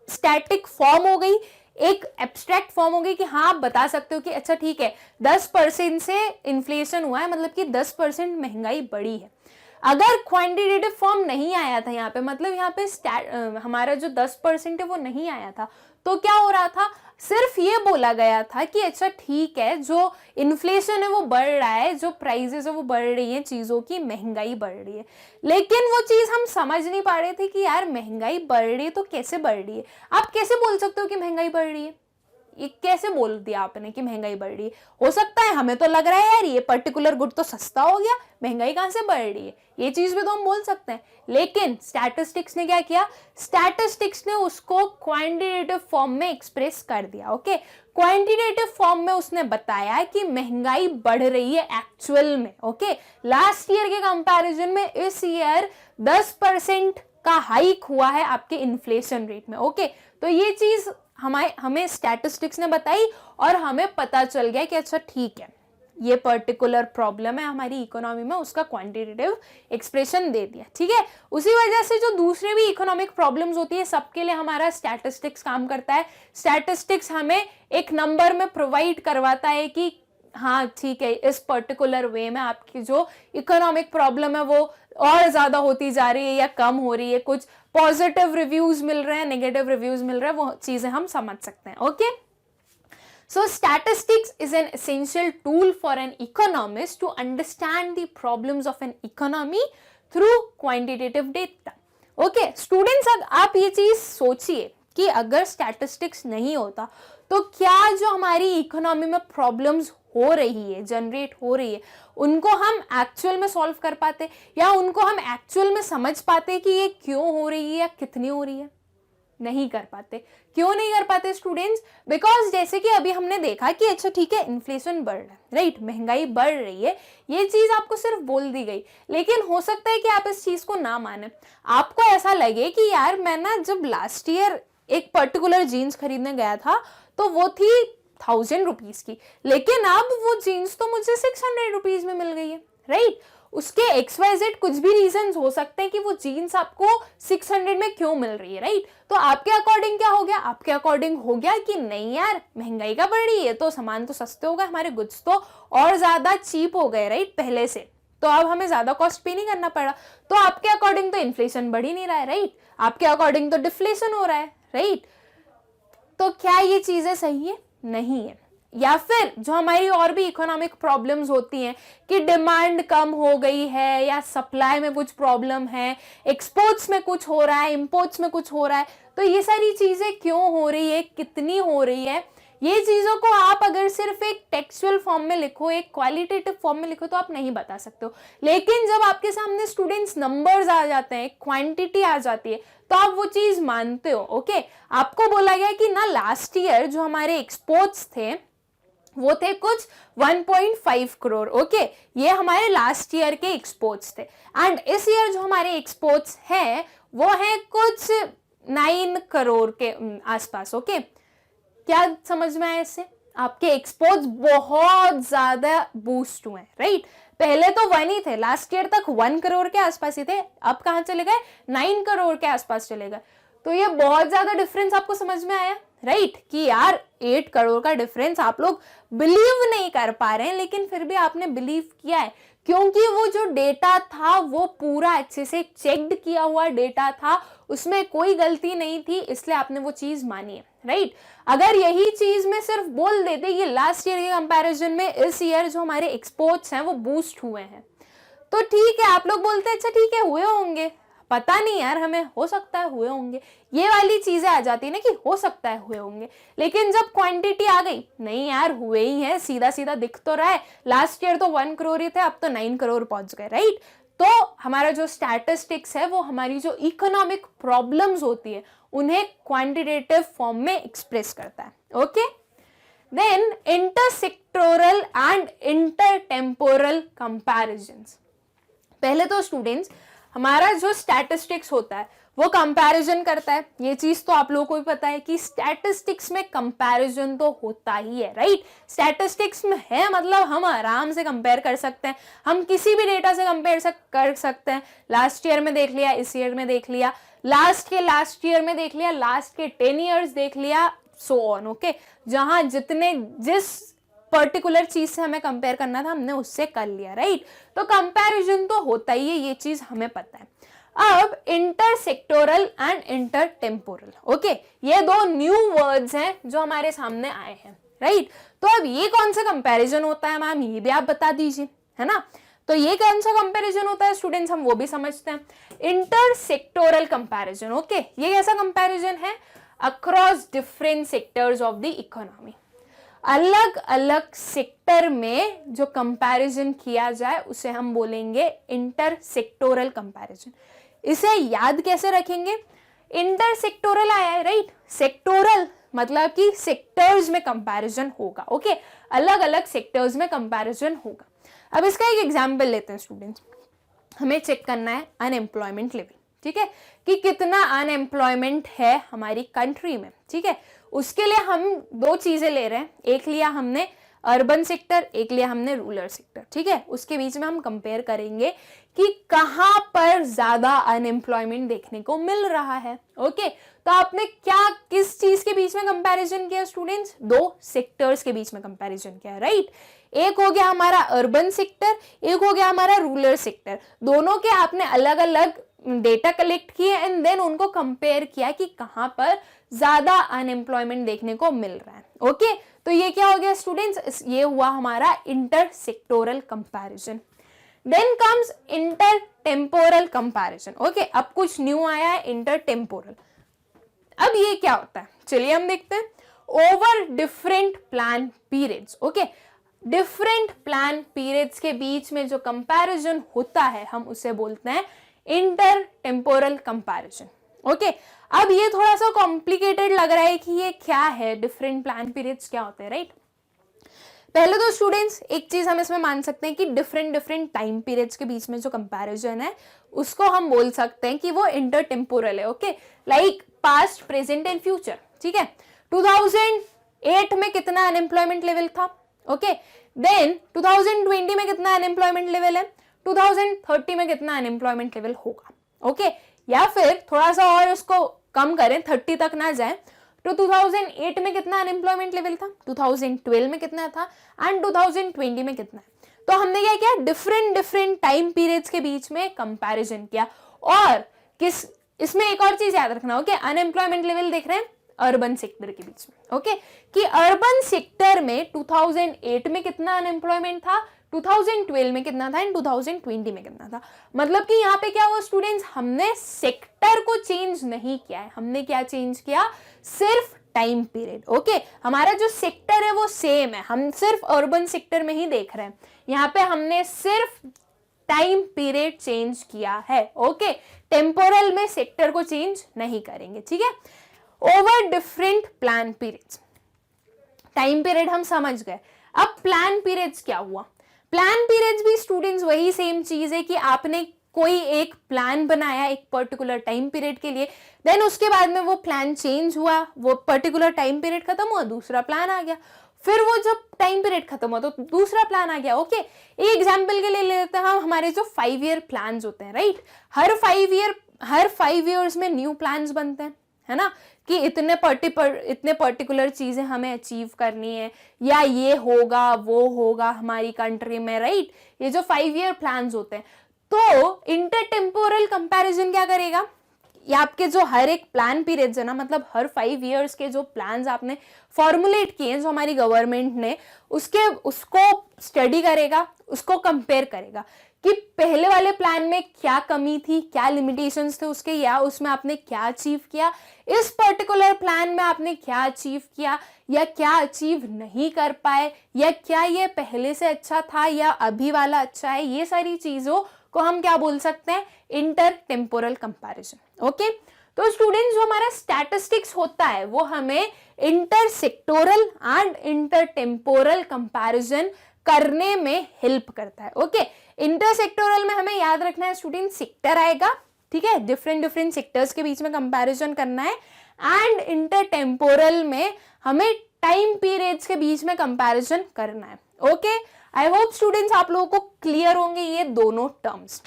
स्टैटिक फॉर्म हो गई, एक एब्स्ट्रैक्ट फॉर्म हो गई कि हाँ आप बता सकते हो कि अच्छा ठीक है 10% से इन्फ्लेशन हुआ है, मतलब कि 10% महंगाई बढ़ी है। अगर क्वांटिटेटिव फॉर्म नहीं आया था यहाँ पे, मतलब यहाँ पे हमारा जो 10% है वो नहीं आया था, तो क्या हो रहा था? सिर्फ ये बोला गया था कि अच्छा ठीक है जो इन्फ्लेशन है वो बढ़ रहा है, जो प्राइसेस है वो बढ़ रही है, चीजों की महंगाई बढ़ रही है। लेकिन वो चीज हम समझ नहीं पा रहे थे कि यार महंगाई बढ़ रही है तो कैसे बढ़ रही है। आप कैसे बोल सकते हो कि महंगाई बढ़ रही है? ये कैसे बोल दिया आपने कि महंगाई बढ़ रही है? हो सकता है हमें तो लग रहा है यार ये पर्टिकुलर गुड तो सस्ता हो गया, महंगाई कहां से बढ़ रही है, ये चीज भी तो हम बोल सकते हैं। लेकिन स्टैटिस्टिक्स ने क्या किया? स्टैटिस्टिक्स ने उसको क्वांटिटेटिव फॉर्म में एक्सप्रेस कर दिया, ओके। क्वांटिटेटिव फॉर्म में उसने बताया कि महंगाई बढ़ रही है एक्चुअल में, ओके। लास्ट ईयर के कंपैरिजन में इस ईयर 10% का हाइक हुआ है आपके इन्फ्लेशन रेट में, ओके। तो ये चीज हमें स्टैटिस्टिक्स ने बताई और हमें पता चल गया कि अच्छा ठीक है ये पर्टिकुलर प्रॉब्लम है हमारी इकोनॉमी में, उसका क्वांटिटेटिव एक्सप्रेशन दे दिया, ठीक है। उसी वजह से जो दूसरे भी इकोनॉमिक प्रॉब्लम्स होती है सबके लिए हमारा स्टैटिस्टिक्स काम करता है। स्टैटिस्टिक्स हमें एक नंबर में प्रोवाइड करवाता है कि हाँ ठीक है, इस पर्टिकुलर वे में आपकी जो इकोनॉमिक प्रॉब्लम है वो और ज्यादा होती जा रही है या कम हो रही है, कुछ पॉजिटिव रिव्यूज मिल रहे हैं, नेगेटिव रिव्यूज मिल रहे हैं, वो चीजें हम समझ सकते हैं। Okay, so statistics is an essential tool for an economist to understand the problems of an economy through quantitative data. Okay, students, आप ये चीज सोचिए कि अगर statistics नहीं होता तो क्या जो हमारी इकोनॉमी में प्रॉब्लम्स हो रही है, जनरेट हो रही है, उनको हम एक्चुअल में सॉल्व कर पाते या उनको हम एक्चुअल में समझ पाते कि ये क्यों हो रही है या कितनी हो रही है? नहीं कर पाते। क्यों नहीं कर पाते स्टूडेंट्स? बिकॉज जैसे कि अभी हमने देखा कि अच्छा ठीक है, इन्फ्लेशन बढ़ रहा है, राइट, महंगाई बढ़ रही है, ये चीज आपको सिर्फ बोल दी गई, लेकिन हो सकता है कि आप इस चीज को ना माने। आपको ऐसा लगे कि यार मैं ना जब लास्ट ईयर एक पर्टिकुलर जीन्स खरीदने गया था तो वो थी 1000 रुपीज की, लेकिन अब वो जीन्स तो मुझे 600 रुपीज में मिल गई है, राइट। उसके XYZ कुछ भी रीजंस हो सकते हैं कि वो जीन्स आपको 600 में क्यों मिल रही है, राइट। तो आपके अकॉर्डिंग क्या हो गया? आपके अकॉर्डिंग हो गया कि नहीं यार, महंगाई का बढ़ रही है तो सामान तो सस्ते हो गए, हमारे गुड्स तो और ज्यादा चीप हो गए, राइट, पहले से, तो अब हमें ज्यादा कॉस्ट पे नहीं करना पड़ा। तो आपके अकॉर्डिंग तो इन्फ्लेशन बढ़ ही नहीं रहा है, राइट, आपके अकॉर्डिंग तो डिफ्लेशन हो रहा है, राइट। तो क्या ये चीजें सही है? नहीं है। या फिर जो हमारी और भी इकोनॉमिक प्रॉब्लम्स होती हैं कि डिमांड कम हो गई है या सप्लाई में कुछ प्रॉब्लम है, एक्सपोर्ट्स में कुछ हो रहा है, इंपोर्ट्स में कुछ हो रहा है, तो ये सारी चीजें क्यों हो रही है, कितनी हो रही है, ये चीजों को आप अगर सिर्फ एक टेक्सचुअल फॉर्म में लिखो, एक क्वालिटेटिव फॉर्म में लिखो तो आप नहीं बता सकते हो। लेकिन जब आपके सामने स्टूडेंट्स नंबर्स आ जाते हैं, क्वांटिटी आ जाती है, तो आप वो चीज मानते हो। ओके, आपको बोला गया कि ना लास्ट ईयर जो हमारे एक्सपोर्ट्स थे वो थे कुछ 1.5 करोड़। ओके, ये हमारे लास्ट ईयर के एक्सपोर्ट्स थे, एंड इस ईयर जो हमारे एक्सपोर्ट्स हैं वो है कुछ 9 करोड़ के आसपास। ओके, क्या समझ में आया इससे? आपके एक्सपोर्ट्स बहुत ज्यादा बूस्ट हुए, राइट। पहले तो 1 ही थे, लास्ट ईयर तक 1 करोड़ के आसपास ही थे, अब कहां चले गए? 9 करोड़ के आसपास चले गए। तो ये बहुत ज्यादा डिफरेंस आपको समझ में आया, राइट, कि यार 8 करोड़ का डिफरेंस आप लोग बिलीव नहीं कर पा रहे हैं, लेकिन फिर भी आपने बिलीव किया है क्योंकि वो जो डेटा था वो पूरा अच्छे से चेक्ड किया हुआ डेटा था, उसमें कोई गलती नहीं थी, इसलिए आपने वो चीज मानी है, राइट। अगर यही चीज में सिर्फ बोल देते कि लास्ट ईयर के कंपैरिजन में इस ईयर जो हमारे एक्सपोर्ट्स हैं वो बूस्ट हुए हैं, तो ठीक है, आप लोग बोलते हैं अच्छा ठीक है हुए होंगे, पता नहीं यार, हमें हो सकता है हुए होंगे, ये वाली चीजें आ जाती है ना कि हो सकता है हुए होंगे। लेकिन जब क्वांटिटी आ गई, नहीं यार हुए ही है, सीधा सीधा दिख तो रहा है, लास्ट ईयर तो 1 करोड़ ही थे, अब तो 9 करोड़ पहुंच गए, राइट। तो हमारा जो स्टैटिस्टिक्स है वो हमारी जो इकोनॉमिक प्रॉब्लम्स होती है उन्हें क्वांटिटेटिव फॉर्म में एक्सप्रेस करता है। Okay, then intersectoral and intertemporal comparisons. पहले तो स्टूडेंट्स हमारा जो स्टैटिस्टिक्स होता है वो कंपैरिजन करता है, ये चीज तो आप लोगों को भी पता है कि स्टैटिस्टिक्स में कंपैरिजन तो होता ही है, राइट। स्टैटिस्टिक्स में है मतलब हम आराम से कंपेयर कर सकते हैं, हम किसी भी डेटा से कंपेयर कर सकते हैं। लास्ट ईयर में देख लिया, इस ईयर में देख लिया, लास्ट ईयर में देख लिया, लास्ट के 10 ईयर्स देख लिया, सो ऑन। ओके, जहां जिस पर्टिकुलर चीज से हमें कंपेयर करना था हमने उससे कर लिया, राइट। तो कंपैरिजन तो होता ही है, ये चीज हमें पता है। अब इंटरसेक्टोरल एंड इंटरटेम्पोरल, ओके, ये 2 न्यू वर्ड्स हैं जो हमारे सामने आए हैं, राइट। तो अब ये कौन सा कंपैरिजन होता है मैम, ये भी आप बता दीजिए, है ना। तो ये कौन सा कंपैरिजन होता है स्टूडेंट्स, हम वो भी समझते हैं। इंटरसेक्टोरल कंपैरिजन, ओके, ये कैसा कंपैरिजन है? Across different sectors of the economy, अलग अलग सेक्टर में जो कंपैरिजन किया जाए उसे हम बोलेंगे इंटरसेक्टोरल कंपैरिजन। इसे याद कैसे रखेंगे? इंटरसेक्टोरल आया है, राइट, सेक्टोरल मतलब कि सेक्टर्स में कंपैरिजन होगा। ओके, अलग अलग सेक्टर्स में कंपैरिजन होगा। अब इसका एक एग्जांपल लेते हैं स्टूडेंट्स, हमें चेक करना है अनएम्प्लॉयमेंट लेवल, ठीक है, कि कितना अनएम्प्लॉयमेंट है हमारी कंट्री में, ठीक है। उसके लिए हम 2 चीजें ले रहे हैं, एक लिया हमने अर्बन सेक्टर, एक लिया हमने रूरल सेक्टर, ठीक है। उसके बीच में हम कंपेयर करेंगे कि कहां पर ज्यादा अनएम्प्लॉयमेंट देखने को मिल रहा है। ओके, तो आपने क्या किस चीज के बीच में कंपैरिजन किया स्टूडेंट्स? दो सेक्टर्स के बीच में कंपैरिजन किया, राइट। एक हो गया हमारा अर्बन सेक्टर, एक हो गया हमारा रूरल सेक्टर। दोनों के आपने अलग अलग डेटा कलेक्ट किए एंड देन उनको कंपेयर किया कि कहां पर ज्यादा अनएम्प्लॉयमेंट देखने को मिल रहा है। ओके, तो ये क्या हो गया स्टूडेंट्स? ये हुआ हमारा inter sectoral comparison. Then comes inter temporal comparison. Okay, अब कुछ न्यू आया है, इंटर टेम्पोरल। अब ये क्या होता है, चलिए हम देखते हैं। Over different plan periods. Okay, different plan periods के बीच में जो कंपैरिजन होता है हम उसे बोलते हैं इंटर टेम्पोरल कंपैरिजन। ओके, अब ये थोड़ा सा कॉम्प्लिकेटेड लग रहा है कि ये क्या है, डिफरेंट प्लान पीरियड्स क्या होते हैं, राइट। पहले तो स्टूडेंट्स एक चीज हम इसमें मान सकते हैं कि डिफरेंट टाइम पीरियड्स के बीच में जो कंपैरिजन है उसको हम बोल सकते हैं कि वो इंटर टेम्पोरल है। Okay, like past, present and future, ठीक है। 2008 में कितना अनएम्प्लॉयमेंट लेवल था? ओके, देन 2020 में कितना अनएम्प्लॉयमेंट लेवल है, 2030 में कितना अनएम्प्लॉयमेंट लेवल होगा। ओके, या फिर थोड़ा सा और उसको कम करें, 30 तक ना जाए, तो 2008 में कितना अनएम्प्लॉयमेंट लेवल था, 2012 में कितना था एंड 2020 में कितना है। तो हमने क्या किया, डिफरेंट टाइम पीरियड्स के बीच में कंपैरिजन किया। और किस इसमें एक और चीज याद रखना, ओके, अनएम्प्लॉयमेंट लेवल देख रहे हैं अर्बन सेक्टर के बीच में। ओके, कि अर्बन सेक्टर में 2008 में कितना अनएम्प्लॉयमेंट था, 2012 में कितना था एंड 2020 में कितना था। मतलब कि यहाँ पे क्या हुआ स्टूडेंट्स, हमने सेक्टर को चेंज नहीं किया है, हमने क्या चेंज किया, सिर्फ टाइम पीरियड। ओके, हमारा जो सेक्टर है वो सेम है, हम सिर्फ अर्बन सेक्टर में ही देख रहे हैं। यहाँ पे हमने सिर्फ टाइम पीरियड चेंज किया है। ओके, टेम्पोरल में सेक्टर को चेंज नहीं करेंगे, ठीक है। Over different plan periods, time period हम समझ गए। अब प्लान पीरियड्स क्या हुआ? प्लान पीरियड्स भी स्टूडेंट्स वही सेम चीज है कि आपने कोई एक प्लान बनाया एक पर्टिकुलर टाइम पीरियड के लिए, देन उसके बाद में वो प्लान चेंज हुआ, वो पर्टिकुलर टाइम पीरियड खत्म हुआ, दूसरा प्लान आ गया, फिर वो जब टाइम पीरियड खत्म हुआ तो दूसरा प्लान आ गया। ओके, एक एग्जांपल के लिए लेते हैं हम हमारे जो 5 ईयर प्लान्स होते हैं, राइट। हर 5 ईयर्स में न्यू प्लान्स बनते हैं, है ना, कि इतने पर्टिकुलर चीजें हमें अचीव करनी है, या ये होगा वो होगा हमारी कंट्री में, राइट। ये जो 5 ईयर प्लान्स होते हैं, तो इंटरटेम्पोरल कंपैरिजन क्या करेगा, ये आपके जो हर एक प्लान पीरियड्स है ना, मतलब हर 5 ईयर्स के जो प्लान्स आपने फॉर्मुलेट किए जो हमारी गवर्नमेंट ने, उसको स्टडी करेगा, उसको कंपेयर करेगा कि पहले वाले प्लान में क्या कमी थी, क्या लिमिटेशंस थे उसके, या उसमें आपने क्या अचीव किया, इस पर्टिकुलर प्लान में आपने क्या अचीव किया या क्या अचीव नहीं कर पाए, या क्या ये पहले से अच्छा था या अभी वाला अच्छा है। ये सारी चीजों को हम क्या बोल सकते हैं, इंटर टेम्पोरल कंपैरिजन। ओके, तो स्टूडेंट्स जो हमारा स्टैटिस्टिक्स होता है वो हमें inter sectoral and inter temporal comparison करने में हेल्प करता है। ओके, इंटर सेक्टोरल में हमें याद रखना है स्टूडेंट, सेक्टर आएगा, ठीक है, डिफरेंट सेक्टर्स के बीच में कंपैरिजन करना है, एंड इंटर टेम्पोरल में हमें टाइम पीरियड्स के बीच में कंपैरिजन करना है। ओके, आई होप स्टूडेंट्स आप लोगों को क्लियर होंगे ये दोनों terms.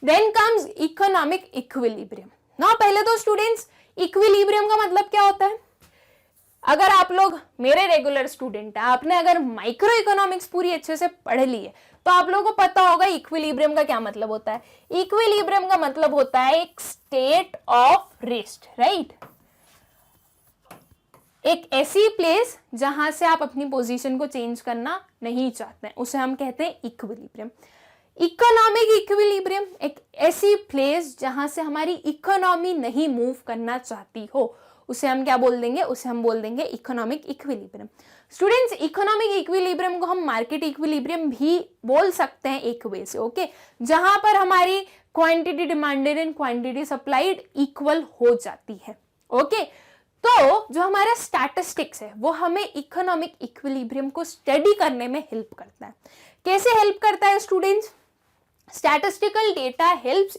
Then comes economic equilibrium. ना पहले तो स्टूडेंट्स इक्विलिब्रियम का मतलब क्या होता है, अगर आप लोग मेरे रेगुलर स्टूडेंट हैं, आपने अगर माइक्रो इकोनॉमिक्स पूरी अच्छे से पढ़ ली है तो आप लोगों को पता होगा इक्विलिब्रियम का क्या मतलब होता है। इक्विलिब्रियम का मतलब होता है एक स्टेट ऑफ रेस्ट, राइट। एक ऐसी प्लेस जहां से आप अपनी पोजीशन को चेंज करना नहीं चाहते हैं, उसे हम कहते हैं इक्विलिब्रियम। इकोनॉमिक इक्विलिब्रियम एक ऐसी प्लेस जहां से हमारी इकोनॉमी नहीं मूव करना चाहती हो, उसे हम क्या बोल देंगे, उसे हम बोल देंगे economic equilibrium. Students economic equilibrium को हम मार्केट इक्विलिब्रियम भी बोल सकते हैं एक वे से। ओके, जहां पर हमारी quantity demanded and quantity supplied equal हो जाती है। ओके, तो जो हमारा स्टैटिस्टिक्स है वो हमें इकोनॉमिक इक्विलिब्रियम को स्टडी करने में हेल्प करता है। कैसे हेल्प करता है students? Statistical data helps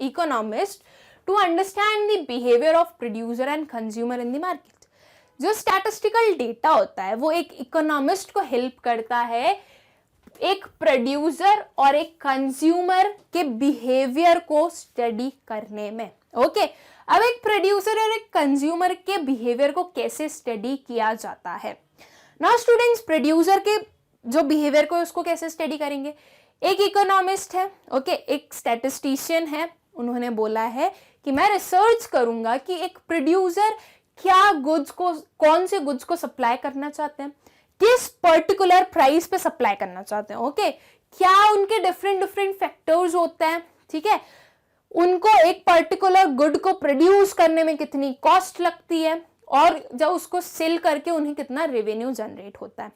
economist to understand the behavior of producer and consumer in the market. जो स्टैटिस्टिकल डेटा होता है वो एक इकोनॉमिस्ट को हेल्प करता है एक प्रोड्यूसर और एक कंज्यूमर के बिहेवियर को स्टडी करने में। ओके, अब एक प्रोड्यूसर और एक कंज्यूमर के बिहेवियर को कैसे स्टडी किया जाता है। नाउ स्टूडेंट्स, प्रोड्यूसर के जो बिहेवियर को उसको कैसे स्टडी करेंगे। एक इकोनॉमिस्ट है, ओके, एक स्टैटिस्टिशियन है, उन्होंने बोला है कि मैं रिसर्च करूंगा कि एक प्रोड्यूसर क्या गुड्स को, कौन से गुड्स को सप्लाई करना चाहते हैं, किस पर्टिकुलर प्राइस पे सप्लाई करना चाहते हैं। ओके, क्या उनके डिफरेंट फैक्टर्स होते हैं, ठीक है, उनको एक पर्टिकुलर गुड को प्रोड्यूस करने में कितनी कॉस्ट लगती है और जब उसको सेल करके उन्हें कितना रेवेन्यू जनरेट होता है।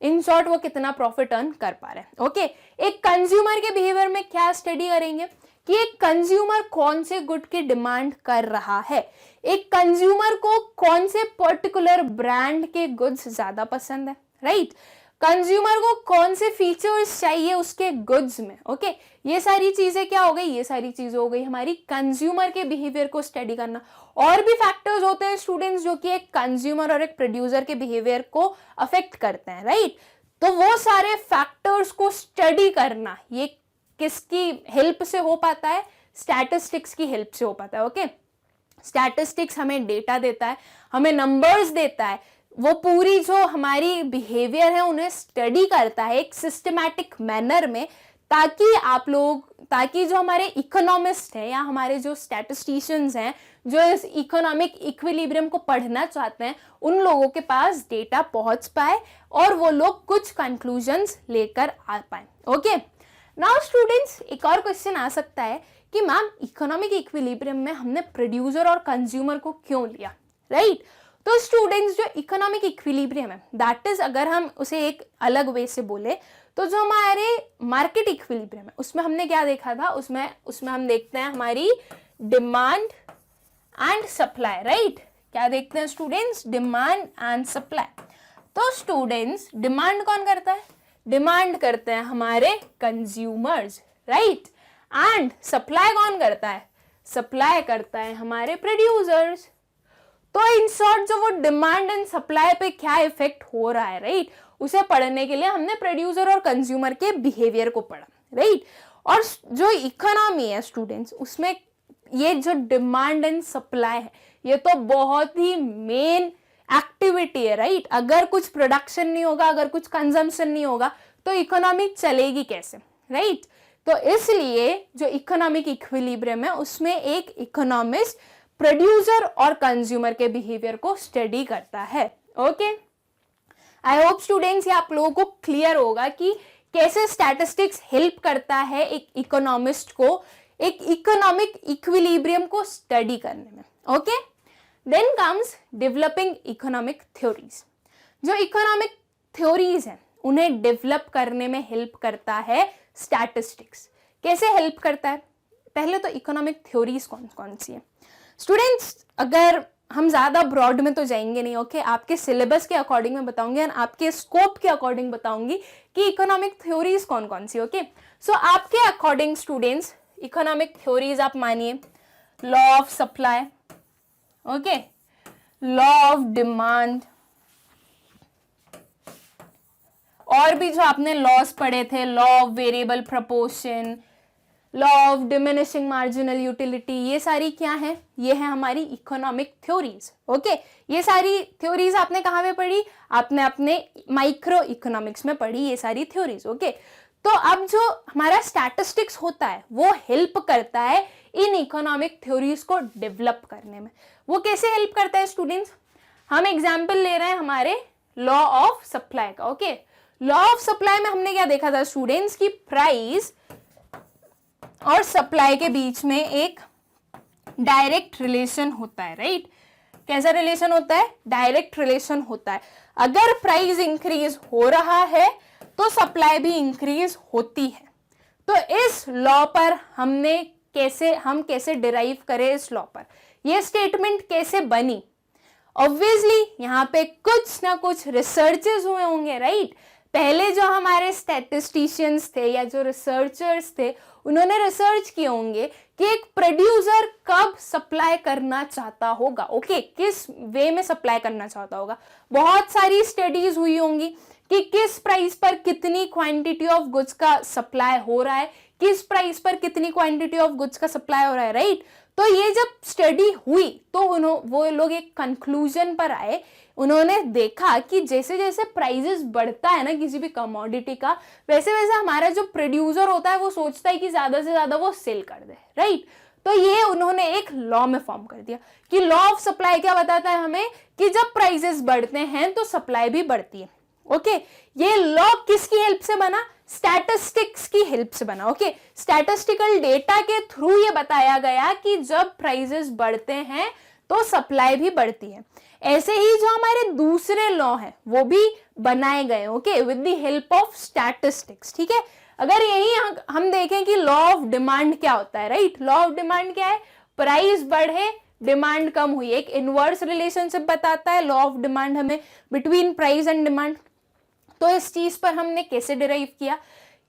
इन शॉर्ट, वो कितना प्रॉफिट अर्न कर पा रहे हैं। ओके, एक कंज्यूमर के बिहेवियर में क्या स्टडी करेंगे कि एक कंज्यूमर कौन से गुड की डिमांड कर रहा है, एक कंज्यूमर को कौन से पर्टिकुलर ब्रांड के गुड्स ज्यादा पसंद है, राइट, कंज्यूमर को कौन से फीचर्स चाहिए उसके गुड्स में। ओके, ये सारी चीजें क्या हो गई, ये सारी चीजें हो गई हमारी कंज्यूमर के बिहेवियर को स्टडी करना। और भी फैक्टर्स होते हैं स्टूडेंट्स जो कि एक कंज्यूमर और एक प्रोड्यूसर के बिहेवियर को अफेक्ट करते हैं, राइट। तो वो सारे फैक्टर्स को स्टडी करना ये किसकी हेल्प से हो पाता है, स्टैटिस्टिक्स की हेल्प से हो पाता है। ओके, स्टैटिस्टिक्स हमें डेटा देता है, हमें नंबर्स देता है, वो पूरी जो हमारी बिहेवियर है उन्हें स्टडी करता है एक सिस्टमैटिक मैनर में, ताकि आप लोग, ताकि जो हमारे इकोनॉमिस्ट हैं या हमारे जो स्टैटिस्टिशियंस हैं जो इस इकोनॉमिक इक्विलिब्रियम को पढ़ना चाहते हैं, उन लोगों के पास डेटा पहुंच पाए और वो लोग कुछ कंक्लूजन्स लेकर आ पाए। ओके, नाउ स्टूडेंट्स, एक और क्वेश्चन आ सकता है कि मैम इकोनॉमिक इक्विलिब्रियम में हमने प्रोड्यूसर और कंज्यूमर को क्यों लिया, राइट। तो स्टूडेंट्स, जो इकोनॉमिक इक्विलिब्रियम है दैट इज, अगर हम उसे एक अलग वे से बोले तो जो हमारे मार्केट इक्विलिब्रियम है उसमें हमने क्या देखा था, उसमें हम देखते हैं हमारी डिमांड एंड सप्लाई, राइट। क्या देखते हैं स्टूडेंट्स, डिमांड एंड सप्लाई। तो स्टूडेंट्स, डिमांड कौन करता है, डिमांड करते हैं हमारे कंज्यूमर्स, राइट, एंड सप्लाई कौन करता है, सप्लाई करता है हमारे प्रोड्यूसर्स। तो इन शॉर्ट, जो वो डिमांड एंड सप्लाई पे क्या इफेक्ट हो रहा है, राइट, उसे पढ़ने के लिए हमने प्रोड्यूसर और कंज्यूमर के बिहेवियर को पढ़ा, राइट। और जो इकोनॉमी है स्टूडेंट्स, उसमें ये जो डिमांड एंड सप्लाई है ये तो बहुत ही मेन एक्टिविटी है, राइट। अगर कुछ प्रोडक्शन नहीं होगा, अगर कुछ कंजम्पशन नहीं होगा तो इकोनॉमी चलेगी कैसे, राइट। तो इसलिए जो इकोनॉमिक इक्विलिब्रियम है उसमें एक इकोनॉमिस्ट प्रोड्यूसर और कंज्यूमर के बिहेवियर को स्टडी करता है। ओके, आई होप स्टूडेंट्स ये आप लोगों को क्लियर होगा कि कैसे स्टैटिस्टिक्स हेल्प करता है एक इकोनॉमिस्ट को एक इकोनॉमिक इक्विलिब्रियम को स्टडी करने में। Okay, then comes developing economic theories. जो इकोनॉमिक थ्योरीज हैं उन्हें डेवलप करने में हेल्प करता है स्टैटिस्टिक्स। कैसे हेल्प करता है, पहले तो इकोनॉमिक थ्योरीज कौन कौन सी है स्टूडेंट्स, अगर हम ज्यादा ब्रॉड में तो जाएंगे नहीं। ओके, आपके सिलेबस के अकॉर्डिंग मैं बताऊंगी और आपके स्कोप के अकॉर्डिंग बताऊंगी कि इकोनॉमिक थ्योरीज कौन कौन सी। ओके, सो आपके अकॉर्डिंग स्टूडेंट्स इकोनॉमिक थ्योरीज आप मानिए law of supply, okay, law of demand, और भी जो आपने लॉज पढ़े थे, law of variable proportion, law of diminishing marginal utility, ये सारी क्या है, ये है हमारी इकोनॉमिक थ्योरीज। ओके, ये सारी थ्योरीज आपने कहाँ पे पढ़ी, आपने अपने माइक्रो इकोनॉमिक्स में पढ़ी ये सारी थ्योरीज। ओके, तो अब जो हमारा स्टैटिस्टिक्स होता है वो हेल्प करता है इन इकोनॉमिक थ्योरीज को डेवलप करने में। वो कैसे हेल्प करता है स्टूडेंट्स, हम एग्जाम्पल ले रहे हैं हमारे लॉ ऑफ सप्लाई का। ओके, लॉ ऑफ सप्लाई में हमने क्या देखा था स्टूडेंट्स की प्राइस और सप्लाई के बीच में एक डायरेक्ट रिलेशन होता है, राइट। कैसा रिलेशन होता है, डायरेक्ट रिलेशन होता है। अगर प्राइस इंक्रीज हो रहा है तो सप्लाई भी इंक्रीज होती है। तो इस लॉ पर हम कैसे डिराइव करें इस लॉ पर, यह स्टेटमेंट कैसे बनी, ऑब्वियसली यहाँ पे कुछ ना कुछ रिसर्चेस हुए होंगे, राइट। पहले जो हमारे स्टैटिस्टिशियंस थे या जो रिसर्चर्स थे, उन्होंने रिसर्च किए होंगे कि एक प्रोड्यूसर कब सप्लाई करना चाहता होगा, ओके, किस वे में सप्लाई करना चाहता होगा। बहुत सारी स्टडीज हुई होंगी कि किस प्राइस पर कितनी क्वांटिटी ऑफ गुड्स का सप्लाई हो रहा है, किस प्राइस पर कितनी क्वांटिटी ऑफ गुड्स का सप्लाई हो रहा है, राइट। तो ये जब स्टडी हुई तो वो लोग एक कंक्लूजन पर आए। उन्होंने देखा कि जैसे जैसे प्राइजेस बढ़ता है ना किसी भी कमोडिटी का, वैसे वैसे हमारा जो प्रोड्यूसर होता है वो सोचता है कि ज्यादा से ज्यादा वो सेल कर दे, राइट। तो ये उन्होंने एक लॉ में फॉर्म कर दिया कि लॉ ऑफ सप्लाई क्या बताता है हमें कि जब प्राइजेस बढ़ते हैं तो सप्लाई भी बढ़ती है, ओके। ये लॉ किसकी हेल्प से बना? स्टैटिस्टिक्स की हेल्प से बना, ओके। स्टैटिस्टिकल डेटा के थ्रू ये बताया गया कि जब प्राइजेस बढ़ते हैं तो सप्लाई भी बढ़ती है। ऐसे ही जो हमारे दूसरे लॉ हैं वो भी बनाए गए, okay, with the help of statistics, ठीक है। अगर यही हम देखें कि लॉ ऑफ डिमांड क्या होता है, राइट। लॉ ऑफ डिमांड क्या है? प्राइस बढ़े डिमांड कम हुई, एक इनवर्स रिलेशनशिप बताता है लॉ ऑफ डिमांड हमें बिटवीन प्राइस एंड डिमांड। तो इस चीज पर हमने कैसे डिराइव किया?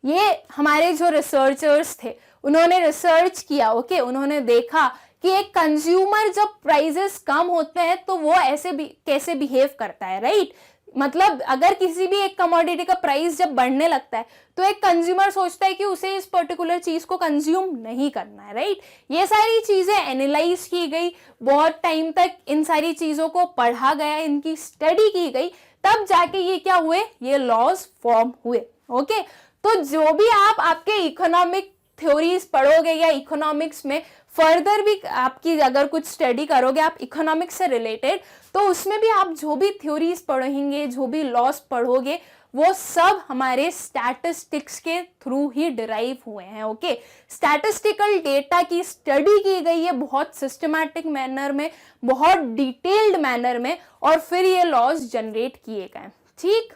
ये हमारे जो रिसर्चर्स थे उन्होंने रिसर्च किया, ओके। उन्होंने देखा कि एक कंज्यूमर जब प्राइसेस कम होते हैं तो वो ऐसे भी कैसे बिहेव करता है, राइट। मतलब अगर किसी भी एक कमोडिटी का प्राइस जब बढ़ने लगता है तो एक कंज्यूमर सोचता है कि उसे इस पर्टिकुलर चीज को कंज्यूम नहीं करना है, राइट। ये सारी चीजें एनालाइज की गई, बहुत टाइम तक इन सारी चीजों को पढ़ा गया, इनकी स्टडी की गई, तब जाके ये क्या हुए, ये लॉज फॉर्म हुए, ओके। तो जो भी आप आपके इकोनॉमिक थ्योरीज पढ़ोगे या इकोनॉमिक्स में फर्दर भी आपकी अगर कुछ स्टडी करोगे आप इकोनॉमिक्स से रिलेटेड, तो उसमें भी आप जो भी थ्योरीज पढ़ेंगे, जो भी लॉस पढ़ोगे, वो सब हमारे स्टैटिस्टिक्स के थ्रू ही डिराइव हुए हैं, ओके। स्टैटिस्टिकल डेटा की स्टडी की गई है बहुत सिस्टमैटिक मैनर में, बहुत डिटेल्ड मैनर में, और फिर ये लॉज जनरेट किए गए, ठीक।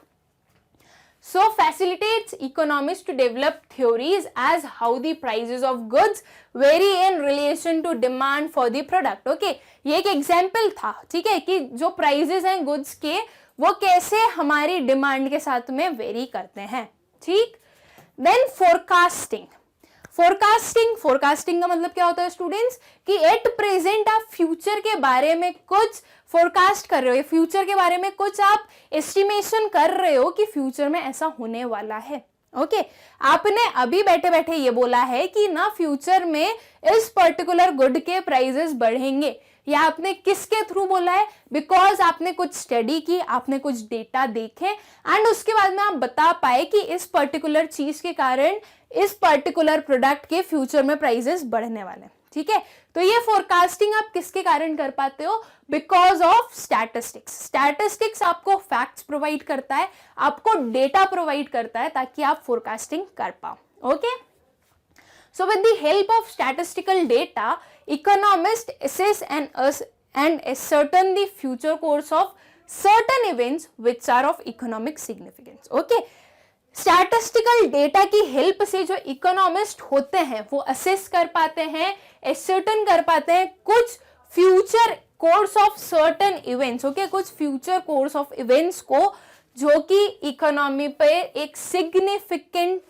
So facilitates economists to develop theories as how the prices of goods vary in relation to demand for the product, okay। ये एक एग्जाम्पल था, ठीक है, कि जो प्राइजेस हैं गुड्स के वो कैसे हमारी डिमांड के साथ में वेरी करते हैं, ठीक। देन फोरकास्टिंग का मतलब क्या होता है स्टूडेंट्स? कि एट प्रेजेंट आप फ्यूचर के बारे में कुछ फोरकास्ट कर रहे हो, फ्यूचर के बारे में कुछ आप एस्टिमेशन कर रहे हो कि फ्यूचर में ऐसा होने वाला है, ओके। आपने अभी बैठे बैठे ये बोला है कि ना फ्यूचर में इस पर्टिकुलर गुड के प्राइजेस बढ़ेंगे, या आपने किसके थ्रू बोला है? बिकॉज आपने कुछ स्टडी की, आपने कुछ डेटा देखे, एंड उसके बाद में आप बता पाए कि इस पर्टिकुलर चीज के कारण इस पर्टिकुलर प्रोडक्ट के फ्यूचर में प्राइजेस बढ़ने वाले हैं, ठीक है। तो ये फोरकास्टिंग आप किसके कारण कर पाते हो? Because of statistics. स्टैटिस्टिक्स आपको फैक्ट्स प्रोवाइड करता है, आपको डेटा प्रोवाइड करता है ताकि आप फोरकास्टिंग कर पाओ, okay. So with the help of statistical data, economists assess and ascertain the future course of certain events which are of economic significance, okay। Statistical data की हेल्प से जो इकोनॉमिस्ट होते हैं वो असेस कर पाते हैं, एसर्टन कर पाते हैं कुछ future course of certain events, okay, कुछ फ्यूचर कोर्स ऑफ इवेंट्स को जो कि इकोनॉमी पे एक सिग्निफिकेंट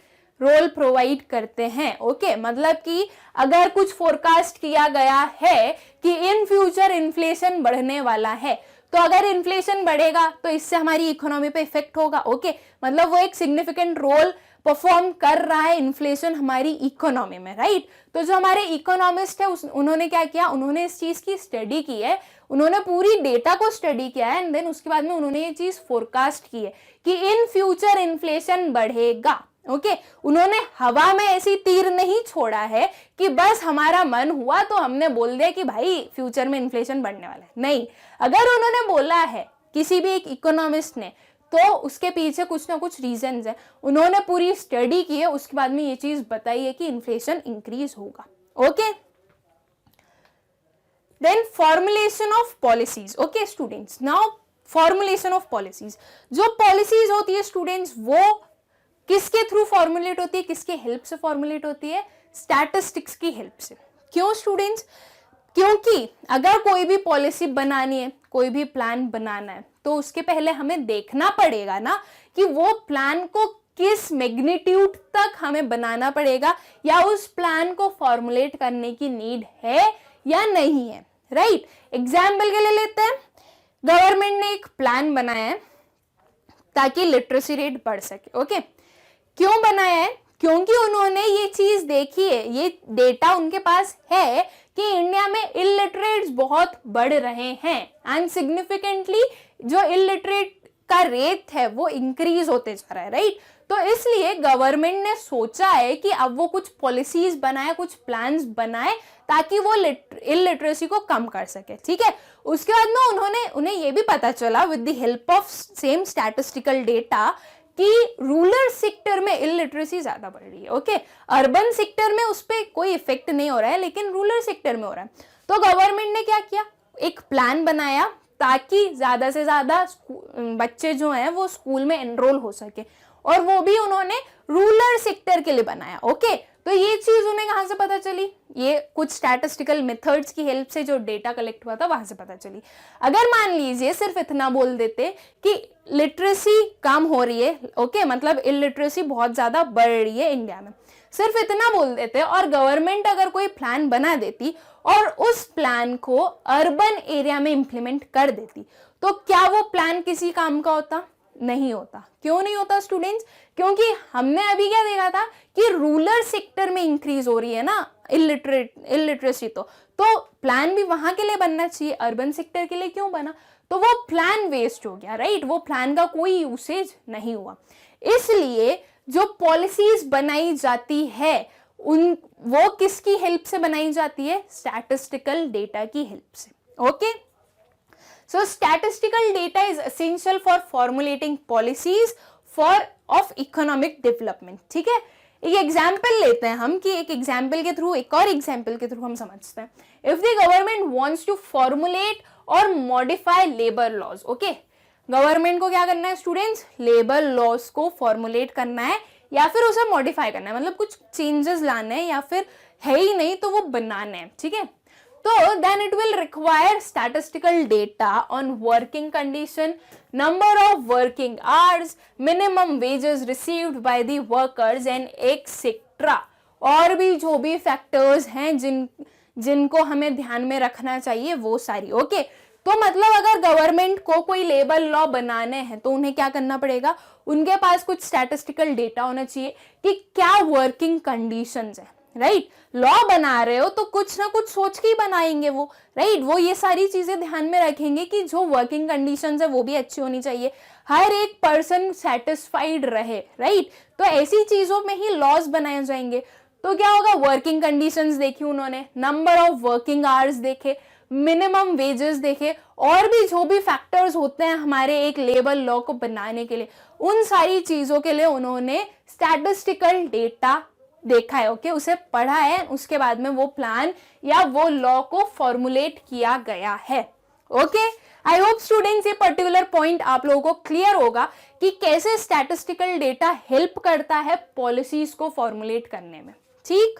रोल प्रोवाइड करते हैं, ओके। मतलब कि अगर कुछ फोरकास्ट किया गया है कि इन फ्यूचर इन्फ्लेशन बढ़ने वाला है, तो अगर इन्फ्लेशन बढ़ेगा तो इससे हमारी इकोनॉमी पे इफेक्ट होगा, ओके। मतलब वो एक सिग्निफिकेंट रोल परफॉर्म कर रहा है इन्फ्लेशन हमारी इकोनॉमी में, राइट। तो जो हमारे इकोनॉमिस्ट है उन्होंने क्या किया? उन्होंने इस चीज की स्टडी की है, उन्होंने पूरी डेटा को स्टडी किया है, एंड देन उसके बाद में उन्होंने ये चीज फोरकास्ट की है कि इन फ्यूचर इन्फ्लेशन बढ़ेगा, ओके। उन्होंने हवा में ऐसी तीर नहीं छोड़ा है कि बस हमारा मन हुआ तो हमने बोल दिया कि भाई फ्यूचर में इन्फ्लेशन बढ़ने वाला है, नहीं। अगर उन्होंने बोला है किसी भी एक इकोनॉमिस्ट ने, तो उसके पीछे कुछ ना कुछ रीजंस है, उन्होंने पूरी स्टडी की है, उसके बाद में ये चीज बताई है कि इन्फ्लेशन इंक्रीज होगा, okay. Then formulation of policies, okay students. Now formulation of policies, जो पॉलिसीज होती है स्टूडेंट्स वो किसके थ्रू फॉर्मुलेट होती है, किसके हेल्प से फॉर्मुलेट होती है? स्टैटिस्टिक्स की हेल्प से। क्यों स्टूडेंट्स? क्योंकि अगर कोई भी पॉलिसी बनानी है, कोई भी प्लान बनाना है, तो उसके पहले हमें देखना पड़ेगा ना कि वो प्लान को किस मैग्नीट्यूड तक हमें बनाना पड़ेगा, या उस प्लान को फॉर्मुलेट करने की नीड है या नहीं है, राइट। एग्जाम्पल के लिए लेते हैं, गवर्नमेंट ने एक प्लान बनाया है ताकि लिटरेसी रेट बढ़ सके। ओके, क्यों बनाया है? क्योंकि उन्होंने ये चीज देखी है, ये डेटा उनके पास है कि इंडिया में इलिटरेट्स बहुत बढ़ रहे हैं एंड सिग्निफिकेंटली जो इलिटरेट का रेट है वो इंक्रीज होते जा रहा है, राइट। तो इसलिए गवर्नमेंट ने सोचा है कि अब वो कुछ पॉलिसीज बनाए, कुछ प्लान्स बनाए ताकि वो इलिटरेसी को कम कर सके, ठीक है। उसके बाद में उन्हें ये भी पता चला with the help of same statistical data कि रूरल सेक्टर में इलिटरेसी ज्यादा बढ़ रही है। ओके, अर्बन सेक्टर में उस पर कोई इफेक्ट नहीं हो रहा है, लेकिन रूरल सेक्टर में हो रहा है। तो गवर्नमेंट ने क्या किया, एक प्लान बनाया ताकि ज्यादा से ज्यादा बच्चे जो हैं वो स्कूल में एनरोल हो सके, और वो भी उन्होंने रूरल सेक्टर के लिए बनाया। ओके, तो ये चीज उन्हें कहां से पता चली? ये कुछ स्टैटिस्टिकल मेथड्स की हेल्प से जो डेटा कलेक्ट हुआ था वहां से पता चली। अगर मान लीजिए सिर्फ इतना बोल देते कि लिटरेसी कम हो रही है, ओके, मतलब इलिटरेसी बहुत ज्यादा बढ़ रही है इंडिया में, सिर्फ इतना बोल देते और गवर्नमेंट अगर कोई प्लान बना देती और उस प्लान को अर्बन एरिया में इंप्लीमेंट कर देती, तो क्या वो प्लान किसी काम का होता? नहीं होता। क्यों नहीं होता स्टूडेंट्स? क्योंकि हमने अभी क्या देखा था कि रूरल सेक्टर में इंक्रीज हो रही है ना इलिटरेसी, तो प्लान भी वहां के लिए बनना चाहिए, अर्बन सेक्टर के लिए क्यों बना? तो वो प्लान वेस्ट हो गया, राइट। वो प्लान का कोई यूसेज नहीं हुआ। इसलिए जो पॉलिसीज बनाई जाती है वो किसकी हेल्प से बनाई जाती है? स्टैटिस्टिकल डेटा की हेल्प से। Okay, so statistical data is essential for formulating policies for of economic development, ठीक है। एक एग्जाम्पल लेते हैं हम कि एक एग्जाम्पल के थ्रू, एक और एग्जाम्पल के थ्रू हम समझते हैं। If the government wants to formulate और modify labour laws, okay, government को क्या करना है स्टूडेंट्स? लेबर लॉज को फॉर्मुलेट करना है या फिर उसे मॉडिफाई करना है, मतलब कुछ चेंजेस लाने हैं, या फिर है ही नहीं तो वो बनाने हैं, ठीक है। तो then it will require statistical data on working condition, number of working hours, minimum wages received by the workers and etc. और भी जो भी फैक्टर्स हैं जिनको हमें ध्यान में रखना चाहिए वो सारी। ओके, तो मतलब अगर गवर्नमेंट को कोई लेबर लॉ बनाने हैं तो उन्हें क्या करना पड़ेगा? उनके पास कुछ स्टैटिस्टिकल डेटा होना चाहिए कि क्या वर्किंग कंडीशंस है, राइट। लॉ बना रहे हो तो कुछ ना कुछ सोच के ही बनाएंगे वो, राइट। वो ये सारी चीजें ध्यान में रखेंगे कि जो वर्किंग कंडीशंस है वो भी अच्छी होनी चाहिए, हर एक पर्सन सेटिस्फाइड रहे, राइट। तो ऐसी चीजों में ही लॉज बनाए जाएंगे। तो क्या होगा? वर्किंग कंडीशंस देखी उन्होंने, नंबर ऑफ वर्किंग आवर्स देखे, मिनिमम वेजेस देखे, और भी जो भी फैक्टर्स होते हैं हमारे एक लेबर लॉ को बनाने के लिए, उन सारी चीजों के लिए उन्होंने स्टैटिस्टिकल डेटा देखा है, ओके, उसे पढ़ा है, उसके बाद में वो प्लान या वो लॉ को फॉर्मुलेट किया गया है। ओके, आई होप स्टूडेंट्स ये पर्टिकुलर पॉइंट आप लोगों को क्लियर होगा कि कैसे स्टैटिस्टिकल डेटा हेल्प करता है पॉलिसीज को फॉर्मुलेट करने में, ठीक।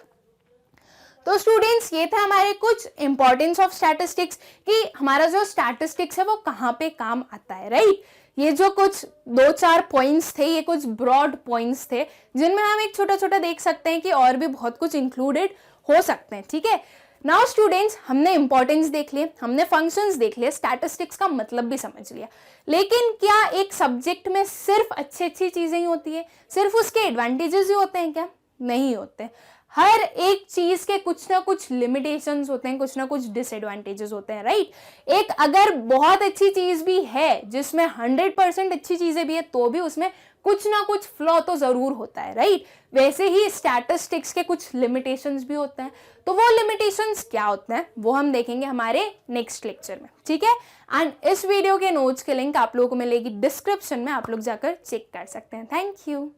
तो स्टूडेंट्स ये था हमारे कुछ इंपॉर्टेंस ऑफ स्टैटिस्टिक्स, कि हमारा जो स्टैटिस्टिक्स है वो कहाँ पे काम आता है, राइट। ये जो कुछ 2-4 पॉइंट्स थे, ये कुछ ब्रॉड पॉइंट्स थे जिनमें हम एक छोटा छोटा देख सकते हैं कि और भी बहुत कुछ इंक्लूडेड हो सकते हैं, ठीक है। नाउ स्टूडेंट्स, हमने इंपॉर्टेंस देख लिए, हमने फंक्शंस देख लिए, स्टैटिस्टिक्स का मतलब भी समझ लिया, लेकिन क्या एक सब्जेक्ट में सिर्फ अच्छी चीजें ही होती है, सिर्फ उसके एडवांटेजेस ही होते हैं क्या? नहीं होते। हर एक चीज के कुछ ना कुछ लिमिटेशंस होते हैं, कुछ ना कुछ डिसएडवांटेजेस होते हैं, राइट। एक अगर बहुत अच्छी चीज भी है जिसमें 100% अच्छी चीजें भी है तो भी उसमें कुछ ना कुछ फ्लॉ तो जरूर होता है, राइट। वैसे ही स्टैटिस्टिक्स के कुछ लिमिटेशंस भी होते हैं। तो वो लिमिटेशंस क्या होते हैं वो हम देखेंगे हमारे नेक्स्ट लेक्चर में, ठीक है। एंड इस वीडियो के नोट्स के लिंक आप लोगों को मिलेगी डिस्क्रिप्शन में, आप लोग जाकर चेक कर सकते हैं। Thank you.